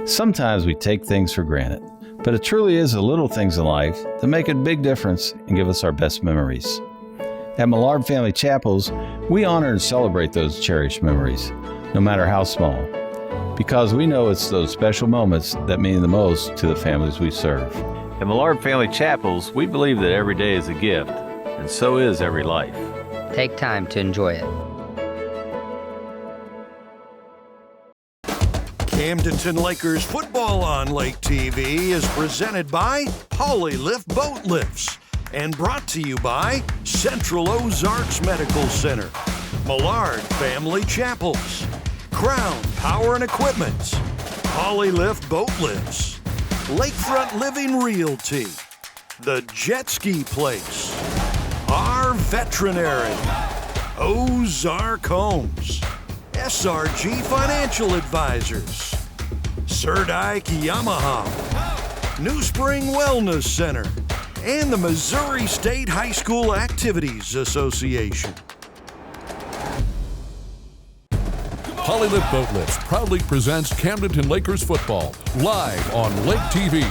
Sometimes we take things for granted, but it truly is the little things in life that make a big difference and give us our best memories. At Millard Family Chapels, we honor and celebrate those cherished memories, no matter how small, because we know it's those special moments that mean the most to the families we serve. At Millard Family Chapels, we believe that every day is a gift, and so is every life. Take time to enjoy it. Camdenton Lakers football on Lake TV is presented by Polylift Boat Lifts and brought to you by Central Ozarks Medical Center, Millard Family Chapels, Crown Power and Equipment, Polylift Boat Lifts, Lakefront Living Realty, The Jet Ski Place, Our Veterinary, Ozark Homes, SRG Financial Advisors, Surdike Yamaha, New Spring Wellness Center, and the Missouri State High School Activities Association. Polylift Boat Lifts proudly presents Camdenton Lakers football live on Lake TV.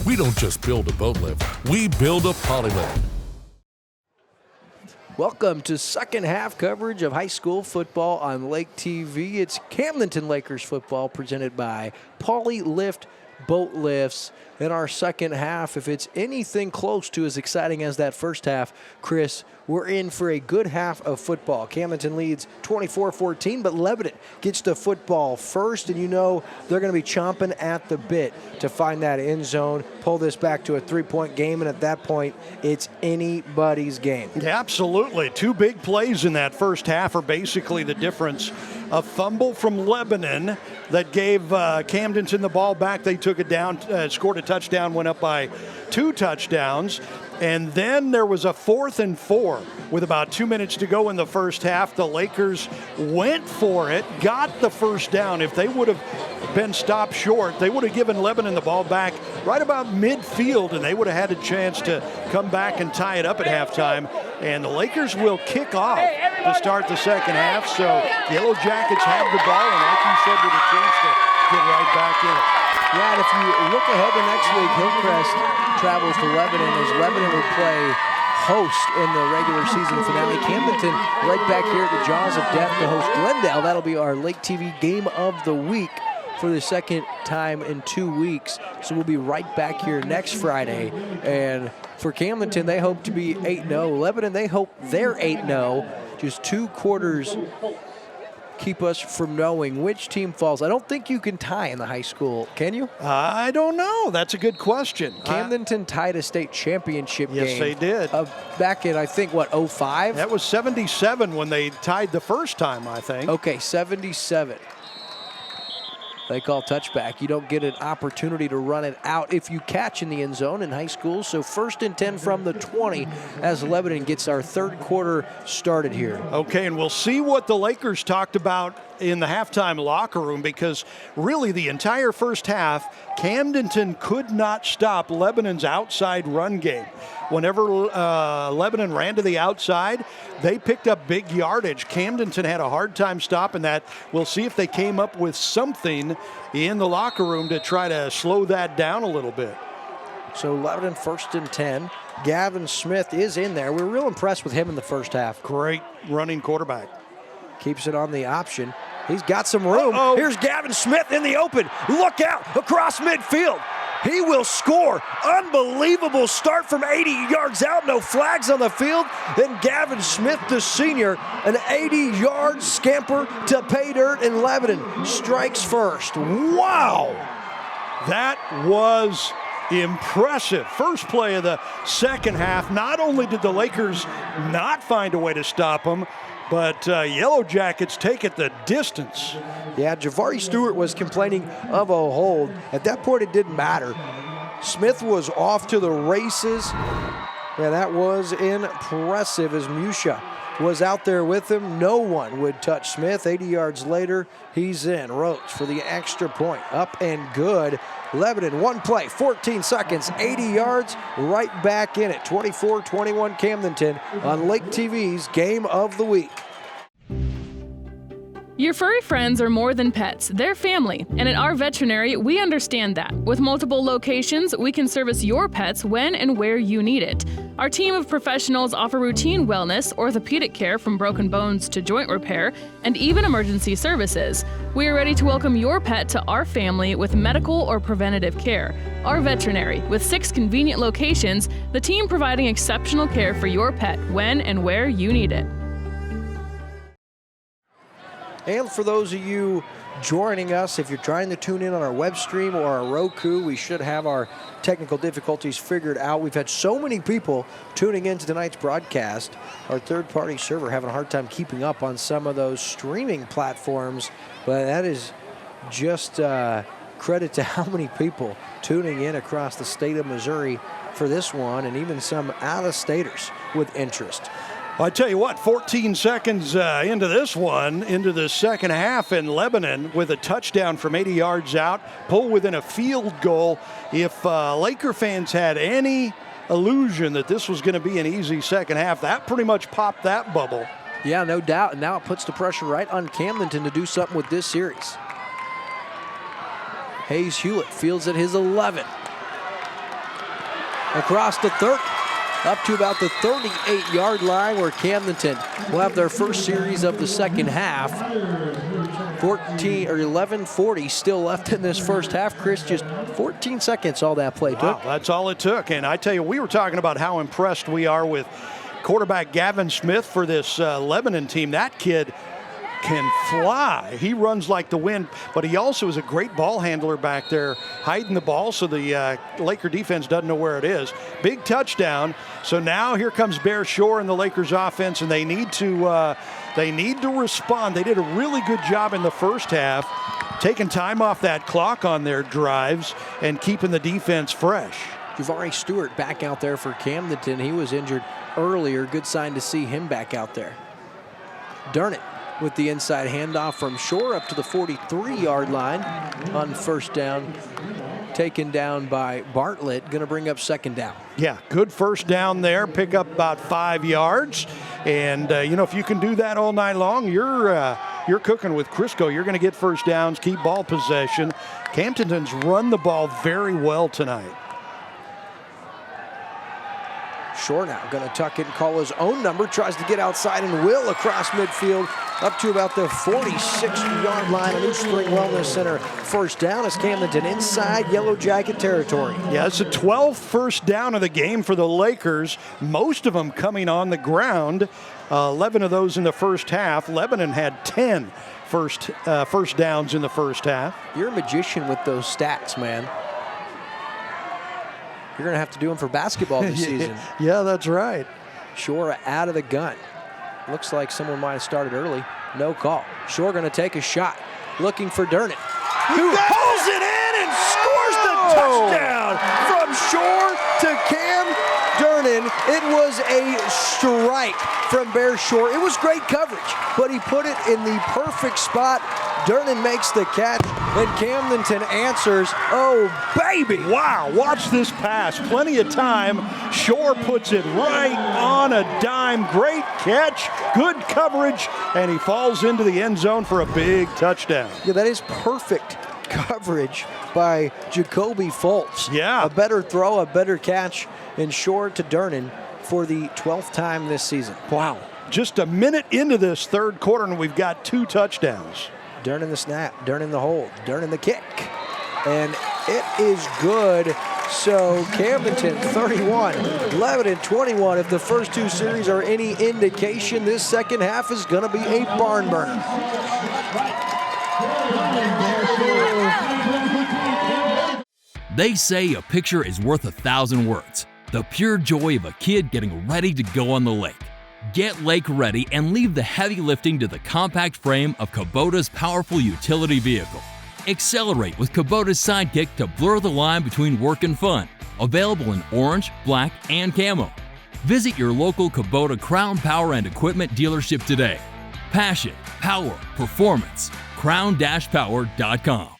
We don't just build a boat lift, we build a polylift. Welcome to second half coverage of high school football on Lake TV. It's Camdenton Lakers football presented by Polylift Boat Lifts. In our second half, if it's anything close to as exciting as that first half, Chris, we're in for a good half of football. Camdenton leads 24-14, but Lebanon gets the football first, and you know they're going to be chomping at the bit to find that end zone, pull this back to a three-point game, and at that point, it's anybody's game. Yeah, absolutely. Two big plays in that first half are basically the difference. A fumble from Lebanon that gave Camdenton the ball back. They took it down, scored a touchdown, went up by 2 touchdowns. And then there was a 4th and 4 with about 2 minutes to go in the first half. The Lakers went for it, got the first down. If they would have been stopped short, they would have given Lebanon the ball back right about midfield, and they would have had a chance to come back and tie it up at halftime. And the Lakers will kick off to start the second half. So the Yellow Jackets have the ball, and like you said, with a chance to get right back in it. Yeah, and if you look ahead to next week, Hillcrest travels to Lebanon as Lebanon will play host in the regular season finale. Camdenton right back here at the jaws of death to host Glendale. That'll be our Lake TV game of the week for the second time in 2 weeks. So we'll be right back here next Friday. And for Camdenton, they hope to be 8-0. Lebanon, they hope they're 8-0. Just 2 quarters keep us from knowing which team falls. I don't think you can tie in the high school, can you? I don't know. That's a good question. Camdenton tied a state championship game. Yes, they did. Back in, I think, what, 05? That was 77 when they tied the first time, I think. Okay, 77. They call touchback. You don't get an opportunity to run it out if you catch in the end zone in high school. So 1st and 10 from the 20 as Lebanon gets our third quarter started here. Okay, and we'll see what the Lakers talked about in the halftime locker room, because really the entire first half, Camdenton could not stop Lebanon's outside run game. Whenever Lebanon ran to the outside, they picked up big yardage. Camdenton had a hard time stopping that. We'll see if they came up with something in the locker room to try to slow that down a little bit. So Lebanon 1st and 10. Gavin Smith is in there. We were real impressed with him in the first half. Great running quarterback. Keeps it on the option. He's got some room. Here's Gavin Smith in the open. Look out across midfield. He will score. Unbelievable start from 80 yards out. No flags on the field. Then Gavin Smith, the senior, an 80-yard scamper to pay dirt, and Lebanon strikes first. Wow. That was impressive. First play of the second half. Not only did the Lakers not find a way to stop them, but Yellow Jackets take it the distance. Yeah, Javari Stewart was complaining of a hold. At that point, it didn't matter. Smith was off to the races. Yeah, that was impressive as Musha was out there with him. No one would touch Smith. 80 yards later, he's in. Rhodes for the extra point. Up and good. Lebanon, one play, 14 seconds, 80 yards, right back in it. 24-21 Camdenton on Lake TV's Game of the Week. Your furry friends are more than pets, they're family. And at our veterinary, we understand that. With multiple locations, we can service your pets when and where you need it. Our team of professionals offer routine wellness, orthopedic care from broken bones to joint repair, and even emergency services. We are ready to welcome your pet to our family with medical or preventative care. Our veterinary, with 6 convenient locations, the team providing exceptional care for your pet when and where you need it. And for those of you joining us, if you're trying to tune in on our web stream or our Roku, we should have our technical difficulties figured out. We've had so many people tuning into tonight's broadcast. Our third-party server having a hard time keeping up on some of those streaming platforms, but that is just credit to how many people tuning in across the state of Missouri for this one, and even some out-of-staters with interest. I tell you what, 14 seconds into this one, into the second half, in Lebanon with a touchdown from 80 yards out, pull within a field goal. If Laker fans had any illusion that this was going to be an easy second half, that pretty much popped that bubble. Yeah, no doubt. And now it puts the pressure right on Camdenton to do something with this series. Hayes Hewlett fields at his 11. Across the 30. Up to about the 38-yard line, where Camdenton will have their first series of the second half. 11:40 still left in this first half. Chris, just 14 seconds all that play took. Wow, that's all it took. And I tell you, we were talking about how impressed we are with quarterback Gavin Smith for this Lebanon team. That kid can fly. He runs like the wind, but he also is a great ball handler back there, hiding the ball so the Laker defense doesn't know where it is. Big touchdown. So now here comes Bear Shore and the Lakers offense, and they need to respond. They did a really good job in the first half, taking time off that clock on their drives and keeping the defense fresh. Javari Stewart back out there for Camdenton. He was injured earlier. Good sign to see him back out there. Durnett with the inside handoff from Shore up to the 43-yard line on first down. Taken down by Bartlett, going to bring up second down. Yeah, good first down there, pick up about 5 yards. And, if you can do that all night long, you're cooking with Crisco. You're going to get first downs, keep ball possession. Camdenton's run the ball very well tonight. Shore now going to tuck it and call his own number. Tries to get outside and will across midfield up to about the 46-yard line. A New Spring Wellness Center first down as Camdenton inside Yellow Jacket territory. Yeah, it's the 12th first down of the game for the Lakers. Most of them coming on the ground. 11 of those in the first half. Lebanon had 10 first downs in the first half. You're a magician with those stats, man. You're going to have to do them for basketball this season. Yeah, that's right. Shore out of the gun. Looks like someone might have started early. No call. Shore going to take a shot. Looking for Durnett. who holds it in and scores the touchdown from Shore to Camdenton. It was a strike from Bear Shore. It was great coverage, but he put it in the perfect spot. Durnan makes the catch, and Camdenton answers. Oh, baby! Wow, watch this pass. Plenty of time. Shore puts it right on a dime. Great catch, good coverage, and he falls into the end zone for a big touchdown. Yeah, that is perfect coverage by Jacoby Fultz. Yeah. A better throw, a better catch, and Shore to Durnan for the 12th time this season. Wow. Just a minute into this third quarter, and we've got 2 touchdowns. Durnan the snap, Durnan the hold, Durnan the kick. And it is good. So Camdenton 31, Lebanon 21. If the first 2 series are any indication, this second half is going to be a barn burner. They say a picture is worth 1,000 words. The pure joy of a kid getting ready to go on the lake. Get lake ready and leave the heavy lifting to the compact frame of Kubota's powerful utility vehicle. Accelerate with Kubota's Sidekick to blur the line between work and fun. Available in orange, black, and camo. Visit your local Kubota Crown Power and Equipment dealership today. Passion, power, performance. crown-power.com.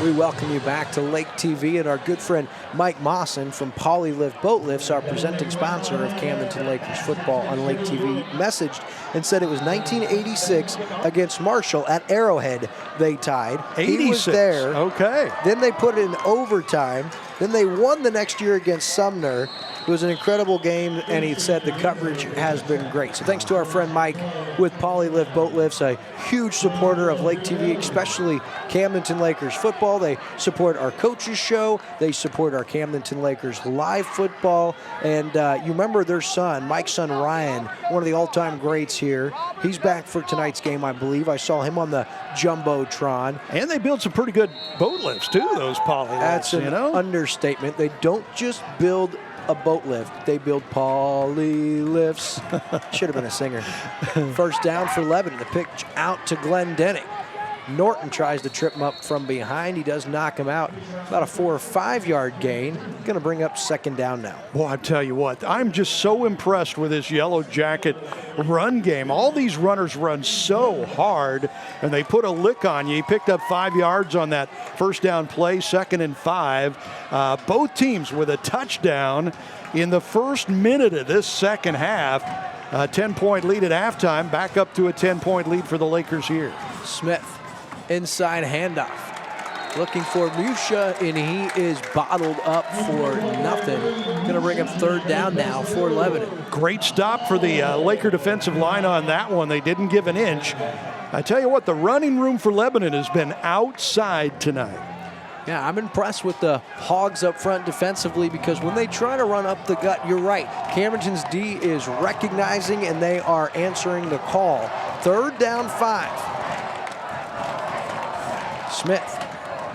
We welcome you back to Lake TV, and our good friend Mike Mawson from Polylift Boat Lifts, our presenting sponsor of Camdenton Lakers football on Lake TV, messaged and said it was 1986 against Marshall at Arrowhead they tied. 86. He was there. Okay. Then they put it in overtime. Then they won the next year against Sumner. It was an incredible game, and he said the coverage has been great. So thanks to our friend Mike with Polylift Boat Lifts, a huge supporter of Lake TV, especially Camdenton Lakers football. They support our coaches show. They support our Camdenton Lakers live football. And you remember their son, Mike's son Ryan, one of the all-time greats here. He's back for tonight's game, I believe. I saw him on the Jumbotron. And they build some pretty good boat lifts, too, those Polylifts. That's an understatement. They don't just build a boat lift, they build poly lifts. Should have been a singer. First down for Lebanon. The pitch out to Glenn Denning. Norton tries to trip him up from behind. He does knock him out. About a 4 or 5 yard gain. Going to bring up second down now. Boy, I tell you what, I'm just so impressed with this Yellow Jacket run game. All these runners run so hard, and they put a lick on you. He picked up 5 yards on that first down play, 2nd and 5. Both teams with a touchdown in the first minute of this second half. A 10-point lead at halftime, back up to a 10-point lead for the Lakers here. Smith, inside handoff. Looking for Musha, and he is bottled up for nothing. Going to bring up third down now for Lebanon. Great stop for the Laker defensive line on that one. They didn't give an inch. I tell you what, the running room for Lebanon has been outside tonight. Yeah, I'm impressed with the Hogs up front defensively, because when they try to run up the gut, you're right. Camdenton's D is recognizing, and they are answering the call. Third down 5. Smith,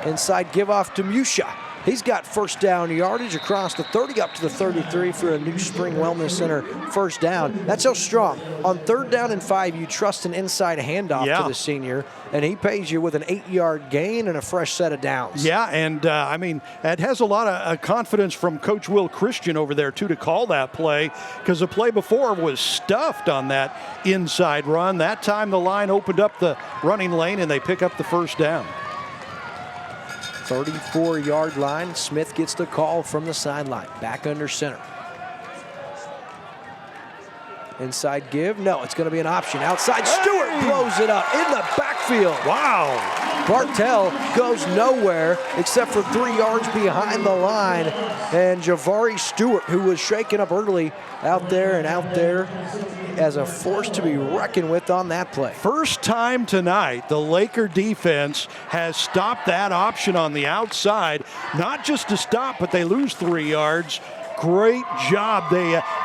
inside give off to Musha. He's got first down yardage across the 30 up to the 33 for a New Spring Wellness Center first down. That's how strong. On third down and 5, you trust an inside handoff to the senior, and he pays you with an 8-yard gain and a fresh set of downs. Yeah, and I mean, it has a lot of confidence from Coach Will Christian over there, too, to call that play, because the play before was stuffed on that inside run. That time the line opened up the running lane, and they pick up the first down. 34-yard line. Smith gets the call from the sideline. Back under center. Inside give. No, it's going to be an option. Outside, Stewart blows it up in the backfield. Wow. Bartell goes nowhere except for 3 yards behind the line. And Javari Stewart, who was shaken up early, out there as a force to be reckoned with on that play. First time tonight, the Laker defense has stopped that option on the outside. Not just to stop, but they lose 3 yards. Great job.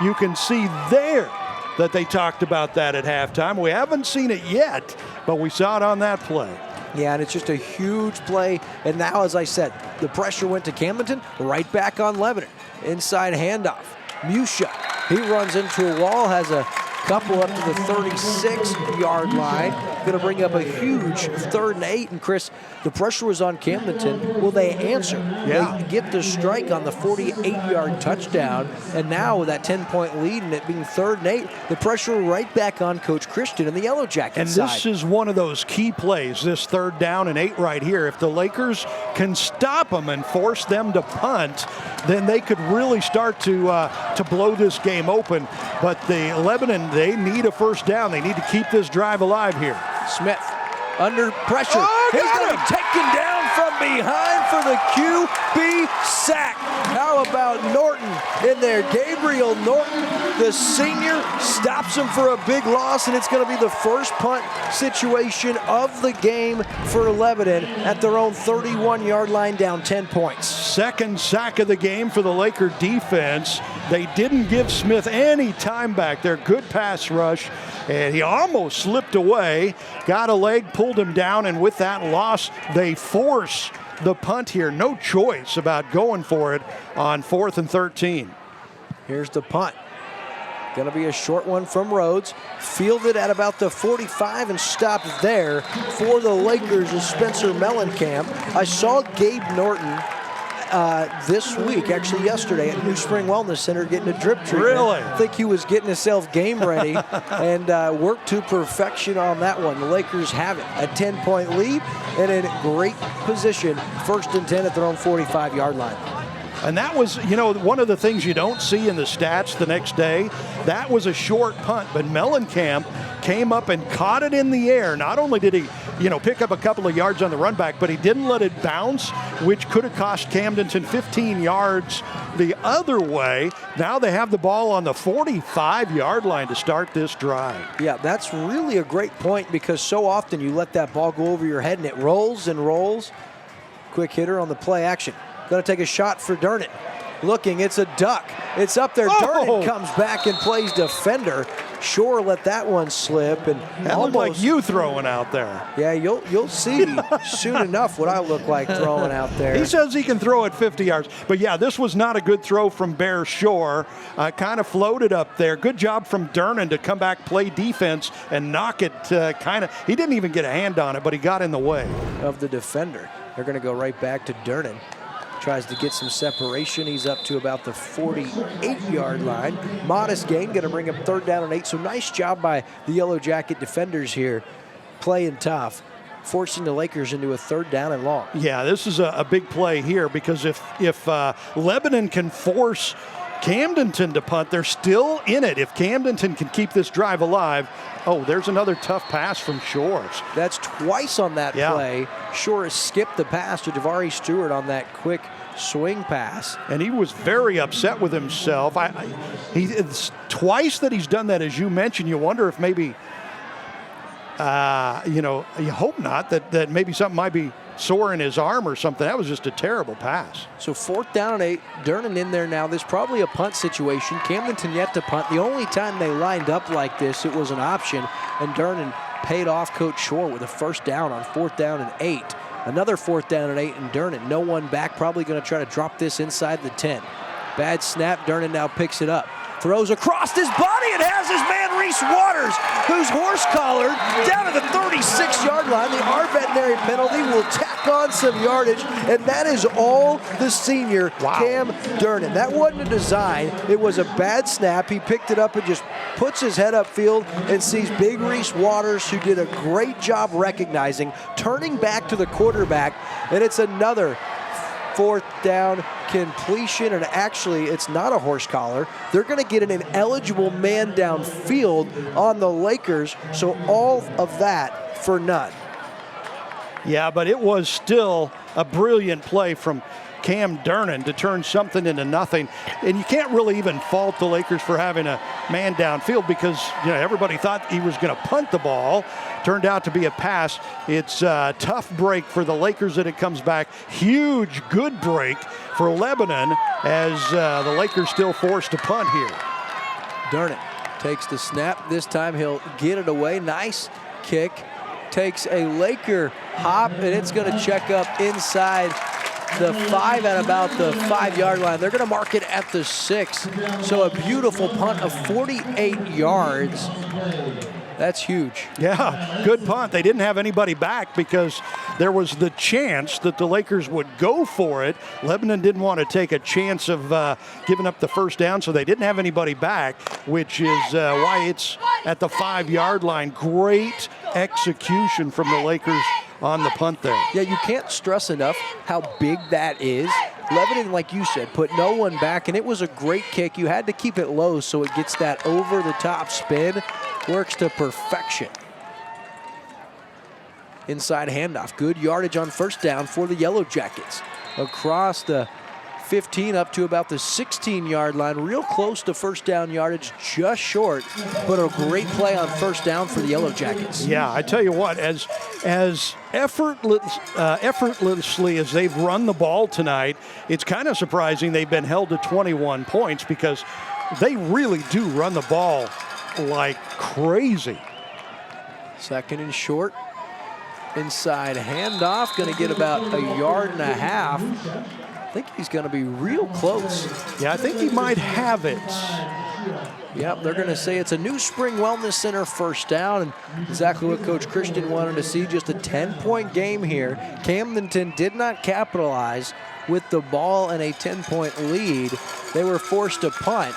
You can see there that they talked about that at halftime. We haven't seen it yet, but we saw it on that play. Yeah, and it's just a huge play. And now, as I said, the pressure went to Camdenton, right back on Lebanon. Inside handoff. Musha, he runs into a wall, has a couple up to the 36-yard line. Going to bring up a huge 3rd and 8. And Chris, the pressure was on Camdenton. Will they answer? Yeah. They get the strike on the 48-yard touchdown. And now with that 10-point lead and it being 3rd and 8, the pressure right back on Coach Christian and the Yellow Jackets side. And this is one of those key plays, this 3rd down and 8 right here. If the Lakers can stop them and force them to punt, then they could really start to blow this game open. But the Lebanon, they need a 1st down. They need to keep this drive alive here. Smith under pressure. Oh, he's going to be taken down from behind for the QB sack. How about Norton in there? Gabriel Norton, the senior, stops him for a big loss, and it's going to be the first punt situation of the game for Lebanon at their own 31-yard line, down 10 points. 2nd sack of the game for the Laker defense. They didn't give Smith any time back there. Good pass rush, and he almost slipped away, got a leg, pulled him down, and with that loss, they force the punt here. No choice about going for it on 4th and 13. Here's the punt. Going to be a short one from Rhodes. Fielded at about the 45 and stopped there for the Lakers is Spencer Mellencamp. I saw Gabe Norton this week, actually yesterday, at New Spring Wellness Center getting a drip treatment. Really? I think he was getting himself game ready and worked to perfection on that one. The Lakers have it, a 10-point lead and in great position, 1st and 10 at their own 45-yard line. And that was, one of the things you don't see in the stats the next day. That was a short punt, but Mellencamp came up and caught it in the air. Not only did he, pick up a couple of yards on the run back, but he didn't let it bounce, which could have cost Camdenton 15 yards the other way. Now they have the ball on the 45-yard line to start this drive. Yeah, that's really a great point because so often you let that ball go over your head and it rolls and rolls. Quick hitter on the play action. Going to take a shot for Durnant. Looking, it's a duck. It's up there. Durnant comes back and plays defender. Shore let that one slip, and that looked like you throwing out there. Yeah, you'll see soon enough what I look like throwing out there. He says he can throw at 50 yards, but yeah, this was not a good throw from Bear Shore. Kind of floated up there. Good job from Durnant to come back, play defense, and knock it. He didn't even get a hand on it, but he got in the way of the defender. They're going to go right back to Durnant. Tries to get some separation. He's up to about the 48-yard line. Modest gain, going to bring up 3rd down and 8. So nice job by the Yellow Jacket defenders here, playing tough, forcing the Lakers into a 3rd down and long. Yeah, this is a big play here because if Lebanon can force Camdenton to punt, they're still in it. If Camdenton can keep this drive alive, there's another tough pass from Shores. That's twice on that play. Shores skipped the pass to Javari Stewart on that quick swing pass. And he was very upset with himself. It's twice that he's done that, as you mentioned. You wonder if maybe, you hope not, that maybe something might be sore in his arm or something. That was just a terrible pass. So 4th down and 8, Durnant in there now. There's probably a punt situation. Camdenton yet to punt. The only time they lined up like this, it was an option, and Durnant paid off Coach Shore with a 1st down on 4th down and 8. Another 4th down and 8, and Durnant, no one back, probably going to try to drop this inside the 10. Bad snap, Durnant now picks it up. Throws across his body and has his man Reese Waters, who's horse-collared down to the 36-yard line. The our veterinary penalty will tack on some yardage, and that is all the senior Cam Durnant. That wasn't a design. It was a bad snap. He picked it up and just puts his head upfield and sees big Reese Waters, who did a great job recognizing, turning back to the quarterback, and it's another 4th down completion, and actually it's not a horse collar. They're going to get an eligible man downfield on the Lakers, so all of that for none. Yeah, but it was still a brilliant play from Cam Durnant to turn something into nothing. And you can't really even fault the Lakers for having a man downfield because everybody thought he was going to punt the ball. Turned out to be a pass. It's a tough break for the Lakers that it comes back. Huge, good break for Lebanon as the Lakers still forced to punt here. Durnant takes the snap. This time he'll get it away. Nice kick. Takes a Laker hop, and it's going to check up inside the 5 at about the 5-yard line. They're going to mark it at the 6. So a beautiful punt of 48 yards. That's huge. Yeah, good punt. They didn't have anybody back because there was the chance that the Lakers would go for it. Lebanon didn't want to take a chance of giving up the first down, so they didn't have anybody back, which is why it's at the 5-yard line. Great execution from the Lakers on the punt there. Yeah, you can't stress enough how big that is. Lebanon, like you said, put no one back, and it was a great kick. You had to keep it low so it gets that over-the-top spin. Works to perfection. Inside handoff. Good yardage on first down for the Yellow Jackets. Across the 15 up to about the 16-yard line. Real close to first down yardage, just short, but a great play on first down for the Yellow Jackets. Yeah, I tell you what, as effortlessly as they've run the ball tonight, it's kind of surprising they've been held to 21 points because they really do run the ball like crazy. Second and short. Inside handoff, going to get about a yard and a half. I think he's going to be real close. Yeah, I think he might have it. Yep, they're going to say it's a New Spring Wellness Center first down, and exactly what Coach Christian wanted to see, just a 10-point game here. Camdenton did not capitalize with the ball and a 10-point lead. They were forced to punt.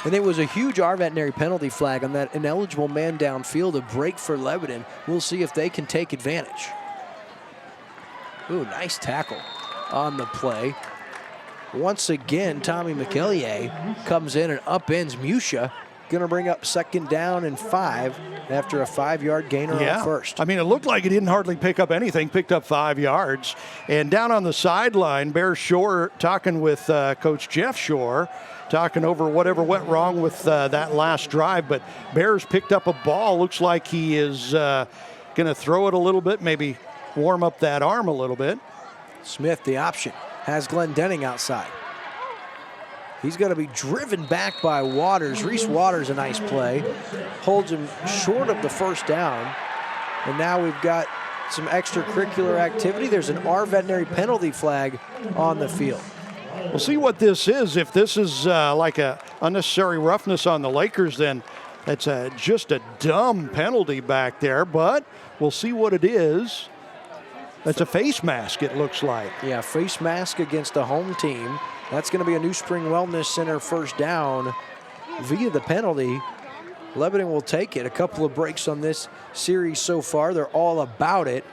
And it was a huge veterinary penalty flag on that ineligible man downfield, a break for Lebanon. We'll see if they can take advantage. Ooh, nice tackle on the play. Once again, Tommy McEllier comes in and upends Musha. Gonna bring up second down and 5 after a 5-yard gainer on first. I mean, it looked like he didn't hardly pick up anything, picked up 5 yards. And down on the sideline, Bear Shore talking with Coach Jeff Shore, talking over whatever went wrong with that last drive. But Bears picked up a ball. Looks like he is going to throw it a little bit, maybe warm up that arm a little bit. Smith, the option, has Glendenning outside. He's going to be driven back by Waters. Reese Waters, a nice play. Holds him short of the first down. And now we've got some extracurricular activity. There's an veterinary penalty flag on the field. We'll see what this is. If this is like a unnecessary roughness on the Lakers, then that's just a dumb penalty back there. But we'll see what it is. That's a face mask, it looks like. Yeah, face mask against the home team. That's going to be a New Spring Wellness Center first down via the penalty. Lebanon will take it. A couple of breaks on this series so far. They're all about it.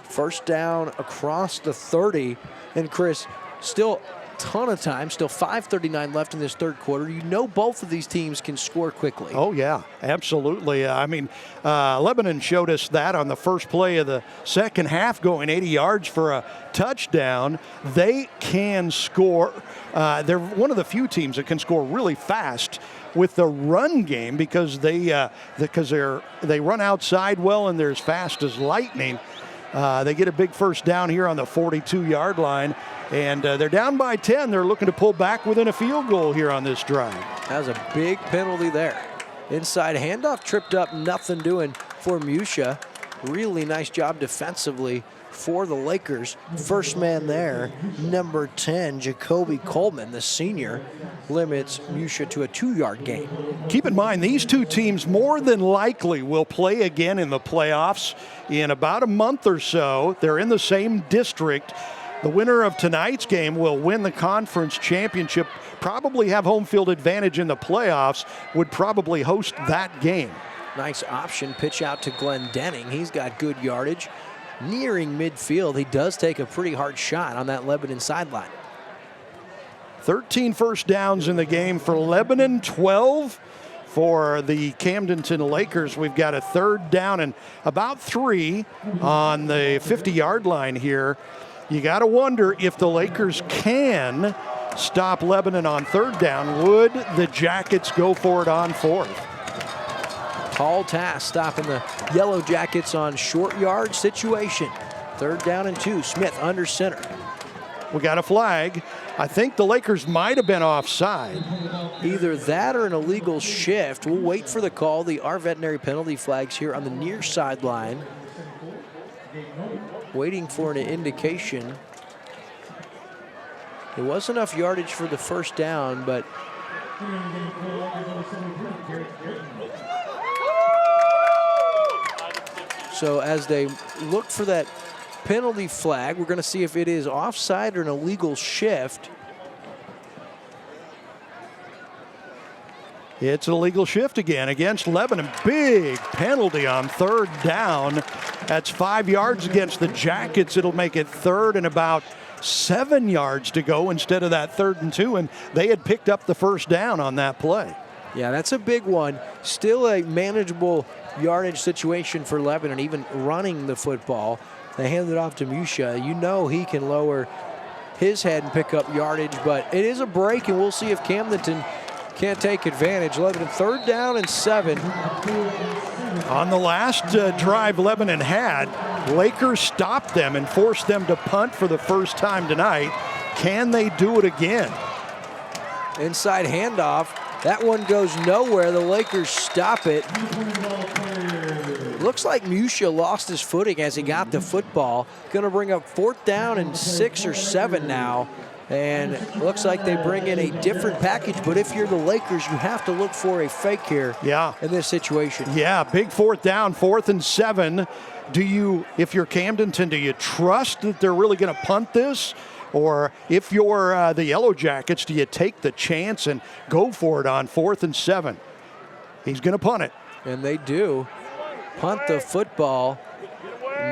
First down across the 30. And Chris, still a ton of time, still 5:39 left in this third quarter. You know both of these teams can score quickly. Oh, yeah, absolutely. I mean, Lebanon showed us that on the first play of the second half, going 80 yards for a touchdown. They can score. They're one of the few teams that can score really fast with the run game because they run outside well and they're as fast as lightning. They get a big first down here on the 42-yard line. And they're down by 10. They're looking to pull back within a field goal here on this drive. That was a big penalty there. Inside handoff, tripped up, nothing doing for Musha. Really nice job defensively for the Lakers. First man there, number 10, Jacoby Coleman, the senior, limits Musha to a 2-yard gain. Keep in mind, these two teams more than likely will play again in the playoffs in about a month or so. They're in the same district. The winner of tonight's game will win the conference championship, probably have home field advantage in the playoffs, would probably host that game. Nice option, pitch out to Glendenning. He's got good yardage. Nearing midfield, he does take a pretty hard shot on that Lebanon sideline. 13 first downs in the game for Lebanon, 12 for the Camdenton Lakers. We've got a third down and about 3 on the 50-yard line here. You got to wonder if the Lakers can stop Lebanon on third down. Would the Jackets go for it on fourth? Tall task stopping the Yellow Jackets on short yard situation. Third down and 2. Smith under center. We got a flag. I think the Lakers might have been offside. Either that or an illegal shift. We'll wait for the call. The veterinary penalty flags here on the near sideline. Waiting for an indication. It was enough yardage for the first down, but so as they look for that penalty flag, we're going to see if it is offside or an illegal shift. It's an illegal shift again against Lebanon. Big penalty on third down. That's 5 yards against the Jackets. It'll make it third and about 7 yards to go instead of that 3rd and 2, and they had picked up the first down on that play. Yeah, that's a big one. Still a manageable yardage situation for Lebanon, even running the football. They hand it off to Musha. You know he can lower his head and pick up yardage, but it is a break, and we'll see if Camdenton can't take advantage. Lebanon 3rd down and 7. On the last drive Lebanon had, Lakers stopped them and forced them to punt for the first time tonight. Can they do it again? Inside handoff. That one goes nowhere. The Lakers stop it. Looks like Musha lost his footing as he got the football. Going to bring up 4th down and 6 or 7 now. And looks like they bring in a different package, but if you're the Lakers, you have to look for a fake here in this situation. Yeah, big 4th down, 4th and 7. If you're Camdenton, do you trust that they're really going to punt this? Or if you're the Yellow Jackets, do you take the chance and go for it on 4th and 7? He's going to punt it. And they do. Punt the football.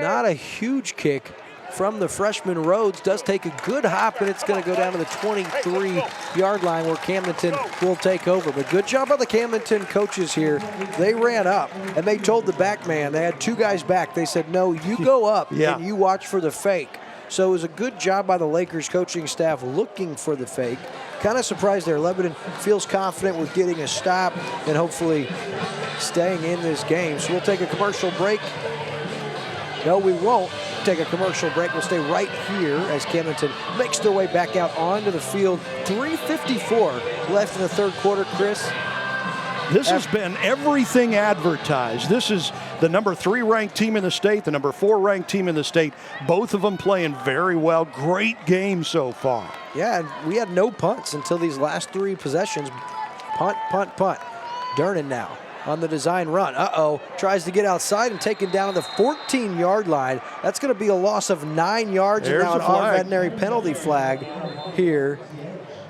Not a huge kick from the freshman. Rhodes does take a good hop, and it's going to go down to the 23-yard line where Camdenton will take over. But good job by the Camdenton coaches here. They ran up, and they told the back man, they had 2 guys back. They said, no, you go up, and you watch for the fake. So it was a good job by the Lakers coaching staff looking for the fake. Kind of surprised there. Lebanon feels confident with getting a stop and hopefully staying in this game. So we'll take a commercial break. No, we won't take a commercial break. We'll stay right here as Camdenton makes their way back out onto the field. 3:54 left in the 3rd quarter, Chris. This has been everything advertised. This is the number 3 ranked team in the state, the number 4 ranked team in the state. Both of them playing very well. Great game so far. Yeah, and we had no punts until these last 3 possessions. Punt, punt, punt. Durnan now on the design run. Tries to get outside and taken down on the 14-yard line. That's going to be a loss of 9 yards. There's and now a an flag. veterinary penalty flag here.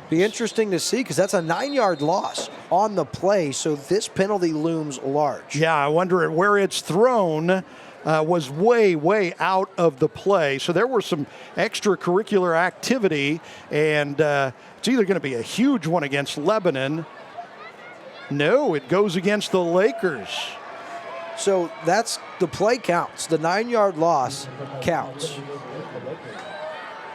Be interesting to see because that's a 9-yard loss on the play, so this penalty looms large. Yeah, I wonder where it's thrown was way, way out of the play. So there was some extracurricular activity, and it's either going to be a huge one against Lebanon. No, it goes against the Lakers. So that's the play counts. The 9-yard loss counts.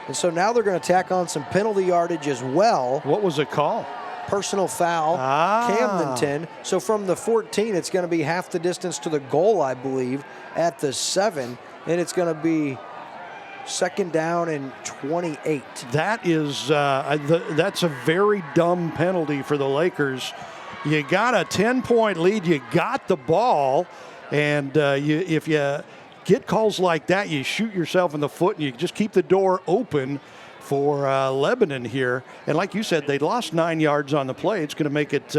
And so now they're going to tack on some penalty yardage as well. What was it called? Personal foul, Camdenton. So from the 14, it's going to be half the distance to the goal, I believe, at the 7. And it's going to be 2nd down and 28. That is, that's a very dumb penalty for the Lakers. You got a 10-point lead, you got the ball, and if you get calls like that, you shoot yourself in the foot and you just keep the door open for Lebanon here. And like you said, they lost 9 yards on the play. It's going to make it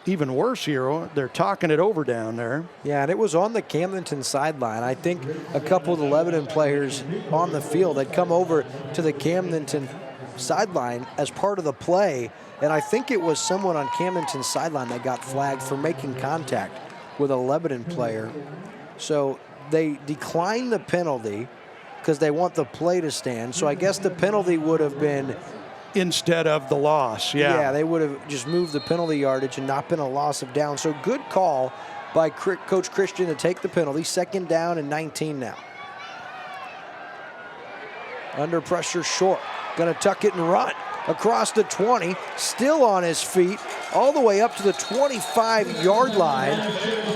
even worse here. They're talking it over down there. Yeah, and it was on the Camdenton sideline. I think a couple of the Lebanon players on the field had come over to the Camdenton sideline as part of the play, and I think it was someone on Camdenton's sideline that got flagged for making contact with a Lebanon player. So they declined the penalty because they want the play to stand. So I guess the penalty would have been instead of the loss. Yeah, they would have just moved the penalty yardage and not been a loss of down. So good call by Coach Christian to take the penalty. 2nd down and 19 now. Under pressure, Short. Going to tuck it and run across the 20. Still on his feet. All the way up to the 25-yard line.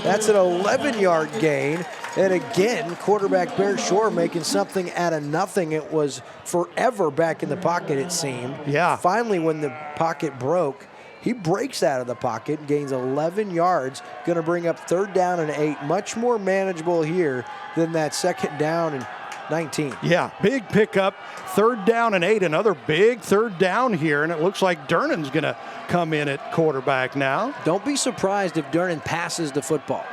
That's an 11-yard gain. And again, quarterback Bear Shore making something out of nothing. It was forever back in the pocket, it seemed. Yeah. Finally, when the pocket broke, he breaks out of the pocket, gains 11 yards, going to bring up 3rd down and 8. Much more manageable here than that 2nd down and 19. Yeah, big pickup. 3rd down and 8. Another big 3rd down here, and it looks like Durnan's going to come in at quarterback now. Don't be surprised if Durnan passes the football.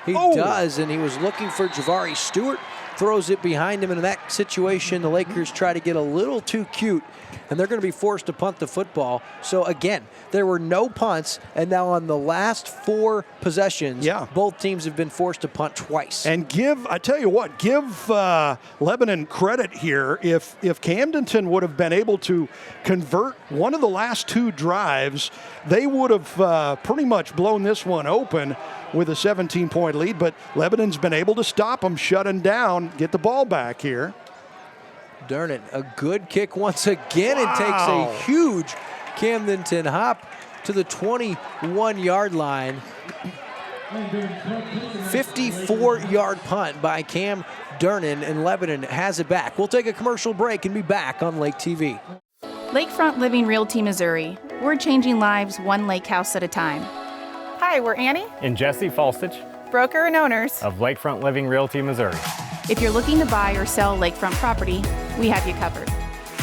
He does, and he was looking for Javari Stewart. Throws it behind him, and in that situation, the Lakers try to get a little too cute, and they're going to be forced to punt the football. So again, there were no punts, and now on the last 4 possessions, both teams have been forced to punt twice. And I tell you what, give Lebanon credit here. If Camdenton would have been able to convert one of the last 2 drives, they would have pretty much blown this one open with a 17-point lead, but Lebanon's been able to stop them, shut them down, get the ball back here. Durnan, a good kick once again, and takes a huge Camdenton hop to the 21-yard line. 54-yard punt by Cam Durnan, and Lebanon has it back. We'll take a commercial break and be back on Lake TV. Lakefront Living Realty, Missouri. We're changing lives one lake house at a time. Hi, we're Annie And Jesse Falstich broker and owners of Lakefront Living Realty, Missouri. If you're looking to buy or sell lakefront property, we have you covered.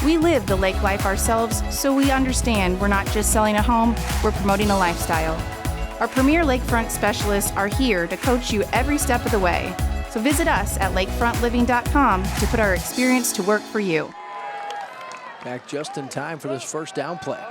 We live the lake life ourselves, so we understand we're not just selling a home, we're promoting a lifestyle. Our premier lakefront specialists are here to coach you every step of the way. So visit us at lakefrontliving.com to put our experience to work for you. Back just in time for this first down play.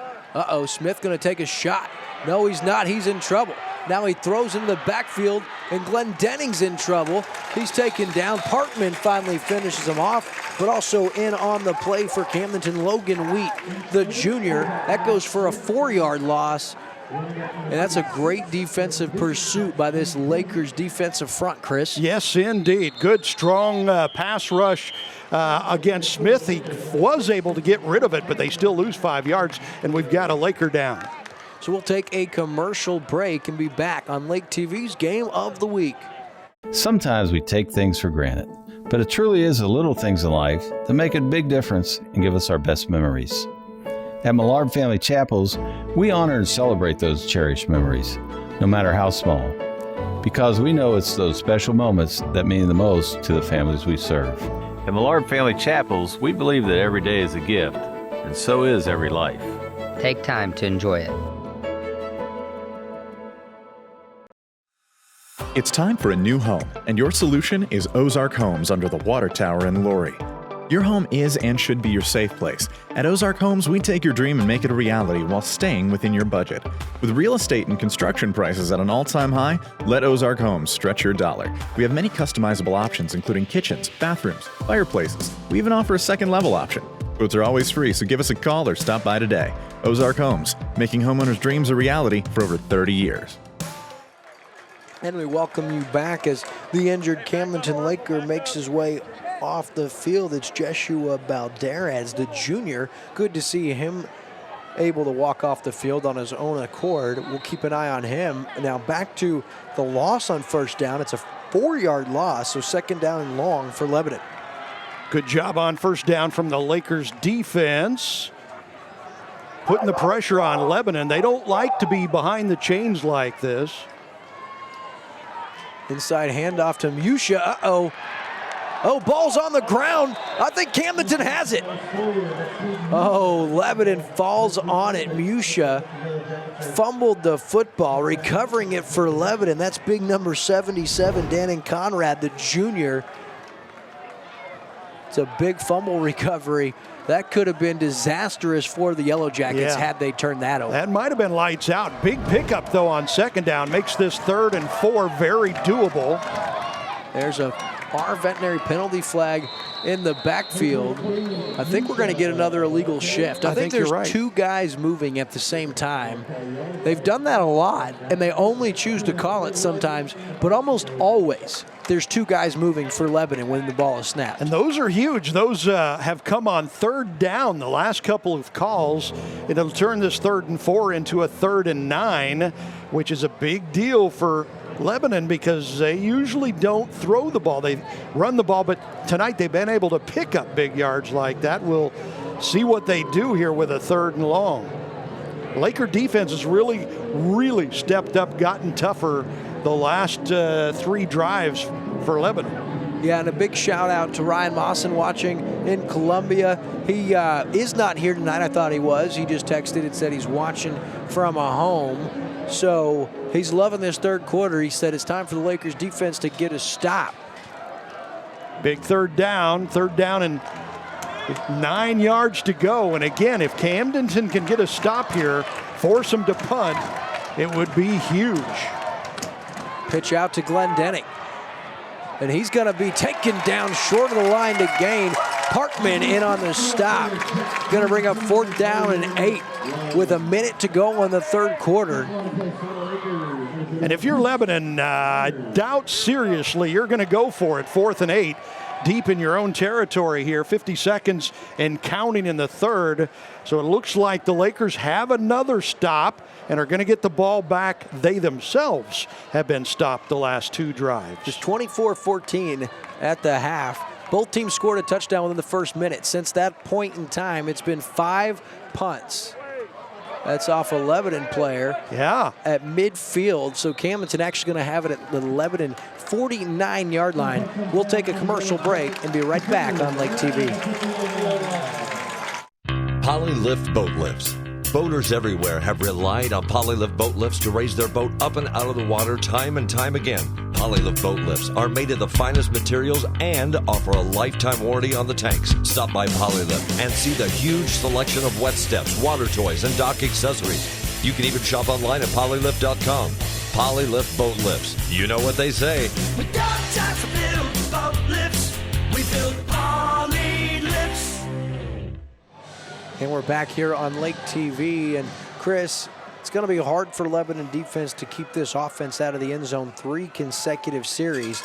Smith going to take a shot. No, he's not. He's in trouble. Now he throws in the backfield, and Glenn Denning's in trouble. He's taken down. Parkman finally finishes him off, but also in on the play for Camdenton, Logan Wheat, the junior. That goes for a 4-yard loss, and that's a great defensive pursuit by this Lakers defensive front, Chris. Yes, indeed. Good, strong pass rush against Smith. He was able to get rid of it, but they still lose 5 yards, and we've got a Laker down. So we'll take a commercial break and be back on Lake TV's Game of the Week. Sometimes we take things for granted, but it truly is the little things in life that make a big difference and give us our best memories. At Millard Family Chapels, we honor and celebrate those cherished memories, no matter how small, because we know it's those special moments that mean the most to the families we serve. At Millard Family Chapels, we believe that every day is a gift, and so is every life. Take time to enjoy it. It's time for a new home, and your solution is Ozark Homes under the Water Tower in Laurie. Your home is and should be your safe place. At Ozark Homes, we take your dream and make it a reality while staying within your budget. With real estate and construction prices at an all-time high, let Ozark Homes stretch your dollar. We have many customizable options, including kitchens, bathrooms, fireplaces. We even offer a second-level option. Quotes are always free, so give us a call or stop by today. Ozark Homes, making homeowners' dreams a reality for over 30 years. And we welcome you back as the injured Camdenton Laker makes his way off the field. It's Jeshua Balderas, the junior. Good to see him able to walk off the field on his own accord. We'll keep an eye on him. Now back to the loss on first down. It's a 4-yard loss, so second down and long for Lebanon. Good job on first down from the Lakers defense. Putting the pressure on Lebanon. They don't like to be behind the chains like this. Inside handoff to Musha. Oh, ball's on the ground. I think Camdenton has it. Oh, Lebanon falls on it. Musha fumbled the football, recovering it for Lebanon. That's big number 77, Dannon Conrad, the junior. It's a big fumble recovery. That could have been disastrous for the Yellow Jackets had they turned that over. That might have been lights out. Big pickup, though, on second down. Makes this 3rd and 4 very doable. There's a our veterinary penalty flag in the backfield. I think we're going to get another illegal shift. I think there's 2 guys moving at the same time. They've done that a lot, and they only choose to call it sometimes, but almost always there's 2 guys moving for Lebanon when the ball is snapped. And those are huge. Those have come on 3rd down the last couple of calls. It'll turn this 3rd and 4 into a 3rd and 9, which is a big deal for Lebanon because they usually don't throw the ball. They run the ball, but tonight they've been able to pick up big yards like that. We'll see what they do here with a 3rd and long. Laker defense has really stepped up, gotten tougher the last 3 drives for Lebanon. Yeah, and a big shout out to Ryan Mawson watching in Columbia. He is not here tonight. I thought he was. He just texted and said he's watching from a home. So he's loving this third quarter. He said it's time for the Lakers defense to get a stop. Big third down and 9 yards to go. And again, if Camdenton can get a stop here, force him to punt, it would be huge. Pitch out to Glendenning. And he's going to be taken down short of the line to gain. Parkman in on the stop. Going to bring up 4th down and 8 with a minute to go in the third quarter. And if you're Lebanon, I doubt seriously you're going to go for it. 4th and 8, deep in your own territory here. 50 seconds and counting in the third. So it looks like the Lakers have another stop and are going to get the ball back. They themselves have been stopped the last 2 drives. Just 24-14 at the half. Both teams scored a touchdown within the first minute. Since that point in time, it's been 5 punts. That's off a Lebanon player at midfield. So Camdenton actually going to have it at the Lebanon 49-yard line. We'll take a commercial break and be right back on Lake TV. Polylift boat lifts. Boaters everywhere have relied on Polylift boat lifts to raise their boat up and out of the water time and time again. Polylift boat lifts are made of the finest materials and offer a lifetime warranty on the tanks. Stop by Polylift and see the huge selection of wet steps, water toys, and dock accessories. You can even shop online at polylift.com. Polylift boat lifts. You know what they say. We got time to build boat lifts. We build Polylifts. And we're back here on Lake TV. And Chris, it's going to be hard for Lebanon defense to keep this offense out of the end zone 3 consecutive series.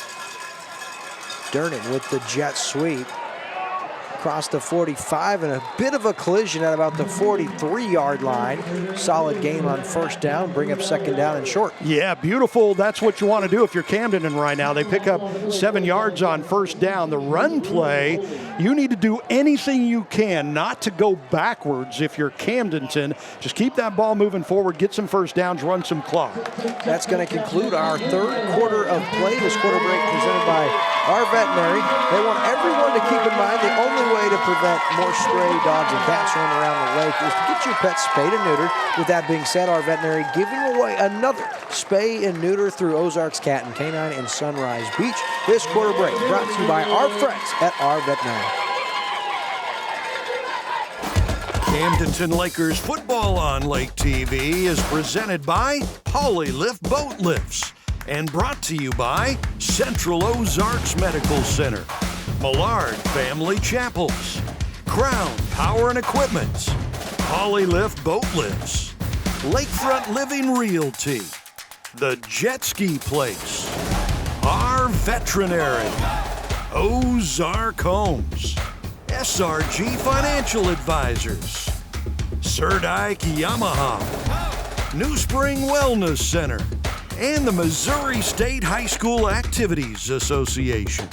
Durnan with the jet sweep. Across the 45 and a bit of a collision at about the 43-yard line. Solid game on 1st down, bring up 2nd down and short. Yeah, beautiful. That's what you want to do if you're Camdenton right now. They pick up 7 yards on 1st down. The run play, you need to do anything you can not to go backwards if you're Camdenton. Just keep that ball moving forward, get some 1st downs, run some clock. That's going to conclude our third quarter of play. This quarter break presented by our veterinary. They want everyone to keep in mind the only way to prevent more stray dogs and cats running around the lake is to get your pet spayed and neutered. With that being said, our veterinary giving away another spay and neuter through Ozarks Cat and Canine in Sunrise Beach. This quarter break brought to you by our friends at our veterinary. Camdenton Lakers football on Lake TV is presented by Polylift Boat Lifts and brought to you by Central Ozarks Medical Center, Millard Family Chapels, Crown Power and Equipment, Polylift Boat Lifts, Lakefront Living Realty, The Jet Ski Place, Our Veterinary, Ozark Homes, SRG Financial Advisors, Surdike Yamaha, New Spring Wellness Center, and the Missouri State High School Activities Association.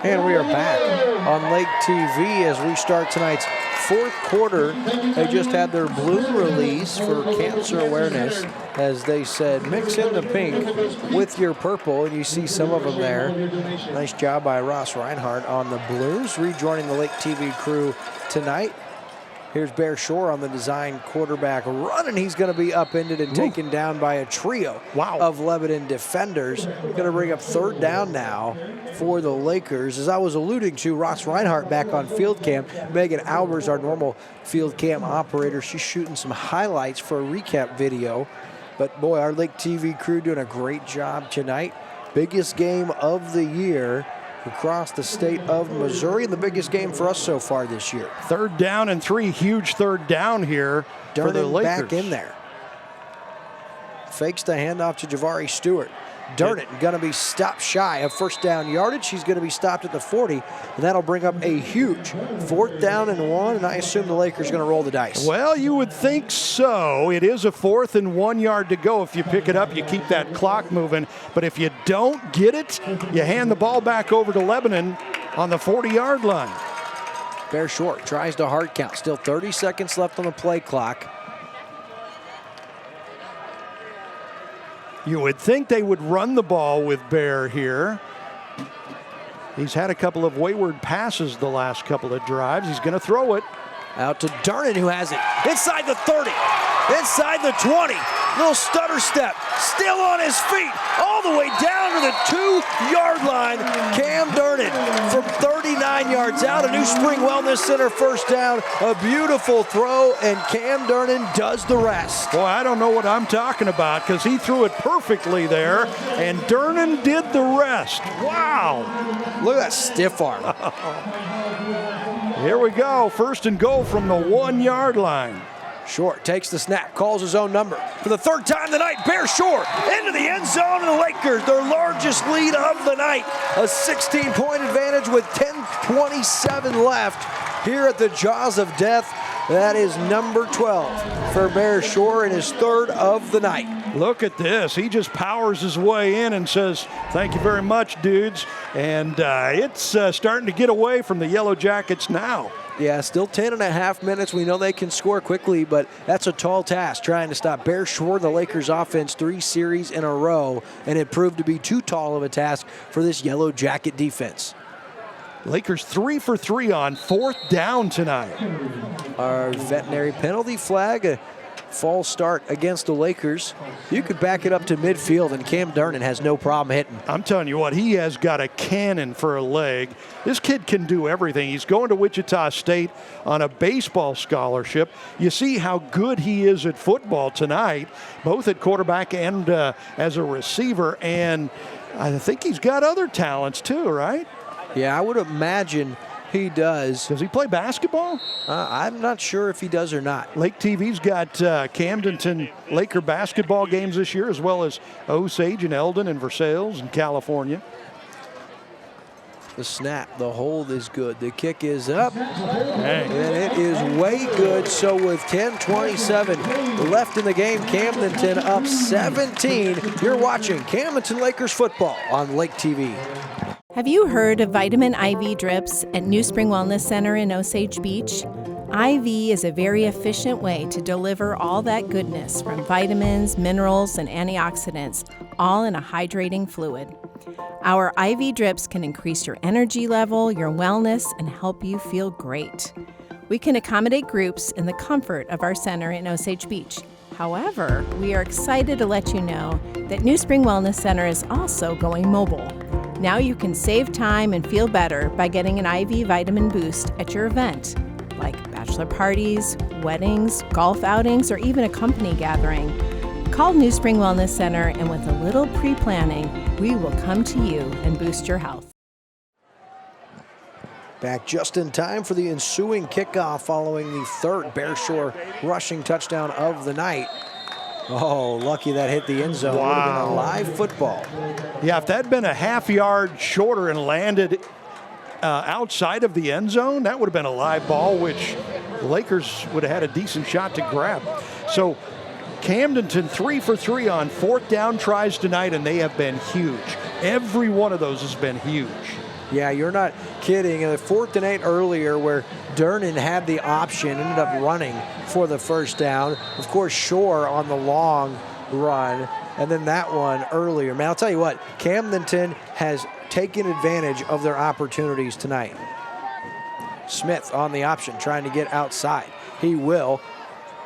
And we are back on Lake TV as we start tonight's 4th quarter. They just had their blue release for cancer awareness. As they said, mix in the pink with your purple, and you see some of them there. Nice job by Ross Reinhardt on the blues, rejoining the Lake TV crew tonight. Here's Bear Shore on the design quarterback run, and he's going to be upended and taken down by a trio of Lebanon defenders. Going to bring up 3rd down now for the Lakers. As I was alluding to, Ross Reinhardt back on field cam. Megan Albers, our normal field cam operator, she's shooting some highlights for a recap video. But boy, our Lake TV crew doing a great job tonight. Biggest game of the year across the state of Missouri, and the biggest game for us so far this year. 3rd down and 3, huge 3rd down here for the Lakers. Back in there. Fakes the handoff to Javari Stewart. Durnan going to be stopped shy of 1st down yardage. He's going to be stopped at the 40, and that'll bring up a huge 4th down and 1, and I assume the Lakers are going to roll the dice. Well, you would think so. It is a 4th and 1 yard to go. If you pick it up, you keep that clock moving, but if you don't get it, you hand the ball back over to Lebanon on the 40-yard line. Bear Short tries to hard count. Still 30 seconds left on the play clock. You would think they would run the ball with Bear here. He's had a couple of wayward passes the last couple of drives. He's going to throw it. Out to Durnan, who has it. Inside the 30, inside the 20. Little stutter step, still on his feet, all the way down to the 2-yard line. Cam Durnan from 39 yards out, a New Spring Wellness Center first down. A beautiful throw, and Cam Durnan does the rest. Boy, I don't know what I'm talking about because he threw it perfectly there, and Durnan did the rest. Wow. Look at that stiff arm. Here we go, 1st and goal from the 1-yard line. Short takes the snap, calls his own number. For the 3rd time tonight, Bear Shore into the end zone, and the Lakers, their largest lead of the night. A 16-point advantage with 10:27 left here at the jaws of death. That is number 12 for Bear Shore in his 3rd of the night. Look at this. He just powers his way in and says, thank you very much, dudes. And it's starting to get away from the Yellow Jackets now. Yeah, still 10.5 minutes. We know they can score quickly, but that's a tall task trying to stop Bear Shore, the Lakers offense, 3 series in a row, and it proved to be too tall of a task for this Yellow Jacket defense. Lakers 3 for 3 on 4th down tonight. Our veterinary penalty flag, a false start against the Lakers. You could back it up to midfield, and Cam Durnan has no problem hitting. I'm telling you what, he has got a cannon for a leg. This kid can do everything. He's going to Wichita State on a baseball scholarship. You see how good he is at football tonight, both at quarterback and as a receiver, and I think he's got other talents too, right? Yeah, I would imagine he does. Does he play basketball? I'm not sure if he does or not. Lake TV's got Camdenton Laker basketball games this year, as well as Osage and Eldon and Versailles in California. The snap, the hold is good. The kick is up, and it is way good. So with 10:27 left in the game, Camdenton up 17. You're watching Camdenton Lakers football on Lake TV. Have you heard of vitamin IV drips at New Spring Wellness Center in Osage Beach? IV is a very efficient way to deliver all that goodness from vitamins, minerals, and antioxidants, all in a hydrating fluid. Our IV drips can increase your energy level, your wellness, and help you feel great. We can accommodate groups in the comfort of our center in Osage Beach. However, we are excited to let you know that New Spring Wellness Center is also going mobile. Now you can save time and feel better by getting an IV vitamin boost at your event, like bachelor parties, weddings, golf outings, or even a company gathering. Call New Spring Wellness Center, and with a little pre-planning, we will come to you and boost your health. Back just in time for the ensuing kickoff following the 3rd Bear Shore rushing touchdown of the night. Oh, lucky that hit the end zone. Wow. Would have been a live football. Yeah, if that had been a half-yard shorter and landed outside of the end zone, that would have been a live ball, which the Lakers would have had a decent shot to grab. So Camdenton 3 for 3 on 4th down tries tonight, and they have been huge. Every one of those has been huge. Yeah, you're not kidding. In the 4th and 8 earlier where Durnan had the option, ended up running for the first down. Of course, Shore on the long run, and then that one earlier. Man, I'll tell you what, Camdenton has taken advantage of their opportunities tonight. Smith on the option, trying to get outside. He will.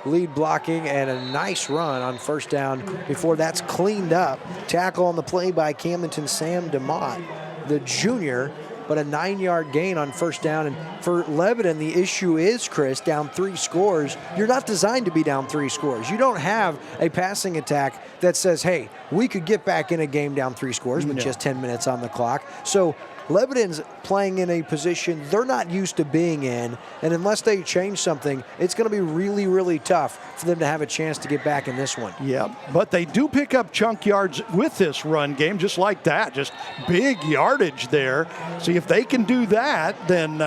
Lead blocking and a nice run on first down before that's cleaned up. Tackle on the play by Camdenton Sam DeMott, the junior, but a 9-yard gain on first down. And for Lebanon, the issue is, Chris, down 3 scores. You're not designed to be down 3 scores. You don't have a passing attack that says, hey, we could get back in a game down 3 scores with just 10 minutes on the clock. So Lebanon's playing in a position they're not used to being in, and unless they change something, it's going to be really, really tough for them to have a chance to get back in this one. Yeah, but they do pick up chunk yards with this run game, just like that, just big yardage there. See, if they can do that, then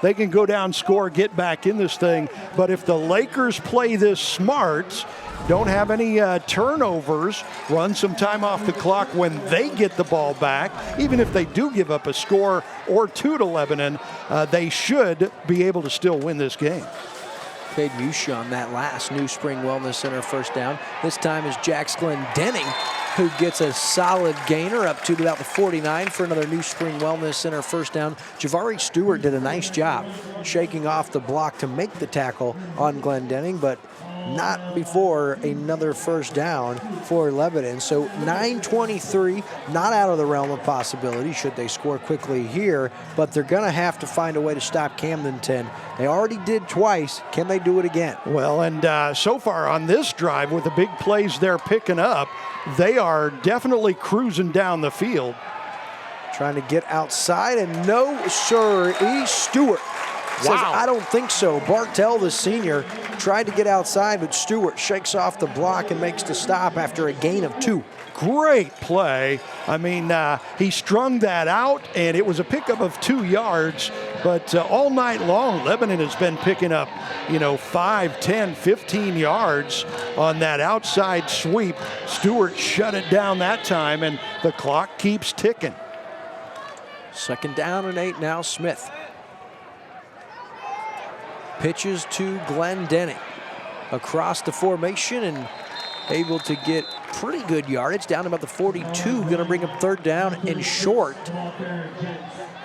they can go down, score, get back in this thing. But if the Lakers play this smart, don't have any turnovers, run some time off the clock when they get the ball back, even if they do give up a score or 2 to Lebanon, they should be able to still win this game. Cade Musha on that last New Spring Wellness Center first down. This time is Jax Glendenning who gets a solid gainer up to about the 49 for another New Spring Wellness Center first down. Javari Stewart did a nice job shaking off the block to make the tackle on Glendenning, but not before another first down for Lebanon. So 9:23, not out of the realm of possibility should they score quickly here, but they're going to have to find a way to stop Camdenton. They already did twice. Can they do it again? Well, and so far on this drive, with the big plays they're picking up, they are definitely cruising down the field. Trying to get outside, and no, sir, Stewart says, I don't think so. Bartell, the senior, tried to get outside, but Stewart shakes off the block and makes the stop after a gain of 2. Great play. I mean, he strung that out, and it was a pickup of 2 yards. But all night long, Lebanon has been picking up, 5, 10, 15 yards on that outside sweep. Stewart shut it down that time, and the clock keeps ticking. 2nd down and 8 now, Smith. Pitches to Glendenning across the formation and able to get pretty good yardage down about the 42. Going to bring up 3rd down and short.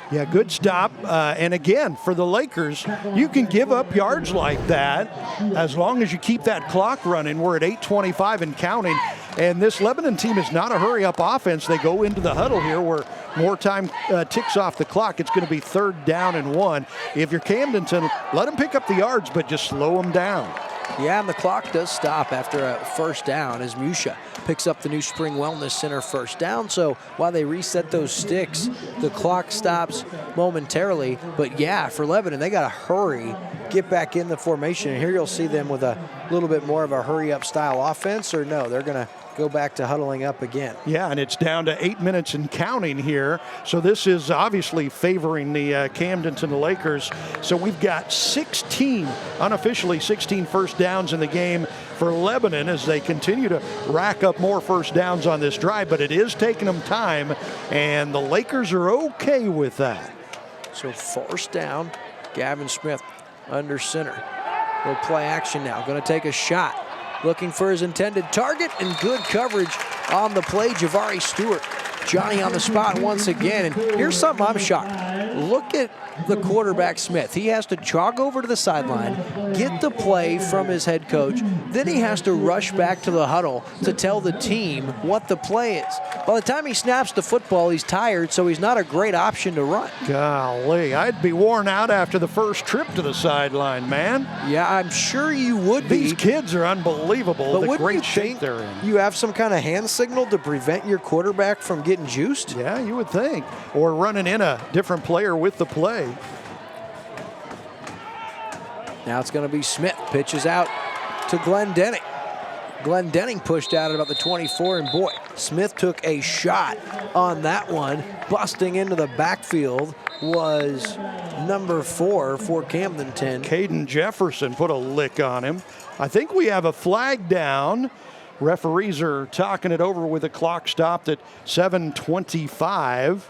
Yeah, good stop. And again, for the Lakers, you can give up yards like that as long as you keep that clock running. We're at 8:25 and counting. And this Lebanon team is not a hurry-up offense. They go into the huddle here where more time ticks off the clock. It's going to be 3rd down and 1. If you're Camdenton, let them pick up the yards, but just slow them down. Yeah, and the clock does stop after a first down as Musha picks up the New Spring Wellness Center first down. So while they reset those sticks, the clock stops momentarily. But yeah, for Lebanon, they got to hurry, get back in the formation. And here you'll see them with a little bit more of a hurry-up style offense, or no, they're going to go back to huddling up again. Yeah, and it's down to 8 minutes and counting here. So this is obviously favoring the Camdenton Lakers. So we've got 16, unofficially 16 first downs in the game for Lebanon as they continue to rack up more first downs on this drive, but it is taking them time, and the Lakers are okay with that. So 1st down, Gavin Smith under center. Will play action now, going to take a shot. Looking for his intended target, and good coverage on the play. Javari Stewart, Johnny on the spot once again. And here's something I'm shocked. Look at the quarterback, Smith. He has to jog over to the sideline, get the play from his head coach, then he has to rush back to the huddle to tell the team what the play is. By the time he snaps the football, he's tired, so he's not a great option to run. Golly, I'd be worn out after the first trip to the sideline, man. Yeah, I'm sure you would be. These kids are unbelievable, but the great shape they're in. You have some kind of hand signal to prevent your quarterback from getting juiced? Yeah, you would think. Or running in a different player with the play. Now it's going to be Smith. Pitches out to Glendenning. Glendenning pushed out at about the 24, and boy, Smith took a shot on that one. Busting into the backfield was number 4 for Camdenton. Caden Jefferson put a lick on him. I think we have a flag down. Referees are talking it over with the clock stopped at 7:25.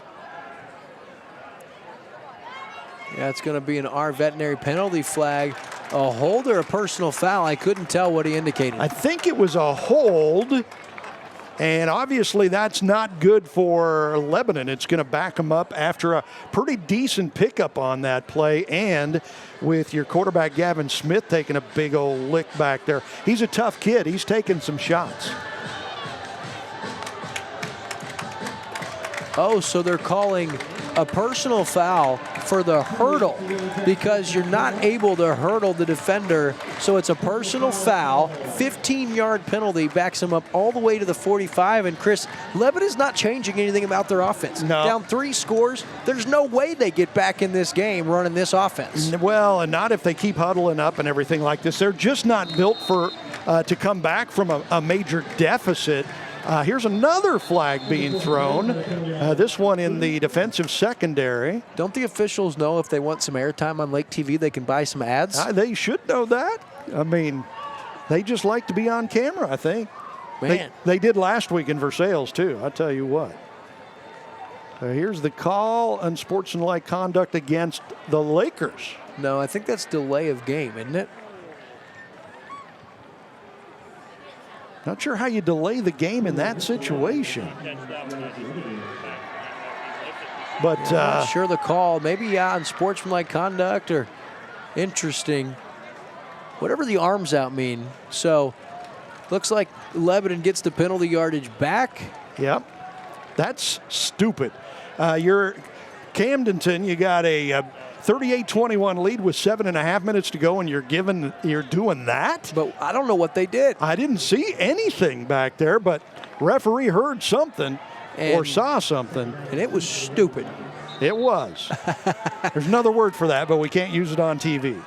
Yeah, it's going to be an R veterinary penalty flag. A hold or a personal foul? I couldn't tell what he indicated. I think it was a hold, and obviously that's not good for Lebanon. It's going to back them up after a pretty decent pickup on that play, and with your quarterback Gavin Smith taking a big old lick back there. He's a tough kid. He's taking some shots. Oh, so they're calling a personal foul for the hurdle because you're not able to hurdle the defender. So it's a personal foul, 15-yard penalty, backs him up all the way to the 45. And Chris, Lebanon's not changing anything about their offense. No. Down 3 scores, there's no way they get back in this game running this offense. Well, and not if they keep huddling up and everything like this. They're just not built for to come back from a major deficit. Here's another flag being thrown. This one in the defensive secondary. Don't the officials know if they want some airtime on Lake TV, they can buy some ads? They should know that. I mean, they just like to be on camera, I think. Man. They did last week in Versailles, too. I'll tell you what. Here's the call, unsportsmanlike conduct against the Lakers. No, I think that's delay of game, isn't it? Not sure how you delay the game in that situation. But Not sure the call. Maybe unsportsmanlike conduct or interesting. Whatever the arms out mean. So looks like Lebanon gets the penalty yardage back. Yep. That's stupid. You're Camdenton, you got a 38-21 lead with 7.5 minutes to go, and you're doing that? But I don't know what they did. I didn't see anything back there, but referee heard something or saw something. And it was stupid. It was. There's another word for that, but we can't use it on TV.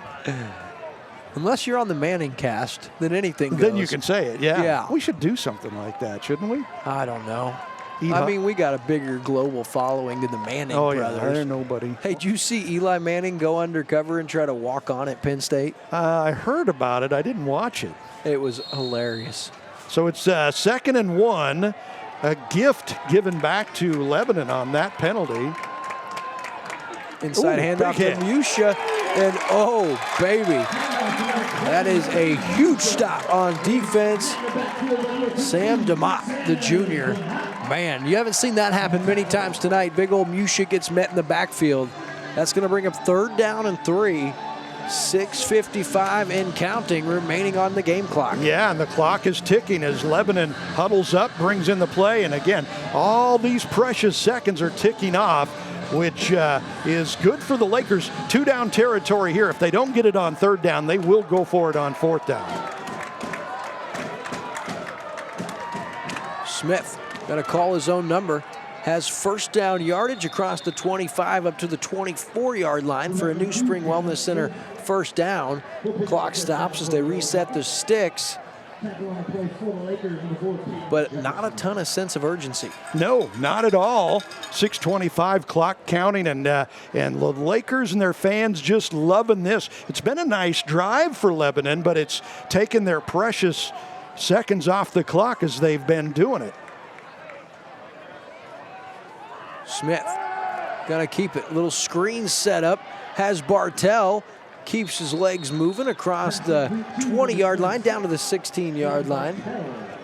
Unless you're on the Manning cast, then anything goes. Then you can say it, yeah. Yeah. We should do something like that, shouldn't we? I don't know. I mean, we got a bigger global following than the Manning brothers. Yeah, there's nobody. Hey, did you see Eli Manning go undercover and try to walk on at Penn State? I heard about it. I didn't watch it. It was hilarious. So it's 2nd and 1. A gift given back to Lebanon on that penalty. Inside handoff to Musha, and oh, baby. That is a huge stop on defense. Sam DeMott, the junior. Man, you haven't seen that happen many times tonight. Big old Musha gets met in the backfield. That's going to bring up 3rd down and 3. 6:55 and counting remaining on the game clock. Yeah, and the clock is ticking as Lebanon huddles up, brings in the play, and again, all these precious seconds are ticking off, which is good for the Lakers. 2-down territory here. If they don't get it on 3rd down, they will go for it on 4th down. Smith got to call his own number. Has 1st down yardage across the 25 up to the 24-yard line for a New Spring Wellness Center 1st down. Clock stops as they reset the sticks. But not a ton of sense of urgency. No, not at all. 6:25 clock counting, and the Lakers and their fans just loving this. It's been a nice drive for Lebanon, but it's taken their precious seconds off the clock as they've been doing it. Smith gonna keep it. Little screen set up. Has Bartell. Keeps his legs moving across the 20-yard line down to the 16-yard line.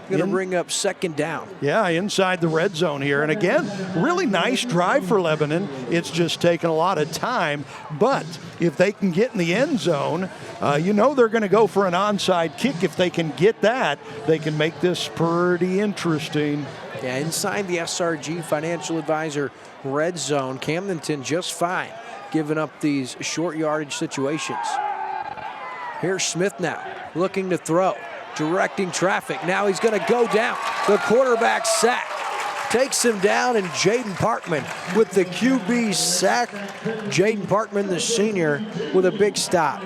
Going to bring up 2nd down. Yeah, inside the red zone here. And again, really nice drive for Lebanon. It's just taken a lot of time. But if they can get in the end zone, you know they're going to go for an onside kick. If they can get that, they can make this pretty interesting. Yeah, inside the SRG Financial Advisor red zone, Camdenton just fine, giving up these short yardage situations. Here's Smith now, looking to throw, directing traffic. Now he's going to go down. The quarterback sack takes him down, and Jaden Parkman with the QB sack. Jaden Parkman, the senior, with a big stop.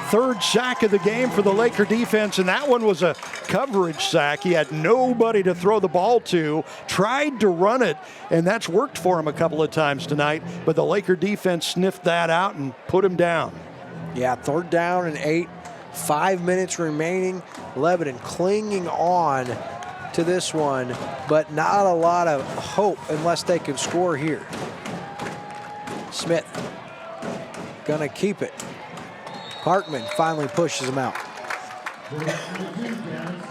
3rd sack of the game for the Laker defense, and that one was a coverage sack. He had nobody to throw the ball to, tried to run it, and that's worked for him a couple of times tonight, but the Laker defense sniffed that out and put him down. Yeah, 3rd down and 8, 5 minutes remaining. Lebanon clinging on to this one, but not a lot of hope unless they can score here. Smith gonna keep it. Hartman finally pushes him out.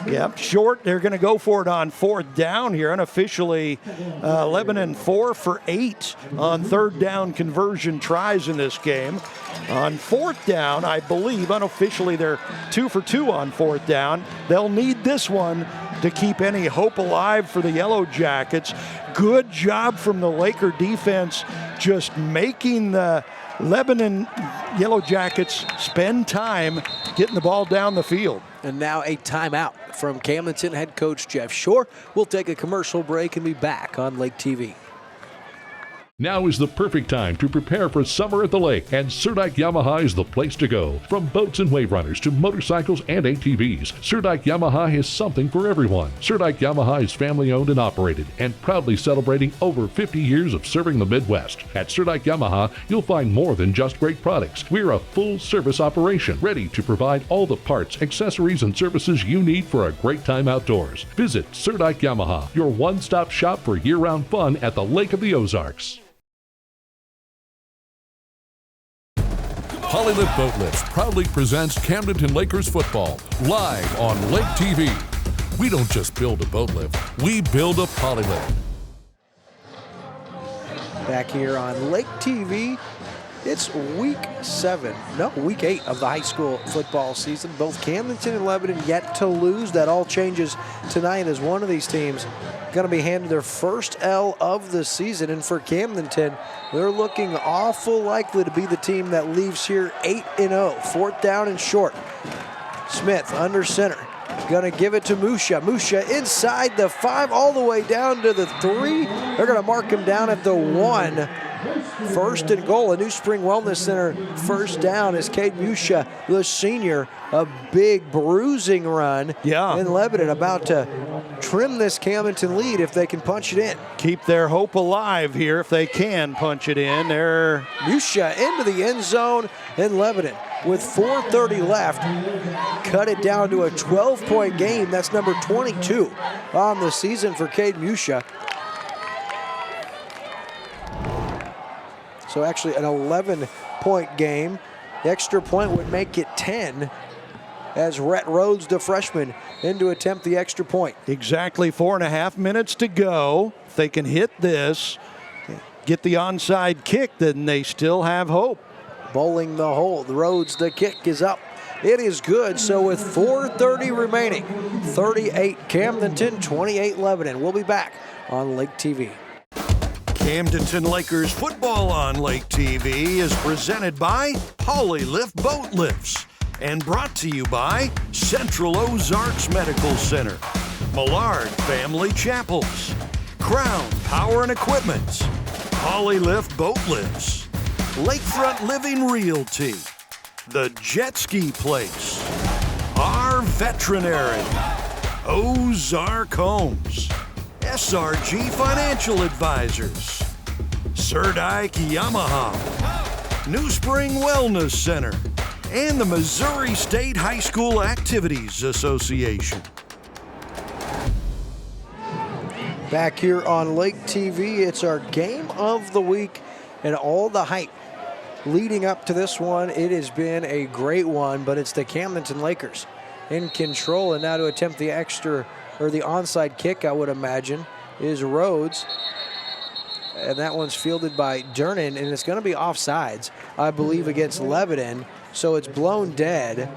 Yep, short. They're going to go for it on 4th down here. Unofficially, Lebanon 4 for 8 on 3rd down conversion tries in this game. On 4th down, I believe, unofficially, they're 2 for 2 on 4th down. They'll need this one to keep any hope alive for the Yellow Jackets. Good job from the Laker defense, just making the Lebanon Yellow Jackets spend time getting the ball down the field. And now a timeout from Camdenton head coach Jeff Shore. We'll take a commercial break and be back on Lake TV. Now is the perfect time to prepare for summer at the lake, and Serdike Yamaha is the place to go. From boats and wave runners to motorcycles and ATVs, Serdike Yamaha has something for everyone. Serdike Yamaha is family owned and operated and proudly celebrating over 50 years of serving the Midwest. At Serdike Yamaha, you'll find more than just great products. We're a full service operation ready to provide all the parts, accessories, and services you need for a great time outdoors. Visit Serdike Yamaha, your one-stop shop for year-round fun at the Lake of the Ozarks. Polylift Boat Lifts proudly presents Camdenton Lakers football live on Lake TV. We don't just build a boat lift, we build a poly lift. Back here on Lake TV, it's week 8 of the high school football season. Both Camdenton and Lebanon yet to lose. That all changes tonight as one of these teams going to be handed their first L of the season. And for Camdenton, they're looking awful likely to be the team that leaves here 8-0. 4th down and short. Smith under center. Going to give it to Musha. Musha inside the 5 all the way down to the 3. They're going to mark him down at the 1. 1st and goal. A New Spring Wellness Center first down as Cade Musha, the senior, a big bruising run. In Lebanon, about to trim this Camdenton lead if they can punch it in. Keep their hope alive here if they can punch it in. They're Musha into the end zone in Lebanon. With 4:30 left, cut it down to a 12-point game. That's number 22 on the season for Cade Musha. So actually an 11-point game. The extra point would make it 10 as Rhett Rhodes, the freshman, in to attempt the extra point. Exactly 4.5 minutes to go. If they can hit this, get the onside kick, then they still have hope. Bowling the hole. The Rhodes, the kick is up. It is good. So with 4:30 remaining, 38 Camdenton, 28 Lebanon. We'll be back on Lake TV. Camdenton Lakers football on Lake TV is presented by Polylift Boat Lifts and brought to you by Central Ozarks Medical Center, Millard Family Chapels, Crown Power and Equipment, Polylift Boat Lifts, Lakefront Living Realty, The Jet Ski Place, Our Veterinary, Ozark Homes, SRG Financial Advisors, Surdike Yamaha, New Spring Wellness Center, and the Missouri State High School Activities Association. Back here on Lake TV, it's our game of the week and all the hype leading up to this one. It has been a great one, but it's the Camdenton Lakers in control. And now to attempt the extra, or the onside kick, I would imagine, is Rhodes. And that one's fielded by Durnan, and it's going to be offsides, I believe, against Lebanon. So it's blown dead.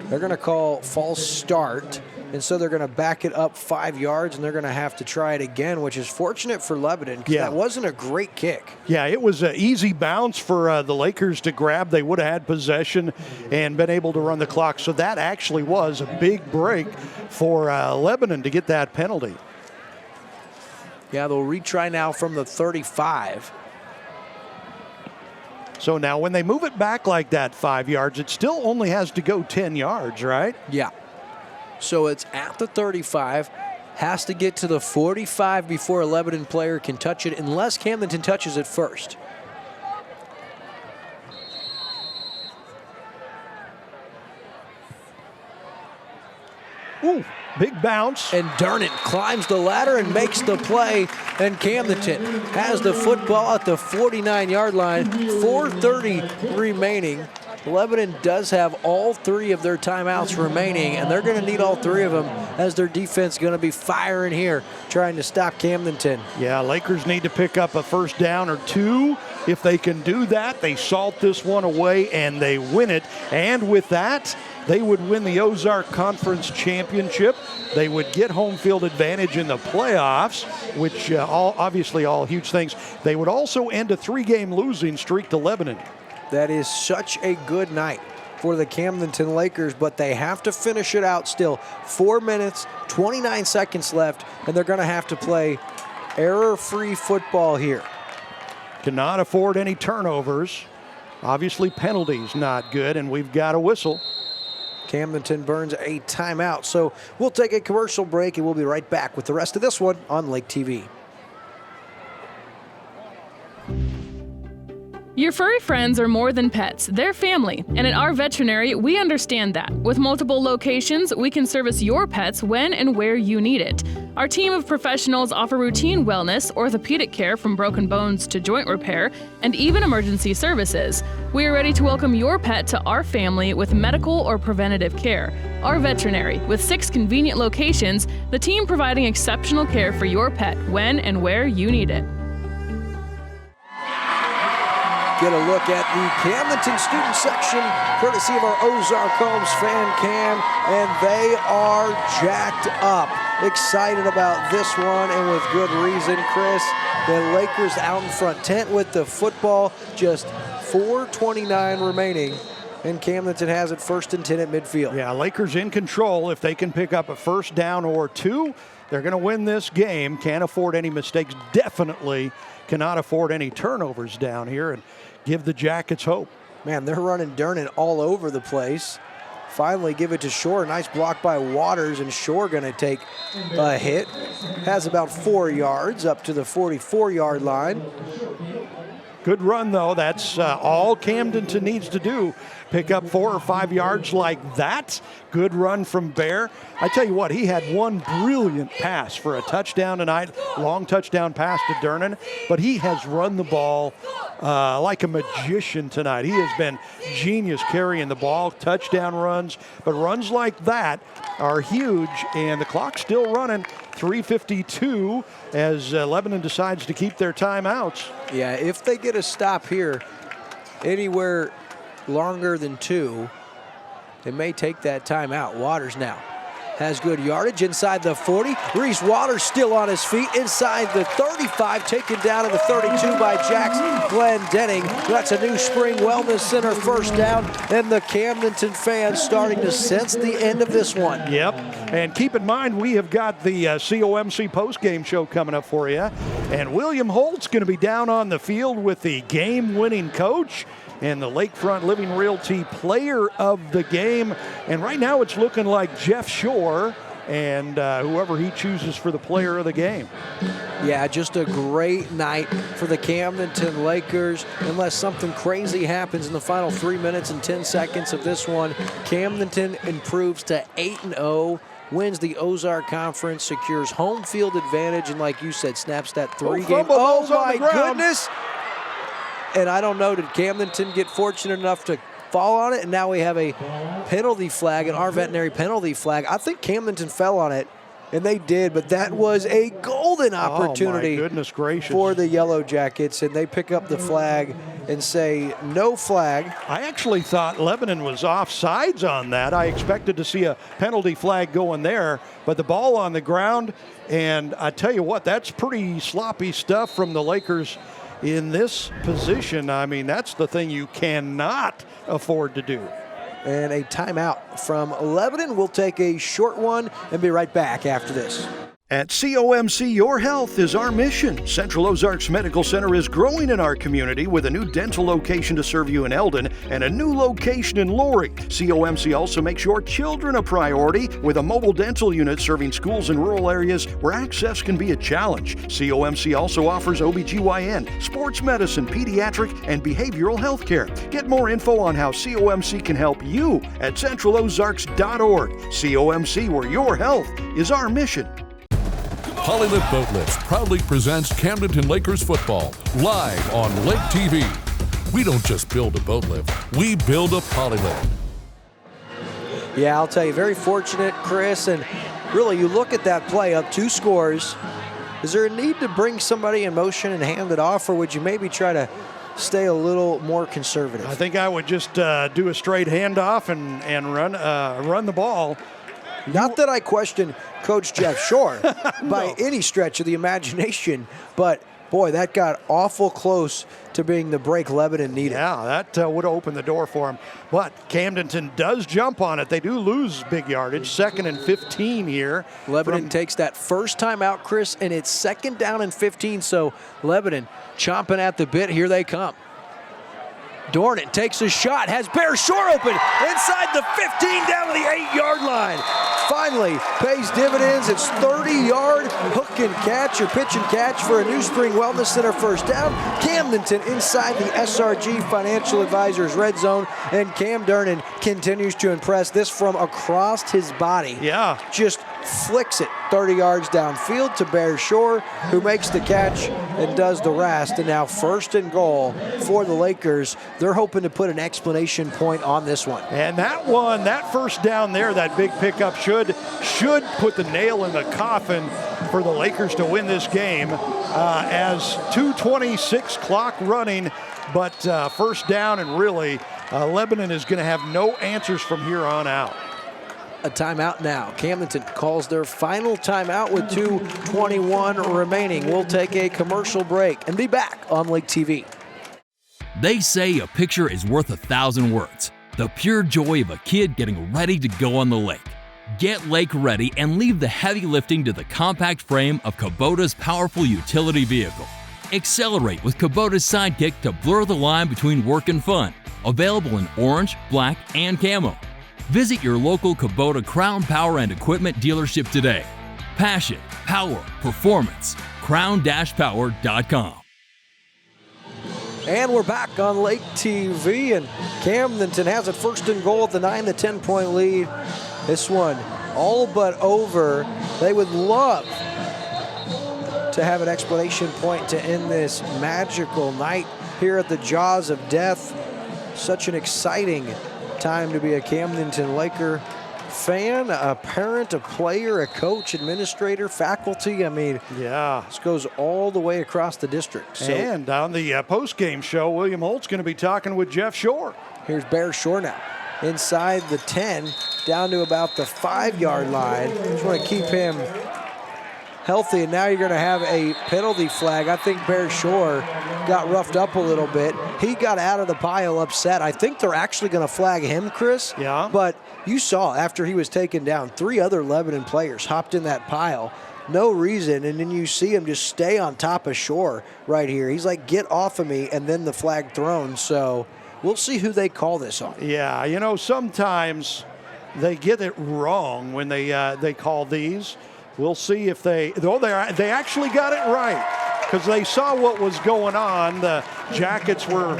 They're going to call false start. And so they're going to back it up 5 yards, and they're going to have to try it again, which is fortunate for Lebanon because that wasn't a great kick. Yeah, it was an easy bounce for the Lakers to grab. They would have had possession and been able to run the clock. So that actually was a big break for Lebanon to get that penalty. Yeah, they'll retry now from the 35. So now when they move it back like that 5 yards, it still only has to go 10 yards, right? Yeah. So it's at the 35, has to get to the 45 before a Lebanon player can touch it, unless Camdenton touches it first. Ooh, big bounce. And Durnan climbs the ladder and makes the play, and Camdenton has the football at the 49-yard line, 4:30 remaining. Lebanon does have all 3 of their timeouts remaining, and they're going to need all 3 of them as their defense is going to be firing here, trying to stop Camdenton. Yeah, Lakers need to pick up a first down or 2. If they can do that, they salt this one away and they win it. And with that, they would win the Ozark Conference Championship. They would get home field advantage in the playoffs, which obviously all huge things. They would also end a 3-game losing streak to Lebanon. That is such a good night for the Camdenton Lakers, but they have to finish it out still. 4 minutes, 29 seconds left, and they're going to have to play error-free football here. Cannot afford any turnovers. Obviously, penalties not good, and we've got a whistle. Camdenton burns a timeout. So we'll take a commercial break, and we'll be right back with the rest of this one on Lake TV. Your furry friends are more than pets, they're family. And at our veterinary, we understand that. With multiple locations, we can service your pets when and where you need it. Our team of professionals offer routine wellness, orthopedic care from broken bones to joint repair, and even emergency services. We are ready to welcome your pet to our family with medical or preventative care. Our veterinary, with 6 convenient locations, the team providing exceptional care for your pet when and where you need it. Get a look at the Camdenton student section, courtesy of our Ozark Homes fan cam, and they are jacked up. Excited about this one, and with good reason, Chris. The Lakers out in front, tent with the football, just 4:29 remaining, and Camdenton has it 1st and 10 at midfield. Yeah, Lakers in control. If they can pick up a first down or 2, they're going to win this game. Can't afford any mistakes. Definitely cannot afford any turnovers down here and give the Jackets hope. Man, they're running Durnan all over the place. Finally give it to Shore. Nice block by Waters, and Shore going to take a hit. Has about 4 yards up to the 44-yard line. Good run, though. That's all Camdenton needs to do. Pick up 4 or 5 yards like that. Good run from Bear. I tell you what, he had one brilliant pass for a touchdown tonight. Long touchdown pass to Durnan. But he has run the ball like a magician tonight. He has been genius carrying the ball, touchdown runs. But runs like that are huge, and the clock's still running. 3:52 as Lebanon decides to keep their timeouts. Yeah, if they get a stop here anywhere longer than 2, they may take that timeout. Waters now has good yardage inside the 40. Reese Waters still on his feet inside the 35, taken down to the 32 by Jackson Glendenning. That's a New Spring Wellness Center first down, and the Camdenton fans starting to sense the end of this one. Yep, and keep in mind we have got the COMC postgame show coming up for you, and William Holt's going to be down on the field with the game-winning coach and the Lakefront Living Realty player of the game. And right now it's looking like Jeff Shore and whoever he chooses for the player of the game. Yeah, just a great night for the Camdenton Lakers. Unless something crazy happens in the final 3 minutes and 10 seconds of this one, Camdenton improves to 8-0. Wins the Ozark Conference, secures home field advantage, and like you said, snaps that 3-game. Oh my goodness! And I don't know, did Camdenton get fortunate enough to fall on it? And now we have a penalty flag, an our veterinary penalty flag. I think Camdenton fell on it, and they did, but that was a golden opportunity. Oh my goodness gracious. For the Yellow Jackets, and they pick up the flag and say no flag. I actually thought Lebanon was offsides on that. I expected to see a penalty flag going there, but the ball on the ground, and I tell you what, that's pretty sloppy stuff from the Lakers in this position. I mean, that's the thing you cannot afford to do. And a timeout from Lebanon. We'll take a short one and be right back after this. At COMC, your health is our mission. Central Ozarks Medical Center is growing in our community with a new dental location to serve you in Eldon and a new location in Laurie. COMC also makes your children a priority with a mobile dental unit serving schools in rural areas where access can be a challenge. COMC also offers OBGYN, sports medicine, pediatric, and behavioral health care. Get more info on how COMC can help you at centralozarks.org. COMC, where your health is our mission. Polylift Boat Lifts proudly presents Camdenton Lakers football live on Lake TV. We don't just build a boat lift, we build a polylift. Yeah, I'll tell you, very fortunate, Chris, and really you look at that play, up 2 scores. Is there a need to bring somebody in motion and hand it off, or would you maybe try to stay a little more conservative? I think I would just do a straight handoff and run the ball. Not that I question Coach Jeff Shore by any stretch of the imagination, but boy, that got awful close to being the break Lebanon needed. Yeah, that would open the door for him. But Camdenton does jump on it. They do lose big yardage, 2nd and 15 here. Lebanon takes that first time out, Chris, and it's 2nd down and 15, so Lebanon chomping at the bit. Here they come. Dornan takes a shot, has Bear Shore open inside the 15 down to the 8-yard line. Finally pays dividends. It's 30-yard hook and catch or pitch and catch for a New Spring Wellness Center first down. Camdenton inside the SRG Financial Advisors red zone, and Cam Durnan continues to impress. This from across his body. Yeah. Just flicks it 30 yards downfield to Bear Shore, who makes the catch and does the rest. And now 1st and goal for the Lakers. They're hoping to put an explanation point on this one. And that first down there, that big pickup should put the nail in the coffin for the Lakers to win this game, as 2:26 clock running, but first down, and really Lebanon is going to have no answers from here on out. A timeout now. Camdenton calls their final timeout with 2:21 remaining. We'll take a commercial break and be back on Lake TV. They say a picture is worth 1,000 words. The pure joy of a kid getting ready to go on the lake. Get lake ready and leave the heavy lifting to the compact frame of Kubota's powerful utility vehicle. Accelerate with Kubota's Sidekick to blur the line between work and fun. Available in orange, black, and camo. Visit your local Kubota Crown Power and Equipment dealership today. Passion, power, performance. crown-power.com. And we're back on Lake TV, and Camdenton has it 1st and goal at the 9 to 10 point lead. This one all but over. They would love to have an explanation point to end this magical night here at the Jaws of Death. Such an exciting time to be a Camdenton Laker fan, a parent, a player, a coach, administrator, faculty. I mean, yeah, this goes all the way across the district. So, and on the post-game show, William Holt's going to be talking with Jeff Shore. Here's Bear Shore now. Inside the 10, down to about the 5-yard line. Just want to keep him healthy, and now you're going to have a penalty flag. I think Bear Shore got roughed up a little bit. He got out of the pile upset. I think they're actually going to flag him, Chris. Yeah. But you saw after he was taken down, 3 other Lebanon players hopped in that pile. No reason, and then you see him just stay on top of Shore right here. He's like, get off of me, and then the flag thrown. So we'll see who they call this on. Yeah, you know, sometimes they get it wrong when they call these. We'll see if they actually got it right, because they saw what was going on. The Jackets were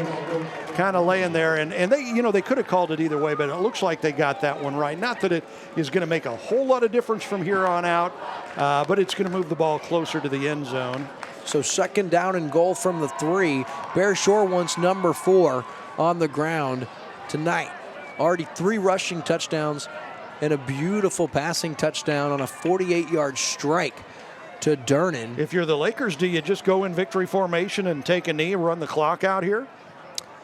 kind of laying there, and they could have called it either way, but it looks like they got that one right. Not that it is going to make a whole lot of difference from here on out, but it's going to move the ball closer to the end zone. So 2nd down and goal from the 3. Bear Shore wants number 4 on the ground tonight. Already 3 rushing touchdowns and a beautiful passing touchdown on a 48-yard strike to Durnan. If you're the Lakers, do you just go in victory formation and take a knee and run the clock out here?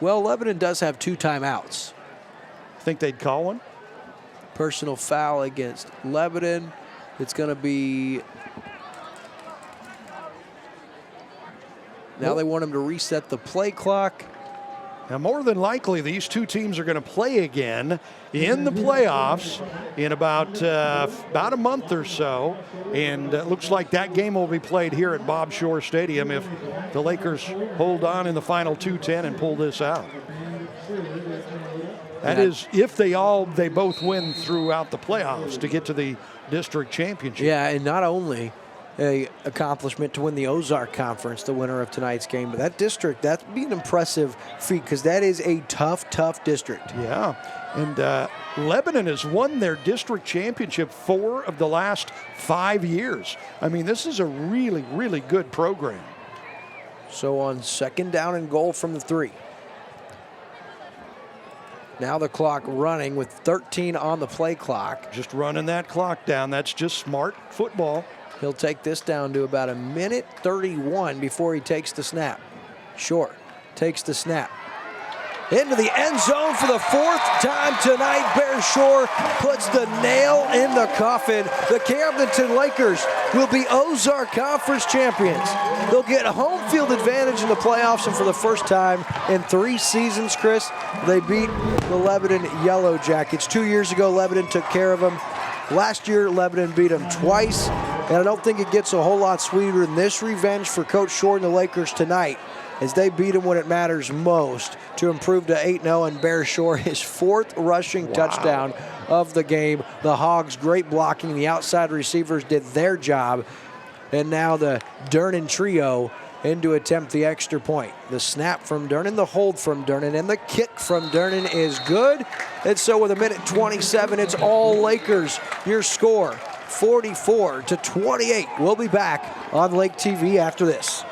Well, Lebanon does have 2 timeouts. Think they'd call one? Personal foul against Lebanon. It's going to be... Now they want him to reset the play clock. Now, more than likely, these 2 teams are going to play again in the playoffs in about a month or so, and it looks like that game will be played here at Bob Shore Stadium if the Lakers hold on in the final 2:10 and pull this out. That is, if they both win throughout the playoffs to get to the district championship. Yeah, and not only a accomplishment to win the Ozark Conference, the winner of tonight's game, but that district, that'd be an impressive feat, because that is a tough district. Yeah, and Lebanon has won their district championship 4 of the last 5 years. I mean, this is a really, really good program. So on 2nd down and goal from the 3. Now the clock running with 13 on the play clock. Just running that clock down. That's just smart football. He'll take this down to about 1:31 before he takes the snap. Short takes the snap. Into the end zone for the 4th time tonight. Bear Shore puts the nail in the coffin. The Camdenton Lakers will be Ozark Conference champions. They'll get a home field advantage in the playoffs, and for the first time in 3 seasons, Chris, they beat the Lebanon Yellow Jackets. 2 years ago, Lebanon took care of them. Last year, Lebanon beat them twice, and I don't think it gets a whole lot sweeter than this revenge for Coach Shore and the Lakers tonight, as they beat them when it matters most to improve to 8-0, and Bear Shore his 4th rushing touchdown of the game. The Hogs, great blocking. The outside receivers did their job, and now the Durnan trio in to attempt the extra point. The snap from Durnan, the hold from Durnan, and the kick from Durnan is good. And so with 1:27, it's all Lakers. Your score, 44-28. We'll be back on Lake TV after this.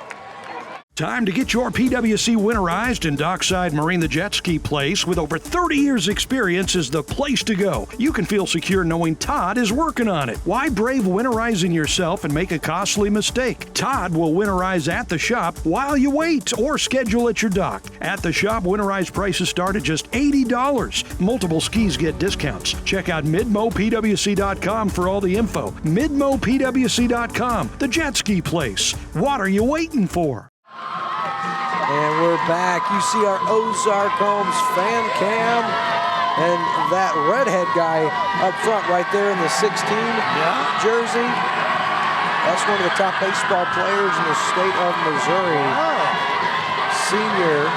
Time to get your PWC winterized, and Dockside Marine, the jet ski place with over 30 years experience, is the place to go. You can feel secure knowing Todd is working on it. Why brave winterizing yourself and make a costly mistake? Todd will winterize at the shop while you wait or schedule at your dock. At the shop, winterized prices start at just $80. Multiple skis get discounts. Check out midmopwc.com for all the info. midmopwc.com, the jet ski place. What are you waiting for? And we're back. You see our Ozark Homes fan cam. And that redhead guy up front right there in the 16 jersey. That's one of the top baseball players in the state of Missouri. Senior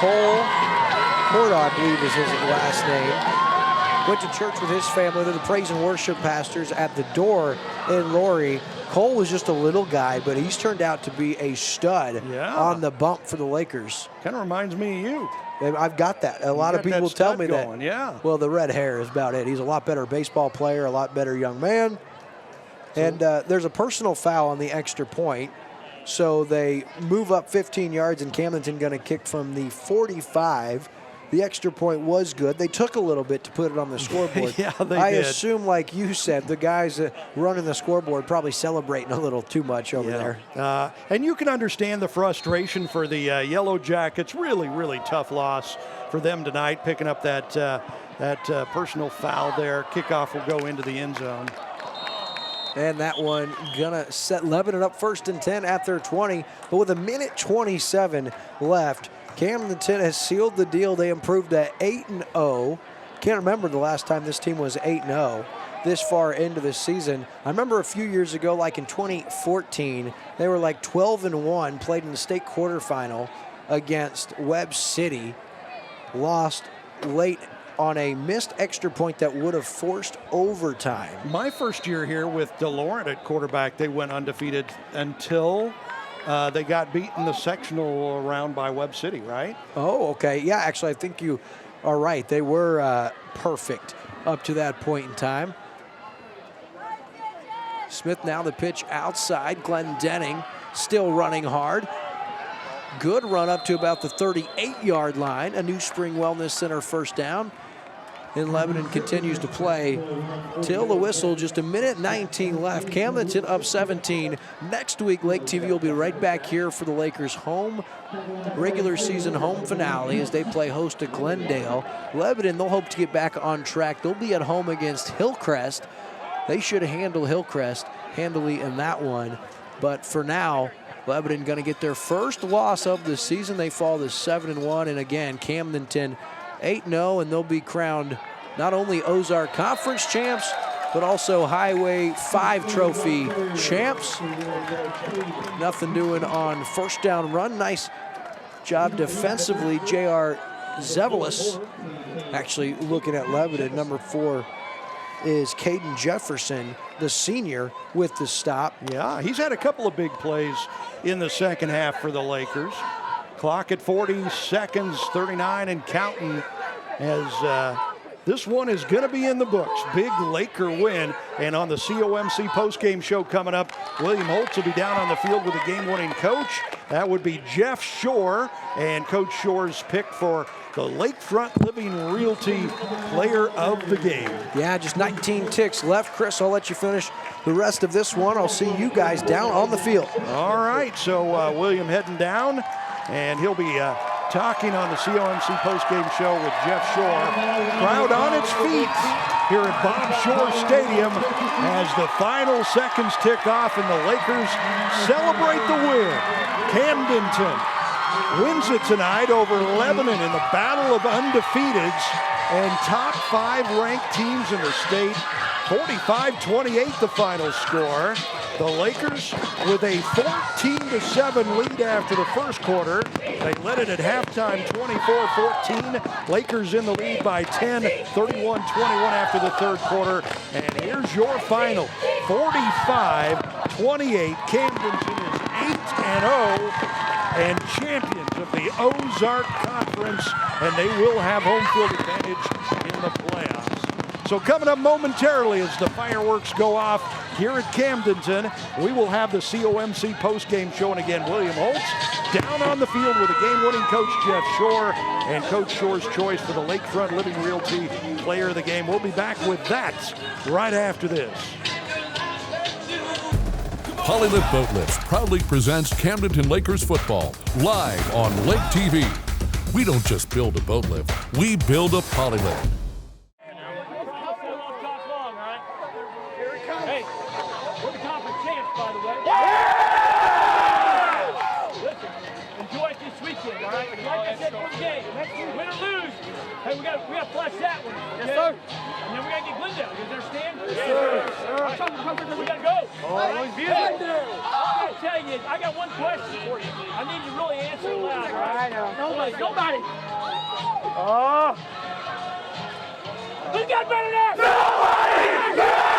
Cole Porta, I believe is his last name. Went to church with his family. They're the praise and worship pastors at the door in Laurie. Cole was just a little guy, but he's turned out to be a stud on the bump for the Lakers. Kind of reminds me of you. I've got that. A lot of people tell me that. Yeah. Well, the red hair is about it. He's a lot better baseball player, a lot better young man. And there's a personal foul on the extra point. So they move up 15 yards, and Camdenton going to kick from the 45. The extra point was good. They took a little bit to put it on the scoreboard. Yeah, they I did. assume, like you said, the guys running the scoreboard probably celebrating a little too much over there. And you can understand the frustration for the Yellow Jackets. Really, really tough loss for them tonight, picking up that personal foul there. Kickoff will go into the end zone. And that one gonna set Lebanon up 1st and 10 at their 20. But with 1:27 left, Camdenton has sealed the deal. They improved to 8-0. Can't remember the last time this team was 8-0 this far into the season. I remember a few years ago, like in 2014, they were like 12-1, played in the state quarterfinal against Webb City, lost late on a missed extra point that would have forced overtime. My first year here with DeLaurent at quarterback, they went undefeated until they got beaten the sectional round by Webb City, right? Oh, okay. Yeah, actually, I think you are right. They were perfect up to that point in time. Smith now the pitch outside. Glenn Denning still running hard. Good run up to about the 38-yard line. A New Spring Wellness Center first down. And Lebanon continues to play till the whistle. Just 1:19 left. Camdenton up 17. Next week, Lake TV will be right back here for the Lakers' home regular season home finale as they play host to Glendale. Lebanon, they'll hope to get back on track. They'll be at home against Hillcrest. They should handle Hillcrest handily in that one. But for now, Lebanon going to get their first loss of the season. They fall to 7-1. And again, Camdenton 8-0, and they'll be crowned not only Ozark Conference champs, but also Highway 5 trophy champs. Nothing doing on first down run. Nice job defensively. J.R. Zevelis actually looking at Lebanon. Number 4 is Caden Jefferson, the senior, with the stop. Yeah, he's had a couple of big plays in the second half for the Lakers. Clock at 40 seconds, 39 and counting, as this one is going to be in the books. Big Laker win. And on the COMC postgame show coming up, William Holtz will be down on the field with a game-winning coach. That would be Jeff Shore, and Coach Shore's pick for the Lakefront Living Realty Player of the Game. Yeah, just 19 ticks left. Chris, I'll let you finish the rest of this one. I'll see you guys down on the field. All right, so William heading down, and he'll be talking on the COMC postgame show with Jeff Shore. Crowd on its feet here at Bob Shore Stadium as the final seconds tick off and the Lakers celebrate the win. Camdenton wins it tonight over Lebanon in the battle of undefeateds and top 5 ranked teams in the state. 45-28 the final score. The Lakers with a 14-7 lead after the first quarter. They led it at halftime 24-14. Lakers in the lead by 10, 31-21 after the third quarter. And here's your final, 45-28. Camdenton is 8-0 and champions of the Ozark Conference, and they will have home field advantage in the playoffs. So coming up momentarily as the fireworks go off here at Camdenton, we will have the COMC post-game show. And again, William Holtz down on the field with the game-winning coach Jeff Shore and Coach Shore's choice for the Lakefront Living Realty Player of the Game. We'll be back with that right after this. Polylift Boat Lifts proudly presents Camdenton Lakers football live on Lake TV. We don't just build a boat lift, we build a polylift. Hey, we're the conference champs, by the way. Listen, enjoy it this weekend, all right? Like I said for the game, win or lose. Hey, we got to flush that one. Okay? Yes, sir. And then we got to get Glendale. You understand? Yes, sir. I'm talking about we got to go. Oh, hey, I'm going to tell you, I got one question for you. I need you to really answer it loud, all right? I know. Nobody. Oh. Who's got better than that? Nobody!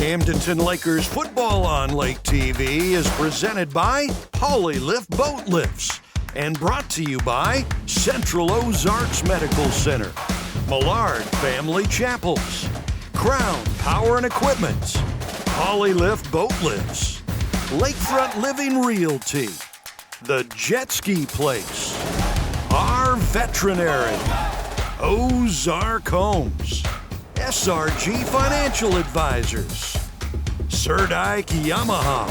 Camdenton Lakers football on Lake TV is presented by Polylift Boat Lifts and brought to you by Central Ozarks Medical Center, Millard Family Chapels, Crown Power and Equipment, Polylift Boat Lifts, Lakefront Living Realty, The Jet Ski Place, Our Veterinary, Ozark Homes, SRG Financial Advisors, Surdike Yamaha,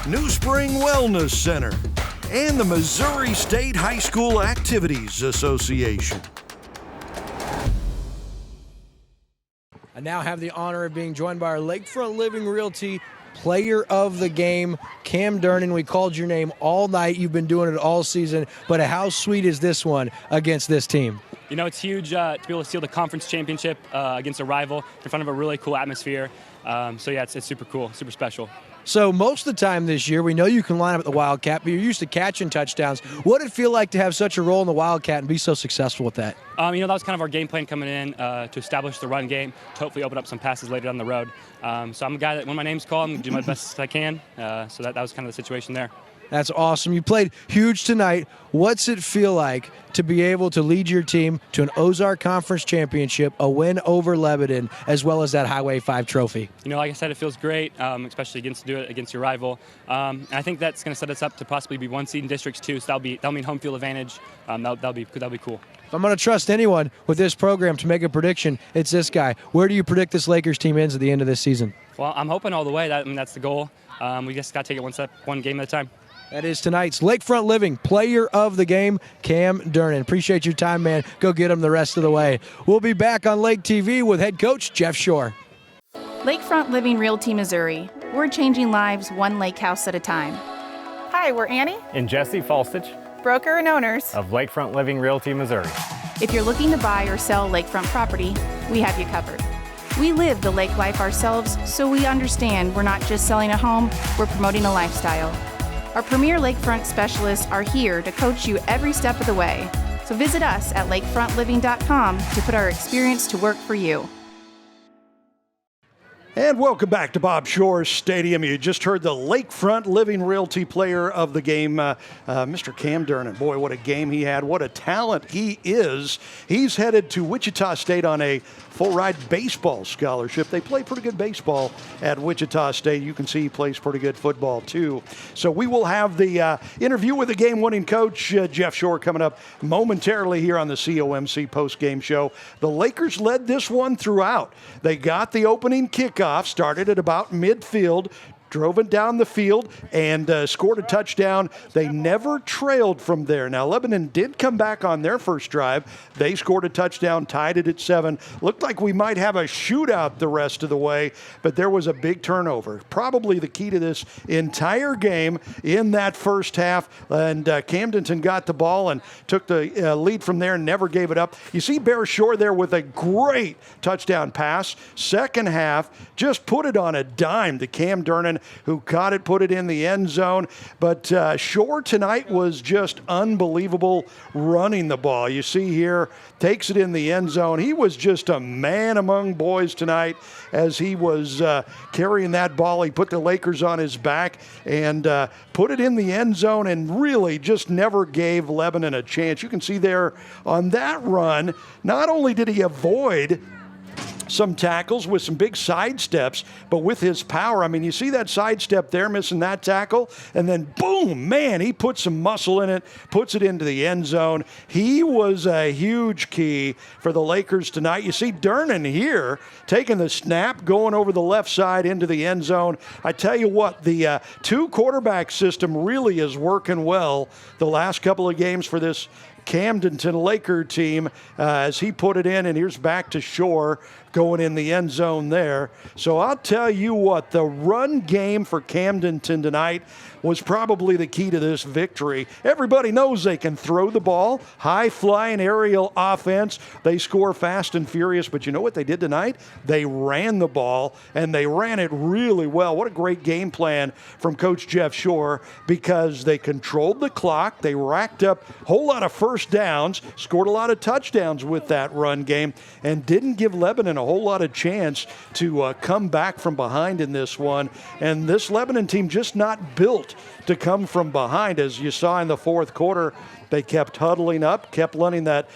New Spring Wellness Center, and the Missouri State High School Activities Association. I now have the honor of being joined by our Lakefront Living Realty Player of the Game, Cam Dernan. We called your name all night. You've been doing it all season, but how sweet is this one against this team? You know, it's huge to be able to steal the conference championship against a rival in front of a really cool atmosphere. So, yeah, it's super cool, super special. So most of the time this year, we know you can line up at the Wildcat, but you're used to catching touchdowns. What did it feel like to have such a role in the Wildcat and be so successful with that? You know, that was kind of our game plan coming in to establish the run game, to hopefully open up some passes later down the road. So I'm a guy that when my name's called, I'm going to do my best I can. So that was kind of the situation there. That's awesome. You played huge tonight. What's it feel like to be able to lead your team to an Ozark Conference Championship, a win over Lebanon, as well as that Highway 5 trophy? You know, like I said, it feels great, especially to do it against your rival. And I think that's going to set us up to possibly be one seed in districts too. So that'll mean home field advantage. That'll be cool. If I'm going to trust anyone with this program to make a prediction, it's this guy. Where do you predict this Lakers team ends at the end of this season? Well, I'm hoping all the way. That's the goal. We just got to take it one game at a time. That is tonight's Lakefront Living Player of the Game, Cam Dernan. Appreciate your time, man. Go get him the rest of the way. We'll be back on Lake TV with head coach Jeff Shore. Lakefront Living Realty, Missouri. We're changing lives one lake house at a time. Hi, we're Annie And Jesse Falstich broker and owners of Lakefront Living Realty, Missouri. If you're looking to buy or sell lakefront property, we have you covered. We live the lake life ourselves, so we understand we're not just selling a home, we're promoting a lifestyle. Our premier lakefront specialists are here to coach you every step of the way. So visit us at lakefrontliving.com to put our experience to work for you. And welcome back to Bob Shore Stadium. You just heard the Lakefront Living Realty Player of the Game, Mr. Cam Dernan. Boy, what a game he had. What a talent he is. He's headed to Wichita State on a full-ride baseball scholarship. They play pretty good baseball at Wichita State. You can see he plays pretty good football, too. So we will have the interview with the game-winning coach, Jeff Shore, coming up momentarily here on the COMC post-game show. The Lakers led this one throughout. They got the opening kickoff, started at about midfield, drove it down the field, and scored a touchdown. They never trailed from there. Now, Lebanon did come back on their first drive. They scored a touchdown, tied it at 7. Looked like we might have a shootout the rest of the way, but there was a big turnover. Probably the key to this entire game in that first half, and Camdenton got the ball and took the lead from there and never gave it up. You see Bear Shore there with a great touchdown pass. Second half, just put it on a dime to Cam Dernan. who caught it, put it in the end zone. But Shore tonight was just unbelievable running the ball. You see here, takes it in the end zone. He was just a man among boys tonight as he was carrying that ball. He put the Lakers on his back and put it in the end zone and really just never gave Lebanon a chance. You can see there on that run, not only did he avoid some tackles with some big sidesteps, but with his power, I mean, you see that sidestep there, missing that tackle, and then boom, man, he puts some muscle in it, puts it into the end zone. He was a huge key for the Lakers tonight. You see Durnan here taking the snap, going over the left side into the end zone. I tell you what, the two quarterback system really is working well the last couple of games for this Camdenton Laker team as he put it in, and here's back to Shore going in the end zone there. So I'll tell you what, the run game for Camdenton tonight was probably the key to this victory. Everybody knows they can throw the ball, high-flying aerial offense. They score fast and furious, but you know what they did tonight? They ran the ball, and they ran it really well. What a great game plan from Coach Jeff Shore, because they controlled the clock, they racked up a whole lot of first downs, scored a lot of touchdowns with that run game, and didn't give Lebanon a whole lot of chance to come back from behind in this one. And this Lebanon team just not built to come from behind. As you saw in the fourth quarter, they kept huddling up, kept letting that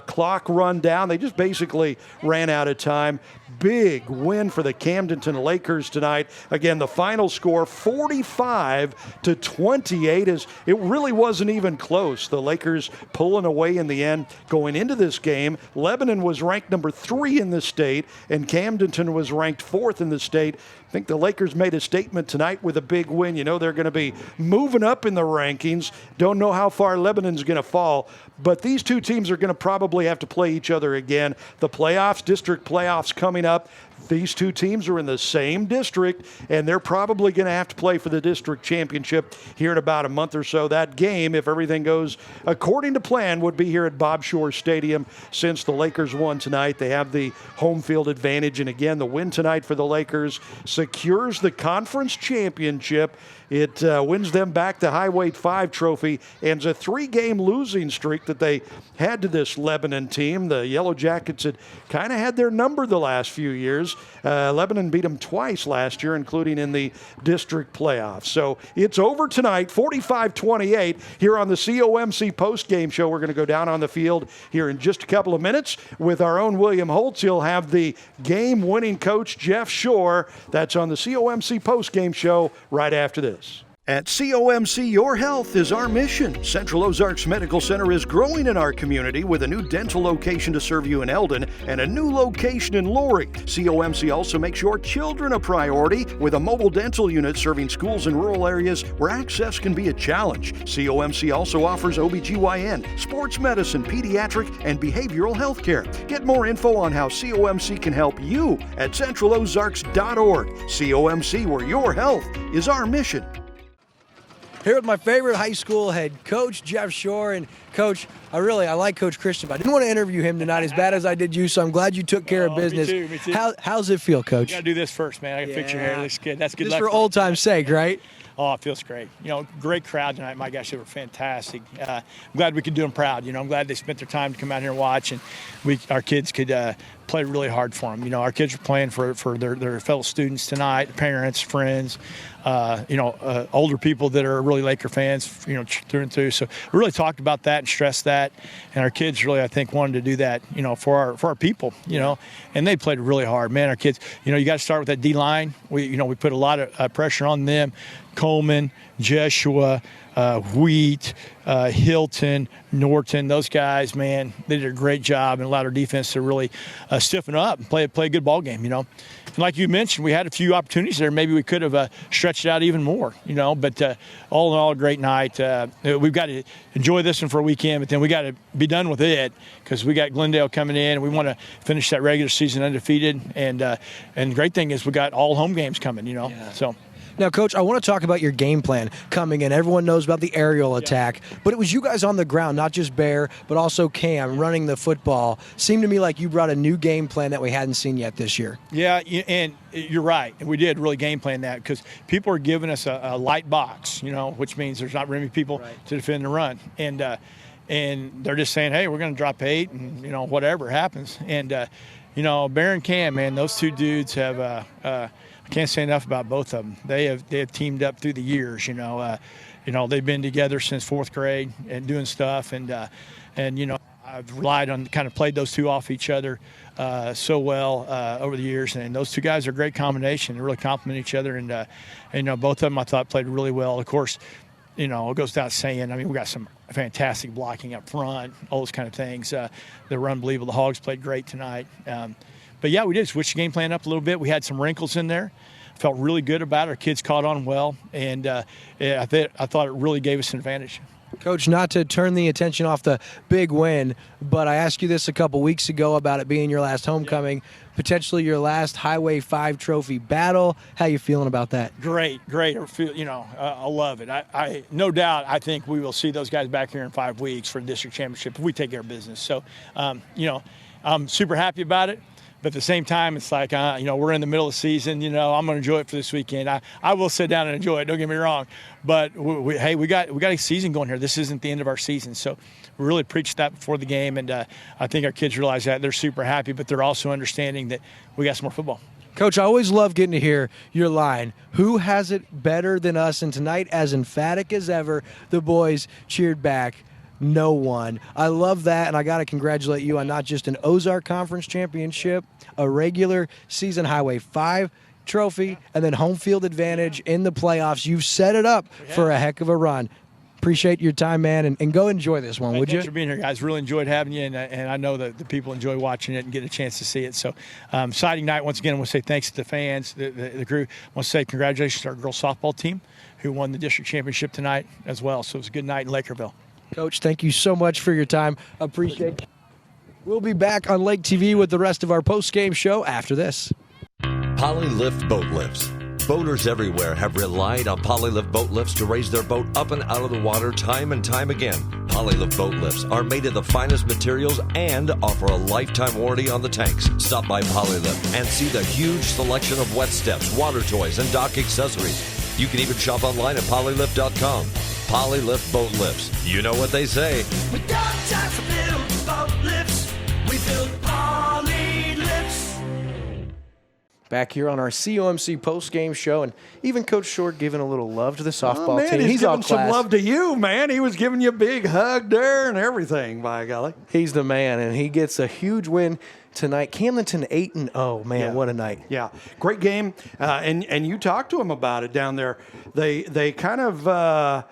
clock run down. They just basically ran out of time. Big win for the Camdenton Lakers tonight. Again, the final score 45-28. Is it really wasn't even close. The Lakers pulling away in the end. Going into this game, Lebanon was ranked number 3 in the state, and Camdenton was ranked 4th in the state. I think the Lakers made a statement tonight with a big win. You know they're going to be moving up in the rankings. Don't know how far Lebanon's going to fall, but these two teams are going to probably have to play each other again. The playoffs, district playoffs coming up. These two teams are in the same district, and they're probably going to have to play for the district championship here in about a month or so. That game, if everything goes according to plan, would be here at Bob Shore Stadium. Since the Lakers won tonight, they have the home field advantage. And again, the win tonight for the Lakers secures the conference championship. It wins them back the Highway 5 trophy, and it's a 3-game losing streak that they had to this Lebanon team. The Yellow Jackets had kind of had their number the last few years. Lebanon beat them twice last year, including in the district playoffs. So it's over tonight, 45-28, here on the COMC postgame show. We're going to go down on the field here in just a couple of minutes with our own William Holtz. He'll have the game-winning coach, Jeff Shore. That's on the COMC postgame show right after this. At COMC, your health is our mission. Central Ozarks Medical Center is growing in our community with a new dental location to serve you in Eldon and a new location in Laurie. COMC also makes your children a priority with a mobile dental unit serving schools in rural areas where access can be a challenge. COMC also offers OBGYN, sports medicine, pediatric, and behavioral health care. Get more info on how COMC can help you at centralozarks.org. COMC, where your health is our mission. Here with my favorite high school head coach, Jeff Shore. And Coach, I like Coach Christian, but I didn't want to interview him tonight as bad as I did you, so I'm glad you took care of business. Me too. How's it feel, Coach? You got to do this first, man. I can fix your hair. It looks good. That's good Just luck. for old time's sake, right? Oh, it feels great. Great crowd tonight. My gosh, they were fantastic. I'm glad we could do them proud. I'm glad they spent their time to come out here and watch, and our kids could play really hard for them. Our kids were playing for their fellow students tonight, parents, friends, older people that are really Laker fans, through and through. So we really talked about that and stressed that, and our kids really, I think, wanted to do that, for our people, and they played really hard. Man, our kids, you got to start with that D line. We put a lot of pressure on them. Coleman, Joshua, Wheat, Hilton, Norton, those guys, man, they did a great job and allowed our defense to really stiffen up and play a good ball game, And like you mentioned, we had a few opportunities there. Maybe we could have stretched it out even more, But all in all, a great night. We've got to enjoy this one for a weekend, but then we got to be done with it because we got Glendale coming in, and we want to finish that regular season undefeated. And the great thing is we got all home games coming, So. Now, Coach, I want to talk about your game plan coming in. Everyone knows about the aerial attack, but it was you guys on the ground, not just Bear, but also Cam running the football. Seemed to me like you brought a new game plan that we hadn't seen yet this year. Yeah, and you're right. We did really game plan that because people are giving us a light box, which means there's not very many people to defend the run. And they're just saying, hey, we're going to drop 8 and, whatever happens. And, Bear and Cam, man, those two dudes have I can't say enough about both of them. They have teamed up through the years, they've been together since 4th grade and doing stuff. And I've relied on kind of played those two off each other so well over the years. And those two guys are a great combination. They really complement each other. And both of them I thought played really well. Of course, it goes without saying. We got some fantastic blocking up front, all those kind of things. They were unbelievable. The Hogs played great tonight. But, yeah, we did switch the game plan up a little bit. We had some wrinkles in there. Felt really good about it. Our kids caught on well. And I thought it really gave us an advantage. Coach, not to turn the attention off the big win, but I asked you this a couple weeks ago about it being your last homecoming, potentially your last Highway 5 trophy battle. How you feeling about that? Great. I love it. I no doubt I think we will see those guys back here in 5 weeks for the district championship if we take care of business. So, I'm super happy about it. But at the same time, it's like, we're in the middle of the season. I'm going to enjoy it for this weekend. I will sit down and enjoy it. Don't get me wrong. But, we got a season going here. This isn't the end of our season. So we really preached that before the game. And I think our kids realize that. They're super happy, but they're also understanding that we got some more football. Coach, I always love getting to hear your line. Who has it better than us? And tonight, as emphatic as ever, the boys cheered back. No one. I love that, and I got to congratulate you on not just an Ozark Conference championship, a regular season Highway 5 trophy, and then home field advantage in the playoffs. You've set it up for a heck of a run. Appreciate your time, man, and go enjoy this one, would you? Thanks for being here, guys. Really enjoyed having you, and I know that the people enjoy watching it and getting a chance to see it. So, exciting night. Once again, I want to say thanks to the fans, the crew. I want to say congratulations to our girls softball team who won the district championship tonight as well. So it was a good night in Lakerville. Coach, thank you so much for your time. Appreciate it. We'll be back on Lake TV with the rest of our post-game show after this. Polylift boat lifts. Boaters everywhere have relied on Polylift boat lifts to raise their boat up and out of the water time and time again. Polylift boat lifts are made of the finest materials and offer a lifetime warranty on the tanks. Stop by Polylift and see the huge selection of wet steps, water toys, and dock accessories. You can even shop online at polylift.com. Polylift boat lifts. You know what they say. We got time to build boat lifts. We build Poly lifts. Back here on our COMC post-game show, and even Coach Short giving a little love to the softball man, team. He's giving some class. love to you, man. He was giving you a big hug there and everything, by golly. He's the man, and he gets a huge win tonight. Camdenton 8-0. Man, what a night. Yeah, great game. And you talked to him about it down there. They kind of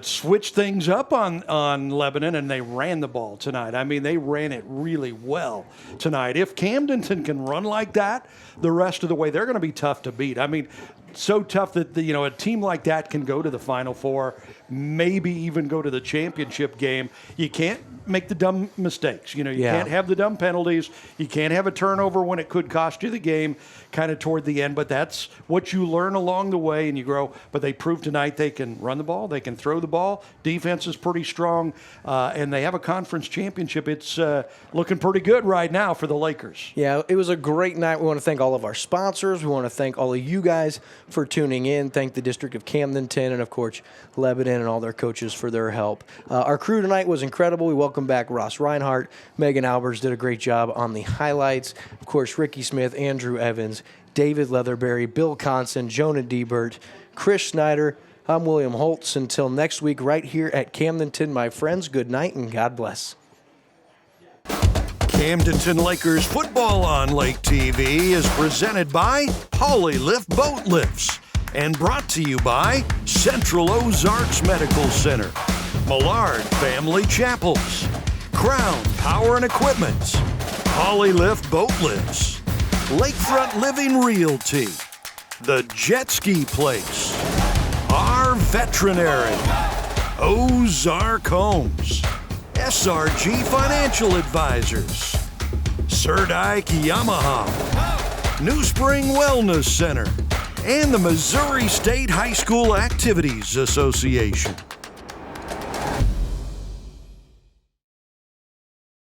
switched things up on Lebanon, and they ran the ball tonight. I mean, they ran it really well tonight. If Camdenton can run like that the rest of the way, they're going to be tough to beat. I mean, so tough that a team like that can go to the Final Four, maybe even go to the championship game. You can't make the dumb mistakes. You can't have the dumb penalties. You can't have a turnover when it could cost you the game kind of toward the end. But that's what you learn along the way and you grow. But they proved tonight they can run the ball. They can throw the ball. Defense is pretty strong. And they have a conference championship. It's looking pretty good right now for the Lakers. Yeah, it was a great night. We want to thank all of our sponsors. We want to thank all of you guys for tuning in. Thank the District of Camdenton and, of course, Lebanon and all their coaches for their help. Our crew tonight was incredible. We welcome back Ross Reinhardt. Megan Albers did a great job on the highlights. Of course, Ricky Smith, Andrew Evans, David Leatherberry, Bill Conson, Jonah Diebert, Chris Schneider. I'm William Holtz. Until next week right here at Camdenton, my friends, good night and God bless. Camdenton Lakers football on Lake TV is presented by Polylift Boat Lifts and brought to you by Central Ozarks Medical Center, Millard Family Chapels, Crown Power and Equipment, Polylift Boat Lifts, Lakefront Living Realty, The Jet Ski Place, Our Veterinary, Ozark Homes, SRG Financial Advisors, Sir Dyke Yamaha, New Spring Wellness Center, and the Missouri State High School Activities Association.